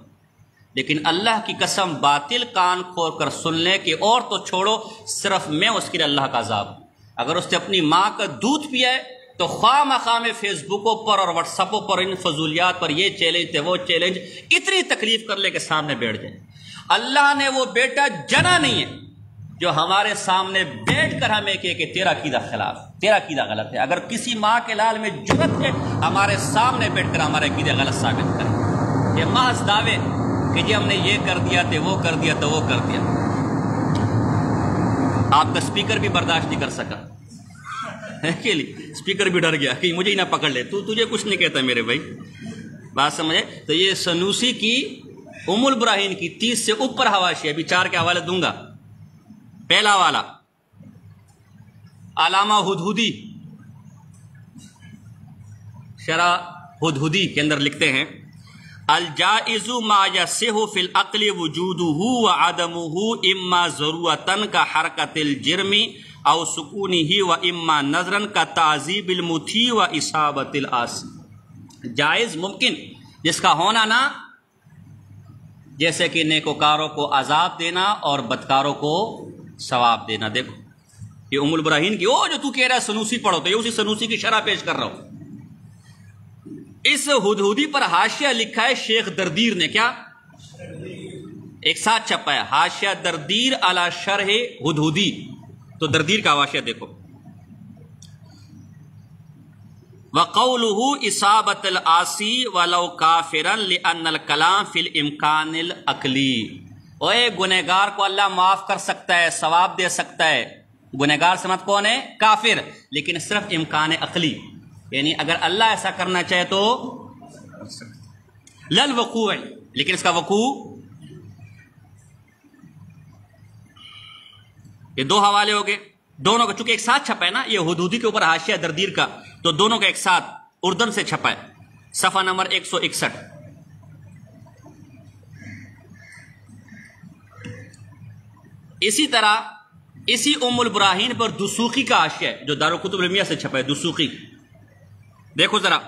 لیکن اللہ کی قسم باطل کان کھول کر سن لیں کہ اور تو چھوڑو، صرف میں اس کے لیے اللہ کا عذاب۔ اگر اس نے اپنی ماں کا دودھ پیا ہے تو خواہ مخواہ میں فیس بکوں پر اور واٹس ایپوں پر ان فضولیات پر یہ چیلنج تھے وہ چیلنج اتنی تکلیف کر لے کے سامنے بیٹھ جائیں۔ اللہ نے وہ بیٹا جنا نہیں ہے جو ہمارے سامنے بیٹھ کر ہمیں کہے کہ تیرا عقیدہ خلاف، تیرا عقیدہ غلط ہے۔ اگر کسی ماں کے لال میں جرت ہے ہمارے سامنے بیٹھ کر ہمارے عقیدہ غلط ثابت کرے، یہ محض دعوے کہ جی ہم نے یہ کر دیا تھے، وہ کر دیا تو وہ کر دیا۔ آپ کا اسپیکر بھی برداشت نہیں کر سکا ہے کہ اسپیکر بھی ڈر گیا کہ مجھے ہی نہ پکڑ لے، تجھے کچھ نہیں کہتا میرے بھائی، بات سمجھے؟ تو یہ سنوسی کی ام البراہین کی 30 سے اوپر حواشی، ابھی 4 کے حوالے دوں گا۔ پہلا والا علامہ ہدہدی شرح ہدہدی کے اندر لکھتے ہیں الجائز ما یصح فی العقل وجودہ وعدمہ اما ضرورتاً کا حرکت الجرم او سکونہ و اما نظراً کا تعذیب المطیع و اصابت العاصی، جائز ممکن جس کا ہونا نہ، جیسے کہ نیکوکاروں کو عذاب دینا اور بدکاروں کو ثواب دینا۔ دیکھو یہ ام البراہین کی، جو تو کہہ رہا ہے سنوسی پڑھو، تو یہ اسی سنوسی کی شرح پیش کر رہا ہوں۔ اس ہدہدی پر حاشیہ لکھا ہے شیخ دردیر نے، کیا ایک ساتھ چھپا ہے، حاشیہ دردیر علی شرح ہدہدی، تو دردیر کا حاشیہ دیکھو۔ وَقَوْلُهُ إِصَابَةَ الْعَاصِي وَلَوْ كَافِرًا لِأَنَّ الْكَلَامَ فِي الْإِمْكَانِ الْعَقْلِي، اوے گنہگار کو اللہ معاف کر سکتا ہے، ثواب دے سکتا ہے۔ گنہگار سمجھ کون ہے؟ کافر، لیکن صرف امکان عقلی، یعنی اگر اللہ ایسا کرنا چاہے تو للوقوع، لیکن اس کا وقوع۔ یہ 2 حوالے ہو گئے، دونوں کا چونکہ ایک ساتھ چھپا ہے نا، یہ ہدہدی کے اوپر حاشیہ دردیر کا، تو دونوں کا ایک ساتھ اردن سے چھپا ہے، صفحہ نمبر 161۔ اسی طرح اسی ام البراہین پر دسوقی کا حاشیہ ہے جو دارالکتب العلمیہ سے چھپا ہے، دسوقی۔ دیکھو ذرا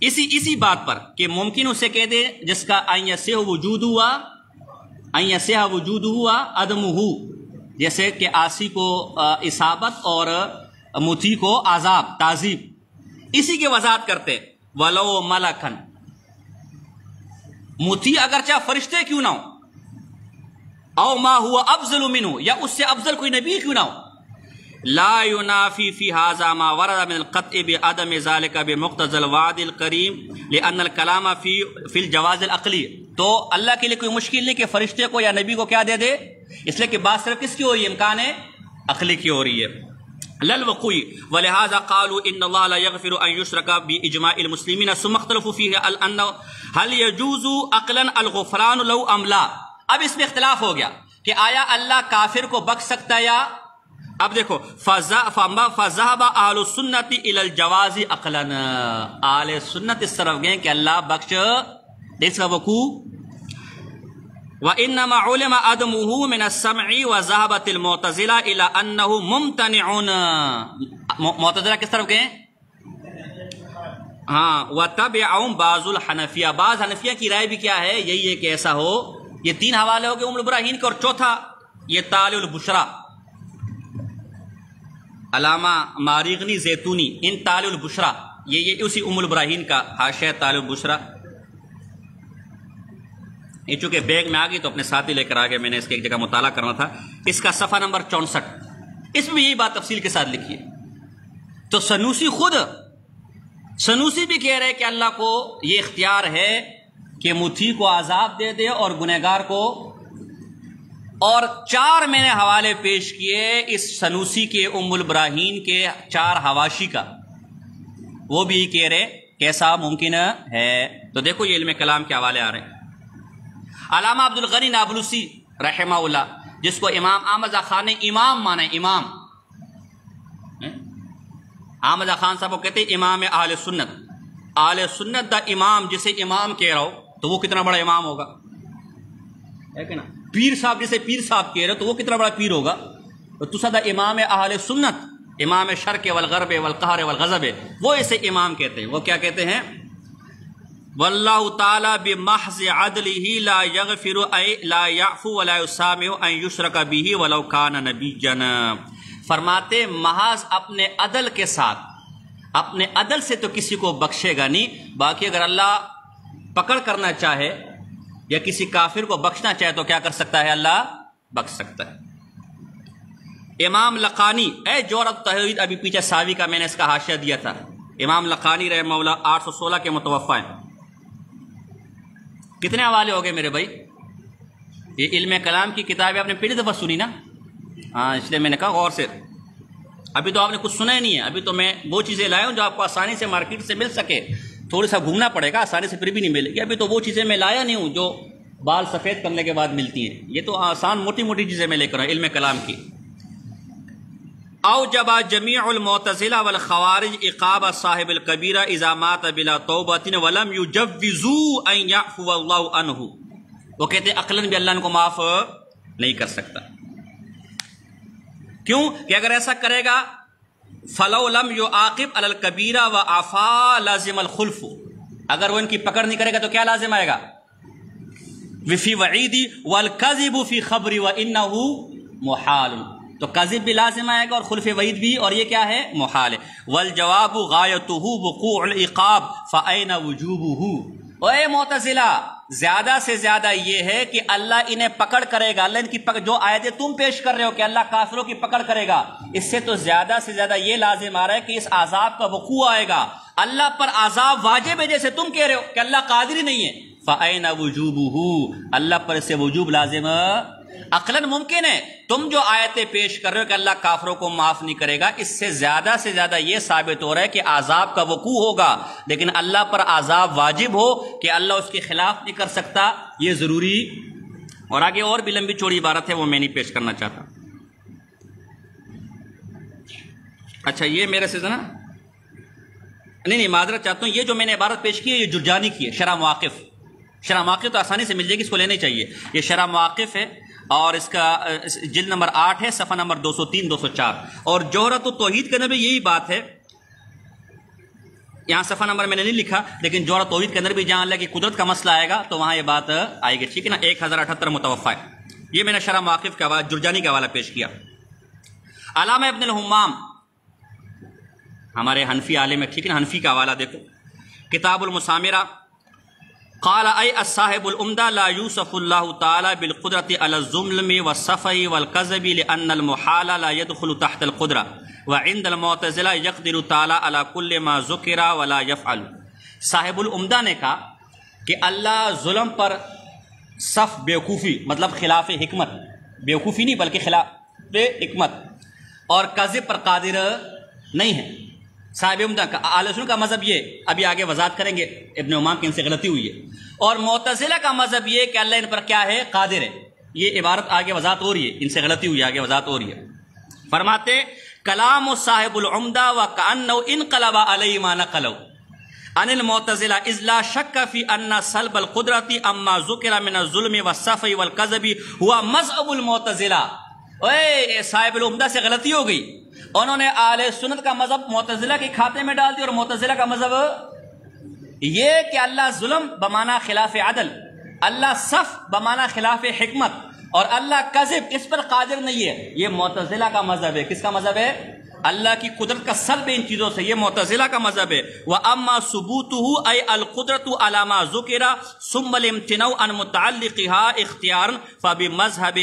اسی بات پر کہ ممکن اسے کہہ دے جس کا ان یصح وجودہ و عدمہ، جیسے کہ عاصی کو اصابت اور مطیع کو عذاب، تعذیب، اسی کی وضاحت کرتے ولو ملکن، مطیع اگرچہ فرشتے کیوں نہ ہو، او ما ہوا افضل منہ، یا اس سے افضل کوئی نبی کیوں نہ ہو، لا ينافی فی هذا ما ورد من القطع بعدم ذلك بمقتضى الوعد الکریم لان الکلام فی الجواز العقلی، تو اللہ کے لیے کوئی مشکل نہیں کہ فرشتے کو یا نبی کو کیا دے دے، اس لیے کہ بات صرف کس کی ہو رہی ہے؟ امکان عقلی کی ہو رہی ہے، للوقوع، ولہذا قالوا ان اللہ لا یغفر ان یشرک باجماع المسلمین ثم اختلفوا فیہ هل يجوز عقلا الغفران لو ام لا۔ اب اس میں اختلاف ہو گیا کہ آیا اللہ کافر کو بخش سکتا ہے یا، اب دیکھو فذهب اہل السنت الى الجواز عقلا، اہل سنت اس طرف گئے کہ اللہ بخش، اس کا وقوع، وانما علم عدمه من السمع وذهبت المعتزلہ الى انه ممتنع، معتزلہ کس طرف گئے؟ ہاں، وتبعهم بعض الحنفیہ، بعض حنفیہ کی رائے بھی کیا ہے؟ یہی ہے کہ ایسا ہو۔ یہ 3 حوالے ہو گئے ام البراہین کے، اور چوتھا یہ طالع البشرا، علامہ ماریغنی زیتونی، ان طالع البشرا، یہ اسی ام البراہین کا حاشیہ طالع البشرا۔ یہ چونکہ بیگ میں آ گئی تو اپنے ساتھ ہی لے کر آ گئے، میں نے اس کے ایک جگہ مطالعہ کرنا تھا، اس کا صفحہ نمبر 64، اس میں یہی بات تفصیل کے ساتھ لکھی ہے۔ تو سنوسی بھی کہہ رہے کہ اللہ کو یہ اختیار ہے کہ مطیع کو عذاب دے دے اور گنہگار کو، اور 4 میں نے حوالے پیش کیے اس سنوسی کے ام البراہین کے 4 حواشی کا، وہ بھی کہہ رہے کیسا ممکن ہے۔ تو دیکھو یہ علم کلام کے حوالے آ رہے ہیں۔ علامہ عبدالغنی نابلسی رحمہ اللہ، جس کو امام احمد خان نے امام مانا ہے، امام احمد خان صاحب کو کہتے ہیں امام اہل سنت، اہل سنت دا امام، جسے امام کہہ رہا ہو تو وہ کتنا بڑا امام ہوگا، ہے کہ نا؟ پیر صاحب جسے پیر صاحب کہہ رہے تو وہ کتنا بڑا پیر ہوگا، تو صدا امام اہل سنت، امام شرق والغرب والقہر والغضب، وہ اسے امام کہتے ہیں۔ وہ کیا کہتے ہیں؟ واللہ تعالی بمحض عدلہ لا یغفر لا یعفو ولا یسامح ان یشرک بہ ولو کان نبیا، فرماتے محض اپنے عدل کے ساتھ، اپنے عدل سے تو کسی کو بخشے گا نہیں، باقی اگر اللہ پکڑ کرنا چاہے یا کسی کافر کو بخشنا چاہے تو کیا کر سکتا ہے؟ اللہ بخش سکتا ہے۔ امام لقانی، جوہرۃ التوحید، ابھی پیچھے ساوی کا میں نے اس کا حاشیہ دیا تھا، امام لقانی رحمہ اللہ 816 کے متوفی ہیں۔ کتنے حوالے ہو گئے میرے بھائی؟ یہ علم کلام کی کتابیں آپ نے پہلی دفعہ سنی نا، ہاں اس لیے میں نے کہا غور سے، ابھی تو آپ نے کچھ سنا ہی نہیں ہے، ابھی تو میں وہ چیزیں لایا ہوں جو آپ کو آسانی سے مارکیٹ سے مل سکے، تھوڑا سا گھومنا پڑے گا، آسانی سے پھر بھی نہیں ملے گی، ابھی تو وہ چیزیں میں لایا نہیں ہوں جو بال سفید کرنے کے بعد ملتی ہیں، یہ تو آسان موٹی موٹی چیزیں میں لے کر ہوں علم کلام کی۔ اوجب جمیع المعتزلہ والخوارج عقاب صاحب الکبیرہ اذا مات بلا توبۃ ولم یجوزوا ان یعفو اللہ عنہ، وہ کہتے ہیں عقلاً بھی اللہ ان کو معاف نہیں کر سکتا، کیوں کہ اگر ایسا کرے گا فلو لم یعاقب علی الکبیرہ وعفا لازم الخلف، اگر وہ ان کی پکڑ نہیں کرے گا تو کیا لازم آئے گا؟ وفی وعیدی والکذب فی خبری وانہ محال، تو کذب بھی لازم آئے گا اور خلف وعید بھی، اور یہ کیا ہے؟ محال ہے۔ والجواب غایتہ وقوع العقاب فأین وجوبہ، اے معتزلہ زیادہ سے زیادہ یہ ہے کہ اللہ انہیں پکڑ کرے گا، اللہ ان کی پکڑ، جو آیتیں تم پیش کر رہے ہو کہ اللہ کافروں کی پکڑ کرے گا، اس سے تو زیادہ سے زیادہ یہ لازم آ رہا ہے کہ اس عذاب کا وقوع آئے گا، اللہ پر عذاب واجب ہے جیسے تم کہہ رہے ہو کہ اللہ قادر ہی نہیں ہے، فأین وجوبہ، اللہ پر سے وجوب لازم عقلاً ممکن ہے، تم جو آیتیں پیش کر رہے ہو کہ اللہ کافروں کو معاف نہیں کرے گا، اس سے زیادہ یہ ثابت ہو رہا ہے کہ عذاب کا وقوع ہوگا، لیکن اللہ پر عذاب واجب ہو کہ اللہ اس کے خلاف نہیں کر سکتا، یہ ضروری، اور آگے اور بھی لمبی چوڑی عبارت ہے وہ میں نہیں پیش کرنا چاہتا۔ اچھا یہ میرے سے نا نہیں معذرت چاہتا ہوں، یہ جو میں نے عبارت پیش کی ہے یہ جرجانی کی ہے، شرح مواقف، شرح مواقف تو آسانی سے مل جائے گی، اس کو لینا چاہیے، یہ شرح مواقف ہے اور اس کا جلد نمبر 8 ہے، صفحہ نمبر 203 204، اور جوہرۃ التوحید کے اندر بھی یہی بات ہے، یہاں صفحہ نمبر میں نے نہیں لکھا لیکن جوہرۃ التوحید کے اندر بھی جہاں اللہ کی قدرت کا مسئلہ آئے گا تو وہاں یہ بات آئے گی، ٹھیک ہے نا، 1078 متوفہ ہے، یہ میں نے شرح مواقف کا جرجانی کا حوالہ پیش کیا۔ علامہ ابن الحمام ہمارے حنفی عالم ہے، ٹھیک ہے نا، حنفی کا حوالہ دیکھو، کتاب المسامرہ، قال اي الصاحب العمدہ لا یوصف اللہ تعالی بالقدرۃ علی الظلم والصفح والکذب لان المحال لا يدخل تحت القدرہ وعند المعتزلہ یقدر تعالی علی کل ما ذکر ولا يفعل۔ صاحب العمدہ نے کہا کہ اللہ ظلم پر صف بیوقوفی مطلب خلاف حکمت، بیوقوفی نہیں بلکہ خلاف حکمت، اور کذب پر قادر نہیں ہے۔ صاحب عمدہ کا اہل سنت کا مذہب یہ، ابھی آگے وضاحت کریں گے ابن امام کی ان سے غلطی ہوئی ہے، اور معتزلہ کا مذہب یہ کہ اللہ ان پر کیا ہے؟ قادر ہے، یہ عبارت آگے وضاحت ہو رہی ہے، ان سے غلطی ہوئی ہے، آگے وضاحت ہو رہی ہے۔ فرماتے کلام صاحب العمدہ وکأنہ انقلب علیہ ما نقلوا عن المعتزلہ اذ لا شک فی ان سلب القدرۃ اما ذکر من الظلم والصفح والکذب ہوا مذہب المعتزلہ۔ اے صاحب العمدہ سے غلطی ہو گئی، انہوں نے اہل سنت کا مذہب معتزلہ کے کھاتے میں ڈال دیا، اور معتزلہ کا مذہب یہ کہ اللہ ظلم بمعنی خلاف عدل، اللہ صف بمعنی خلاف حکمت، اور اللہ کذب اس پر قادر نہیں ہے، یہ معتزلہ کا مذہب ہے۔ کس کا مذہب ہے؟ اللہ کی قدرت کا سلب ان چیزوں سے، یہ معتزلہ کا مذہب ہے۔ وَأَمَّا ثُبُوتُهُ أَيْ الْقُدْرَةُ عَلَى مَا ذُكِرَ ثُمَّ الْامْتِنَاعُ عَنْ مُتَعَلِّقِهَا اخْتِيَارًا فَبِمَذْهَبِ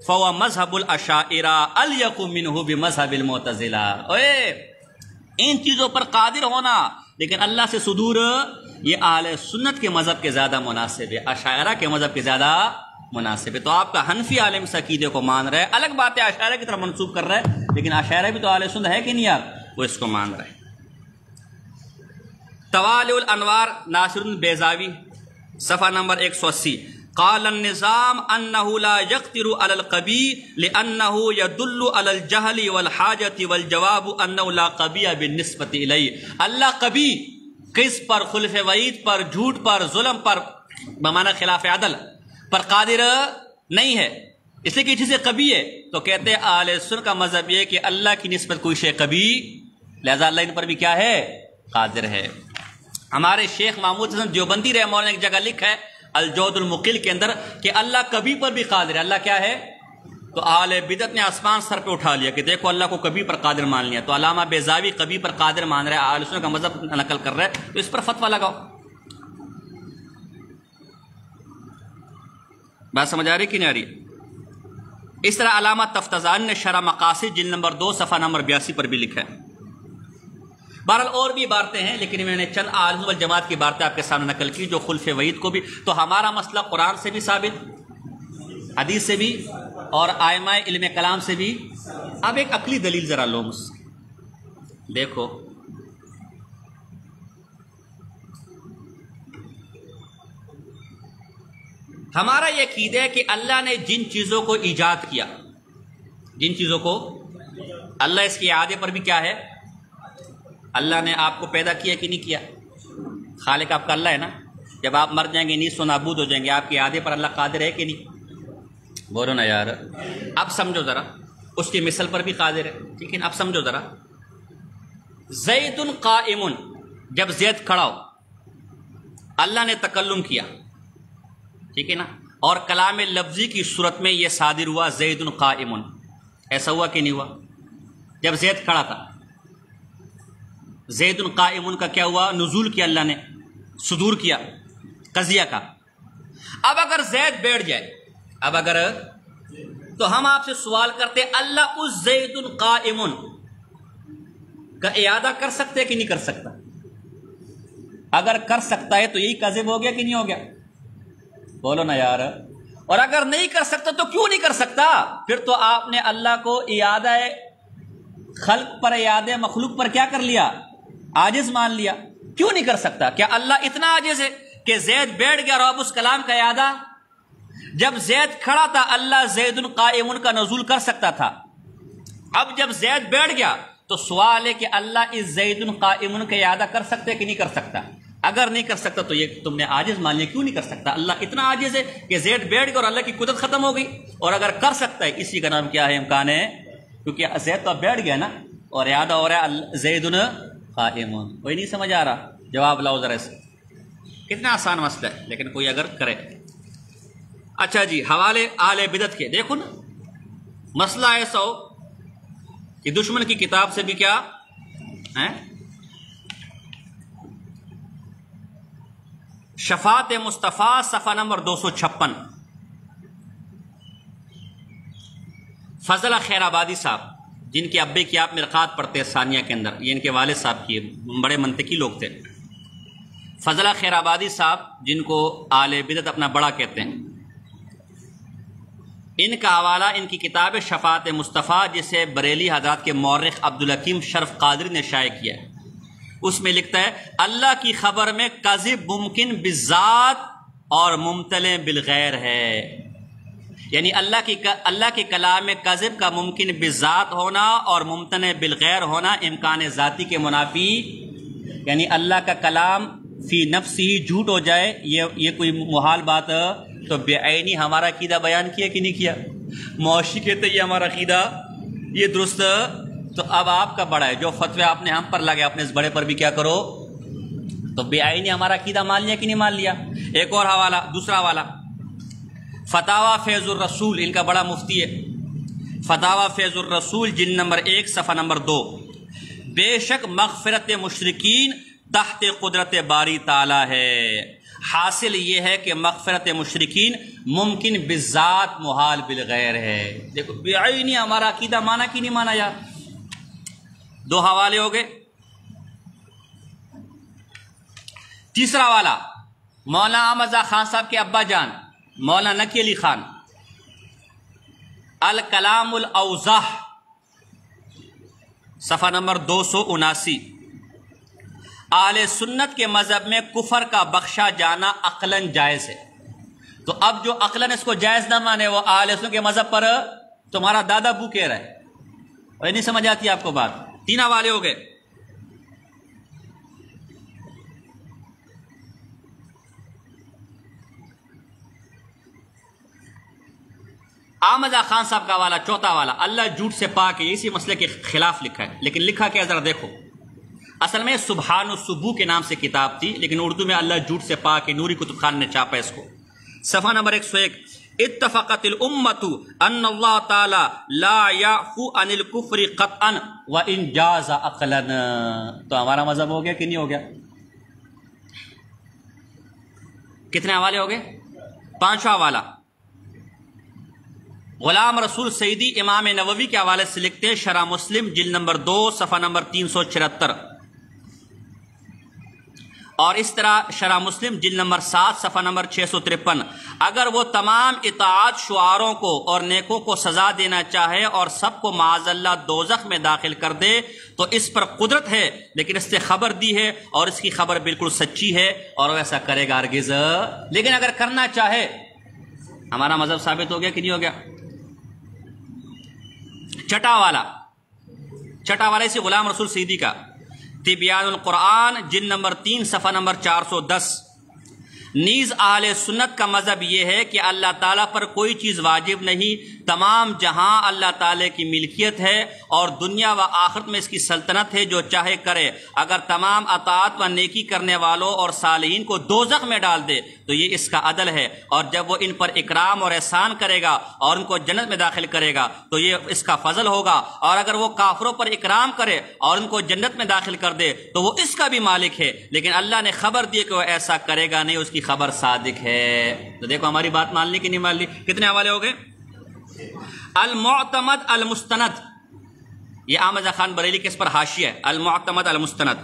فَهُوَ مَذْهَبُ الْأَشَاعِرَةِ أَلْيَقُ مِنْهُ بِمَذْهَبِ الْمُعْتَزِلَةِ۔ ان چیزوں پر قادر ہونا لیکن اللہ سے صدور، یہ اہل سنت کے مذہب کے زیادہ مناسب ہے، اشاعرہ کے مذہب کے زیادہ مناسب ہے۔ تو آپ کا حنفی عالم اس عقیدے کو مان رہے، الگ بات ہے اشاعرہ کی طرف منسوب کر رہا ہے، لیکن اشاعرہ بھی تو اہل سنت ہے کہ نہیں یار، وہ اس کو مان رہے۔ طوالع الانوار ناصر البیضاوی صفحہ نمبر 180، قال النظام انه لا يقدر على القبیح لانه يدل على الجهل والحاجة والجواب انه لا قبیح بالنسبة الیہ۔ اللہ قبیح کس پر؟ خلف وعید پر، جھوٹ پر، ظلم پر بمعنی خلاف عدل پر قادر نہیں ہے، اس لیے کہ یہ چیزیں قبیح ہے، تو کہتے ہیں اہل سنت کا مذہب یہ کہ اللہ کی نسبت کوئی شے قبیح، لہذا اللہ ان پر بھی کیا ہے؟ قادر ہے۔ ہمارے شیخ محمود حسن دیوبندی رحمہ اللہ نے ایک جگہ لکھا ہے الجود المقل کے اندر کہ اللہ کبھی پر بھی قادر ہے۔ اللہ کیا ہے؟ تو اہل بدعت نے آسمان سر پہ اٹھا لیا کہ دیکھو اللہ کو کبھی پر قادر مان لیا، تو علامہ بیضاوی کبھی پر قادر مان رہا ہے، اہل سنت کا مذہب نقل کر رہا ہے، تو اس پر فتویٰ لگاؤ۔ بات سمجھ آ رہی کہ نہیں آ رہی؟ اس طرح علامہ تفتزانی نے شرح مقاصد جلد نمبر 2 صفحہ نمبر 82 پر بھی لکھا ہے۔ بہرحال اور بھی عبارتیں ہیں لیکن میں نے چند اہل سنت والجماعت کی عبارتیں آپ کے سامنے نقل کی جو خلف وعید کو بھی، تو ہمارا مسئلہ قرآن سے بھی ثابت حدیث سے بھی اور آئمہ علم کلام سے بھی. اب ایک عقلی دلیل ذرا لو مجھ سے. دیکھو ہمارا یہ عقیدہ ہے کہ اللہ نے جن چیزوں کو ایجاد کیا، جن چیزوں کو اللہ اس کے اعادے پر بھی کیا ہے، اللہ نے آپ کو پیدا کیا کہ نہیں کیا؟ خالق آپ کا اللہ ہے نا. جب آپ مر جائیں گے نیست و نابود ہو جائیں گے، آپ کے اعادے پر اللہ قادر ہے کہ نہیں؟ بولو نا یار. اب سمجھو ذرا، اس کی مثل پر بھی قادر ہے. ٹھیک ہے نا؟ اب سمجھو ذرا. زید قائم، جب زید کھڑا ہو اللہ نے تکلم کیا، ٹھیک ہے نا، اور کلام لفظی کی صورت میں یہ صادر ہوا زید قائم. ایسا ہوا کہ نہیں ہوا؟ جب زید کھڑا تھا زید قائم کا کیا ہوا؟ نزول کیا اللہ نے، صدور کیا قضیہ کا. اب اگر زید بیٹھ جائے، اب اگر، تو ہم آپ سے سوال کرتے اللہ اس زید قائم کا اعادہ کر سکتے کہ نہیں کر سکتا؟ اگر کر سکتا ہے تو یہی کذب ہو گیا کہ نہیں ہو گیا؟ بولو نا یار. اور اگر نہیں کر سکتا تو کیوں نہیں کر سکتا؟ پھر تو آپ نے اللہ کو اعادہ خلق پر، اعادہ مخلوق پر کیا کر لیا؟ عاجز مان لیا. کیوں نہیں کر سکتا؟ کیا اللہ اتنا عاجز ہے کہ زید بیٹھ گیا اور اب اس کلام کا اعادہ؟ جب زید کھڑا تھا اللہ زید قائم کا نزول کر سکتا تھا. اب جب زید بیٹھ گیا تو سوال ہے کہ اللہ اس زید قائم کا اعادہ کر سکتے کہ نہیں کر سکتا؟ اگر نہیں کر سکتا تو یہ تم نے عاجز مان لیا. کیوں نہیں کر سکتا؟ اللہ اتنا عاجز ہے کہ زید بیٹھ گیا اور اللہ کی قدرت ختم ہو گئی. اور اگر کر سکتا ہے، اسی کا نام کیا ہے؟ امکان ہے. کیونکہ زید تو اب بیٹھ گیا نا اور اعادہ ہو رہا ہے زید قائم. کوئی نہیں سمجھ آ رہا؟ جواب لاؤ ذرا سے. کتنا آسان مسئلہ ہے، لیکن کوئی اگر کرے. اچھا جی، حوالے اہل بدعت کے دیکھو نا. مسئلہ ایسا ہو کہ دشمن کی کتاب سے بھی کیا ہے؟ شفاعت مصطفیٰ صفحہ نمبر 256. فضل خیر آبادی صاحب، جن کے ابے کی آپ مرقات پڑھتے ہیں ثانیہ کے اندر، یہ ان کے والد صاحب کی، بڑے منطقی لوگ تھے. فضل خیر آبادی صاحب جن کو اہل بدعت اپنا بڑا کہتے ہیں، ان کا حوالہ ان کی کتاب شفاعت مصطفیٰ جسے بریلی حضرات کے مورخ عبدالحکیم شرف قادری نے شائع کیا ہے، اس میں لکھتا ہے اللہ کی خبر میں کذب ممکن بالذات اور ممتنع بالغیر ہے. یعنی اللہ کے کلام میں کذب کا ممکن بالذات ہونا اور ممتنع بالغیر ہونا امکان ذاتی کے منافی. یعنی اللہ کا کلام فی نفس ہی جھوٹ ہو جائے، یہ کوئی محال بات ہے. تو بے عینی ہمارا عقیدہ بیان کیا کہ نہیں کیا؟ معاشی کہتے یہ ہمارا عقیدہ یہ درست. تو اب آپ کا بڑا ہے، جو فتوی آپ نے ہم پر لگے اپنے اس بڑے پر بھی کیا کرو. تو بے عینی ہمارا عقیدہ مان لیا کہ نہیں مان لیا؟ ایک اور حوالہ، دوسرا حوالہ فتاوی فیض الرسول، ان کا بڑا مفتی ہے. فتاوی فیض الرسول جلد نمبر 1 صفحہ نمبر 2. بے شک مغفرت مشرکین تحت قدرت باری تعالی ہے. حاصل یہ ہے کہ مغفرت مشرکین ممکن بالذات محال بالغیر ہے. دیکھو بے عینی ہمارا عقیدہ مانا کہ نہیں مانا یار؟ دو حوالے ہو گئے. تیسرا والا مولانا احمد رضا خان صاحب کے ابا جان مولانا نقی علی خان، الکلام الاوضح صفحہ نمبر 279. اہل سنت کے مذہب میں کفر کا بخشا جانا عقلاً جائز ہے. تو اب جو عقلاً اس کو جائز نہ مانے وہ اہل سنت کے مذہب پر تمہارا دادا بو کہہ رہا ہے. اور نہیں سمجھ آتی آپ کو بات؟ تین حوالے ہو گئے. احمد خان صاحب کا حوالہ چوتھا حوالہ، اللہ جھوٹ سے پاک ہے، اسی مسئلے کے خلاف لکھا ہے. لیکن لکھا کیا ذرا دیکھو. اصل میں سبحان السبو کے نام سے کتاب تھی، لیکن اردو میں اللہ جھوٹ سے پاک ہے، نوری کتب خان نے چھاپا اس کو. صفحہ نمبر 101. اتفقت الامت ان اللہ تعالی لا یعفو عن الکفر قطعا وان جاز عقلا. تو ہمارا مذہب ہو گیا کہ نہیں ہو گیا؟ کتنے حوالے ہو گئے؟ پانچواں حوالہ غلام رسول سیدی امام نووی کے حوالے سے لکھتے ہیں، شرح مسلم جلد نمبر 2 صفحہ نمبر 376. اور اس طرح شرح مسلم جلد نمبر 7 صفحہ نمبر 653، اگر وہ تمام اطاعت شعاروں کو اور نیکوں کو سزا دینا چاہے اور سب کو معاذ اللہ دوزخ میں داخل کر دے تو اس پر قدرت ہے، لیکن اس نے خبر دی ہے اور اس کی خبر بالکل سچی ہے اور وہ ایسا کرے گا ہرگز۔ لیکن اگر کرنا چاہے، ہمارا مذہب ثابت ہو گیا کہ نہیں ہو گیا؟ چھٹا والا اسی غلام رسول سیدی کا تبیان القرآن جلد نمبر 3 صفحہ نمبر 410، نیز اہل سنت کا مذہب یہ ہے کہ اللہ تعالیٰ پر کوئی چیز واجب نہیں، تمام جہاں اللہ تعالیٰ کی ملکیت ہے اور دنیا و آخرت میں اس کی سلطنت ہے، جو چاہے کرے۔ اگر تمام اطاعت و نیکی کرنے والوں اور صالحین کو دوزخ میں ڈال دے تو یہ اس کا عدل ہے، اور جب وہ ان پر اکرام اور احسان کرے گا اور ان کو جنت میں داخل کرے گا تو یہ اس کا فضل ہوگا، اور اگر وہ کافروں پر اکرام کرے اور ان کو جنت میں داخل کر دے تو وہ اس کا بھی مالک ہے، لیکن اللہ نے خبر دی کہ وہ ایسا کرے گا نہیں، اس کی خبر صادق ہے۔ تو دیکھو ہماری بات مان لی کہ نہیں مان لی؟ کتنے حوالے ہو گئے؟ المعتمد المستند، یہ احمد خان بریلی کے اس پر حاشیہ ہے، المعتمد المستند۔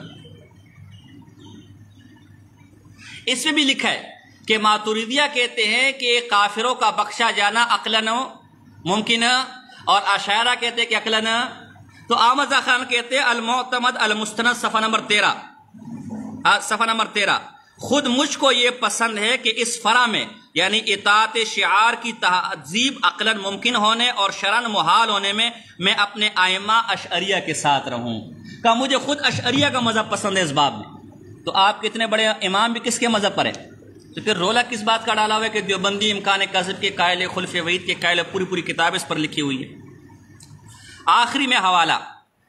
اس میں بھی لکھا ہے کہ ماتریدیہ کہتے ہیں کہ کافروں کا بخشا جانا عقلاً ممکن، اور اشاعرہ کہتے ہیں کہ عقلاً۔ تو احمد خان کہتے ہیں المعتمد المستند صفحہ نمبر 13، خود مجھ کو یہ پسند ہے کہ اس فرع میں یعنی اطاعت شعار کی تہذیب عقلاً ممکن ہونے اور شرعاً محال ہونے میں میں اپنے ائمہ اشعریہ کے ساتھ رہوں۔ کہ مجھے خود اشعریہ کا مذہب پسند ہے اس باب میں، تو آپ کتنے بڑے امام بھی کس کے مذہب پر ہیں؟ تو پھر رولا کس بات کا ڈالا ہوا ہے کہ دیوبندی امکان کذب کے قائل، خلف وعید کے قائل، پوری کتاب اس پر لکھی ہوئی ہے۔ آخری میں حوالہ،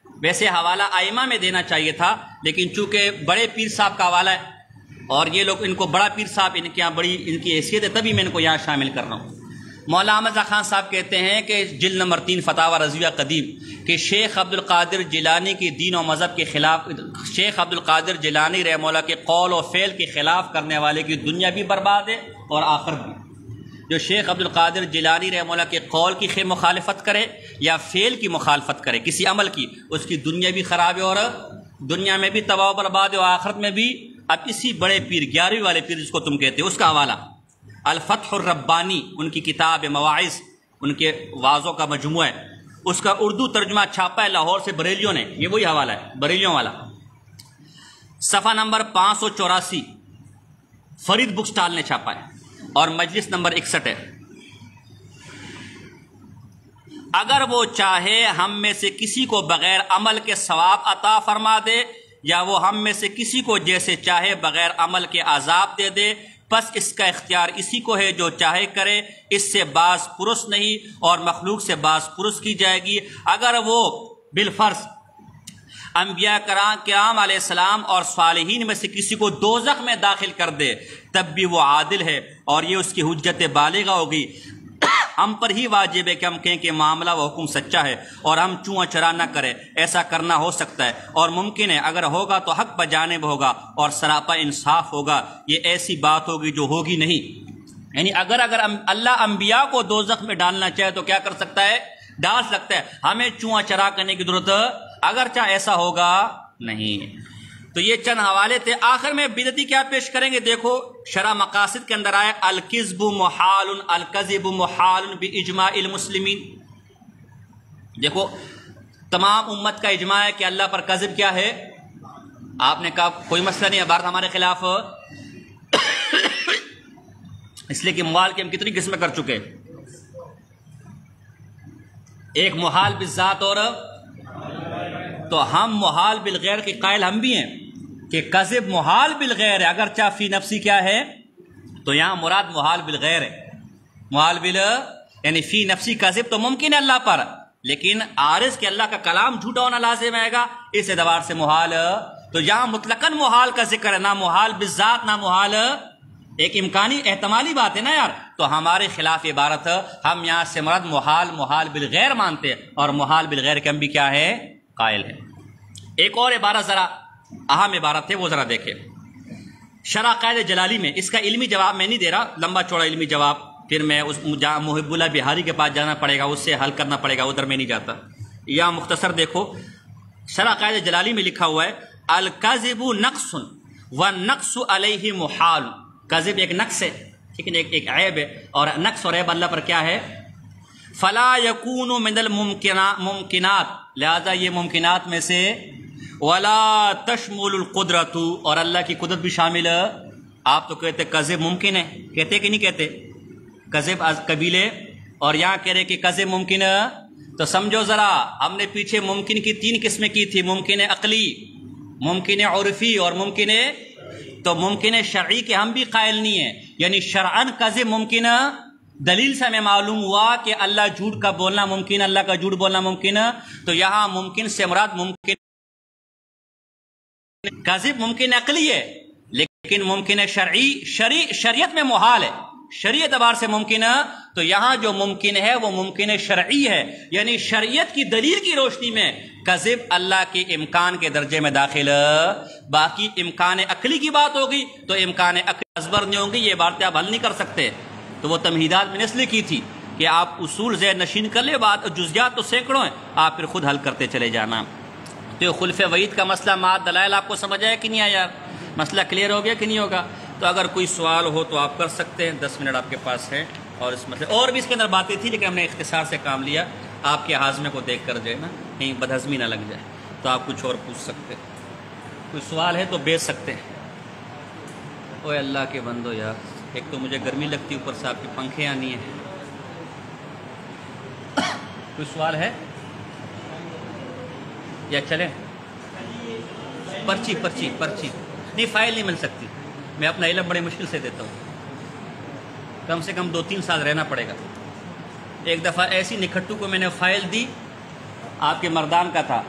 ویسے حوالہ ائمہ میں دینا چاہیے تھا، لیکن چونکہ بڑے پیر صاحب کا حوالہ ہے اور یہ لوگ ان کو بڑا پیر صاحب ان کے یہاں بڑی ان کی حیثیت ہے، تبھی میں ان کو یہاں شامل کر رہا ہوں۔ مولانا احمد خان صاحب کہتے ہیں کہ جلد نمبر 3 فتاوی رضویہ قدیم کہ شیخ عبد القادر جیلانی کی دین و مذہب کے خلاف، شیخ عبد القادر جیلانی رحمہ اللہ کے قول و فعل کے خلاف کرنے والے کی دنیا بھی برباد ہے اور آخرت بھی۔ جو شیخ عبد القادر جیلانی رحمہ اللہ کے قول کی مخالفت کرے یا فعل کی مخالفت کرے کسی عمل کی، اس کی دنیا بھی خراب ہے اور دنیا میں بھی تباہ و برباد ہے اور آخرت میں بھی۔ اب اسی بڑے پیر 11ویں والے پیر جس کو تم کہتے ہو، اس کا حوالہ الفتح الربانی، ان کی کتاب مواعظ، ان کے وعظوں کا مجموعہ ہے، اس کا اردو ترجمہ چھاپا ہے لاہور سے بریلیوں نے، یہ وہی حوالہ ہے بریلیوں والا، صفحہ نمبر 584 فرید بک سٹال نے چھاپا ہے اور مجلس نمبر 61 ہے۔ اگر وہ چاہے ہم میں سے کسی کو بغیر عمل کے ثواب عطا فرما دے، یا وہ ہم میں سے کسی کو جیسے چاہے بغیر عمل کے عذاب دے دے، پس اس کا اختیار اسی کو ہے، جو چاہے کرے، اس سے باز پرس نہیں اور مخلوق سے باز پرس کی جائے گی۔ اگر وہ بالفرض انبیاء کرام علیہ السلام اور صالحین میں سے کسی کو دوزخ میں داخل کر دے تب بھی وہ عادل ہے اور یہ اس کی حجت بالغہ ہوگی۔ ہم پر ہی واجب ہے کہ ہم کہیں کہ معاملہ و حکم سچا ہے اور ہم چوں چرا نہ کرے، ایسا کرنا ہو سکتا ہے اور ممکن ہے، اگر ہوگا تو حق بجانب ہوگا اور سراپا انصاف ہوگا، یہ ایسی بات ہوگی جو ہوگی نہیں۔ یعنی اگر اللہ انبیاء کو دوزخ میں ڈالنا چاہے تو کیا کر سکتا ہے؟ ڈال سکتا ہے، ہمیں چوں چرا کرنے کی ضرورت اگر چاہے ایسا ہوگا نہیں۔ تو یہ چند حوالے تھے۔ آخر میں بدعتی کیا پیش کریں گے؟ دیکھو شرح مقاصد کے اندر آیا الکذب محال الکذب محال باجماع المسلمین۔ دیکھو تمام امت کا اجماع ہے کہ اللہ پر کذب کیا ہے؟ آپ نے کہا کوئی مسئلہ نہیں ہے، عبارت ہمارے خلاف اس لیے کہ محال کی ہم کتنی قسمیں کر چکے، ایک محال بالذات اور تو ہم محال بالغیر کے قائل ہم بھی ہیں کہ کذب محال بالغیر ہے، اگرچہ فی نفسی کیا ہے، تو یہاں مراد محال بالغیر ہے۔ محال یعنی فی نفسی کذب تو ممکن ہے اللہ پر، لیکن عارض کہ اللہ کا کلام جھوٹا ہونا لازم آئے گا، اس اعتبار سے محال۔ تو یہاں مطلقاً محال کا ذکر ہے، نہ محال بالذات نہ محال، ایک امکانی احتمالی بات ہے نا یار۔ تو ہمارے خلاف عبارت ہم یہاں سے مراد محال بالغیر مانتے، اور محال بالغیر کے ہم بھی کیا ہے؟ قائل ہے۔ ایک اور عبارت ذرا اہم عبارت ہے، وہ ذرا دیکھیں شرح قائد جلالی میں۔ اس کا علمی جواب میں نہیں دے رہا، لمبا چوڑا علمی جواب، پھر میں اس محب اللہ بہاری کے پاس جانا پڑے گا، اس سے حل کرنا پڑے گا، ادھر میں نہیں جاتا۔ یہاں مختصر دیکھو شرح قائد جلالی میں لکھا ہوا ہے الکذب نقص وَالنَّقْصُ عَلَيْهِ مُحَالٌ، کذب ایک نقص ہے، ٹھیک ہے، ایک عیب ہے، اور نقص اور عیب اللہ پر کیا ہے؟ فَلَا يَكُونُ مِنَ الْمُمْكِنَاتِ، لہذا یہ ممکنات میں سے، وَلَا تَشْمُلُ الْقُدْرَةُ، اور اللہ کی قدرت بھی شامل ہے۔ آپ تو کہتے کذب ممکن ہے، کہتے کہ نہیں کہتے؟ کذب از قبیلے، اور یہاں کہہ رہے کہ کذب ممکن ہے، تو سمجھو ذرا، ہم نے پیچھے ممکن کی 3 قسمیں کی تھی، ممکن عقلی، ممکن عرفی، اور ممکن، تو ممکن شرعی کے ہم بھی قائل نہیں ہیں، یعنی شرعاً کذب ممکن ہے، دلیل سے ہمیں معلوم ہوا کہ اللہ جھوٹ کا بولنا ممکن، اللہ کا جھوٹ بولنا ممکن ہے، تو یہاں ممکن سے مراد ممکن کذب ممکن عقلی ہے، لیکن ممکن شریعت میں محال ہے، شریعت اعتبار سے ممکن ہے، تو یہاں جو ممکن ہے وہ ممکن شرعی ہے، یعنی شریعت کی دلیل کی روشنی میں کذب اللہ کے امکان کے درجے میں داخل ہے۔ باقی امکان عقلی کی بات ہوگی تو امکان عقلی ازبر نہیں ہوں گی، یہ باتیں آپ حل نہیں کر سکتے، تو وہ تمہیدات میں نے اس لیے کی تھی کہ آپ اصول ذہن نشین کر لے، بات جزیات تو سینکڑوں ہیں، آپ پھر خود حل کرتے چلے جانا۔ تو یہ خلف وعید کا مسئلہ، مات دلائل آپ کو سمجھ آیا کہ نہیں آیا؟ مسئلہ کلیئر ہو گیا کہ نہیں ہوگا؟ تو اگر کوئی سوال ہو تو آپ کر سکتے ہیں، 10 منٹ آپ کے پاس ہے، اور اس مسئلے اور بھی اس کے اندر باتیں تھی، لیکن ہم نے اختصار سے کام لیا، آپ کے ہاضمے کو دیکھ کر جو ہے نا کہیں بدہضمی نہ لگ جائے، تو آپ کچھ اور پوچھ سکتے ہیں، کوئی سوال ہے تو بیچ سکتے ہیں۔ اوے اللہ کے بندو یار، ایک تو مجھے گرمی لگتی، اوپر سے آپ کی پنکھے آنی ہیں۔ کوئی سوال ہے یا چلیں؟ پرچی نہیں، فائل نہیں مل سکتی، میں اپنا علم بڑی مشکل سے دیتا ہوں، کم سے کم 2-3 سال رہنا پڑے گا۔ ایک دفعہ ایسی نکھٹو کو میں نے فائل دی، آپ کے مردان کا تھا،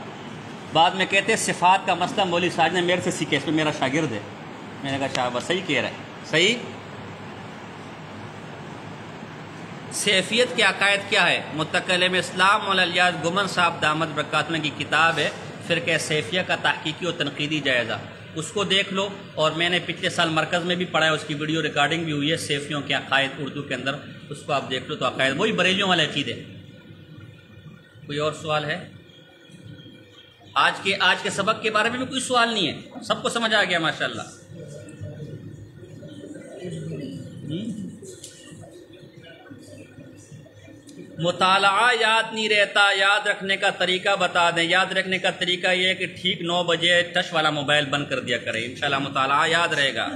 بعد میں کہتے صفات کا مسئلہ مولوی ساجد نے میرے سے سیکھے، اس میں میرا شاگرد ہے، میں نے کہا شاباش، صحیح کہہ رہا ہے، صحیح۔ سیفیت کے عقائد کیا ہے؟ متکلم اسلام والالیاز گمن صاحب دامت برکاتہ کی کتاب ہے، فرقہ سیفیہ کا تحقیقی و تنقیدی جائزہ، اس کو دیکھ لو، اور میں نے پچھلے سال مرکز میں بھی پڑھا ہے، اس کی ویڈیو ریکارڈنگ بھی ہوئی ہے، سیفیوں کے عقائد اردو کے اندر، اس کو آپ دیکھ لو، تو عقائد وہی بریلیوں والے عقیدے۔ کوئی اور سوال ہے؟ آج کے سبق کے بارے میں بھی کوئی سوال نہیں ہے، سب کو سمجھ آ گیا ماشاءاللہ؟ مطالعہ یاد نہیں رہتا، یاد رکھنے کا طریقہ بتا دیں۔ یاد رکھنے کا طریقہ یہ ہے کہ ٹھیک 9 بجے ٹچ والا موبائل بند کر دیا کریں، انشاءاللہ مطالعہ یاد رہے گا۔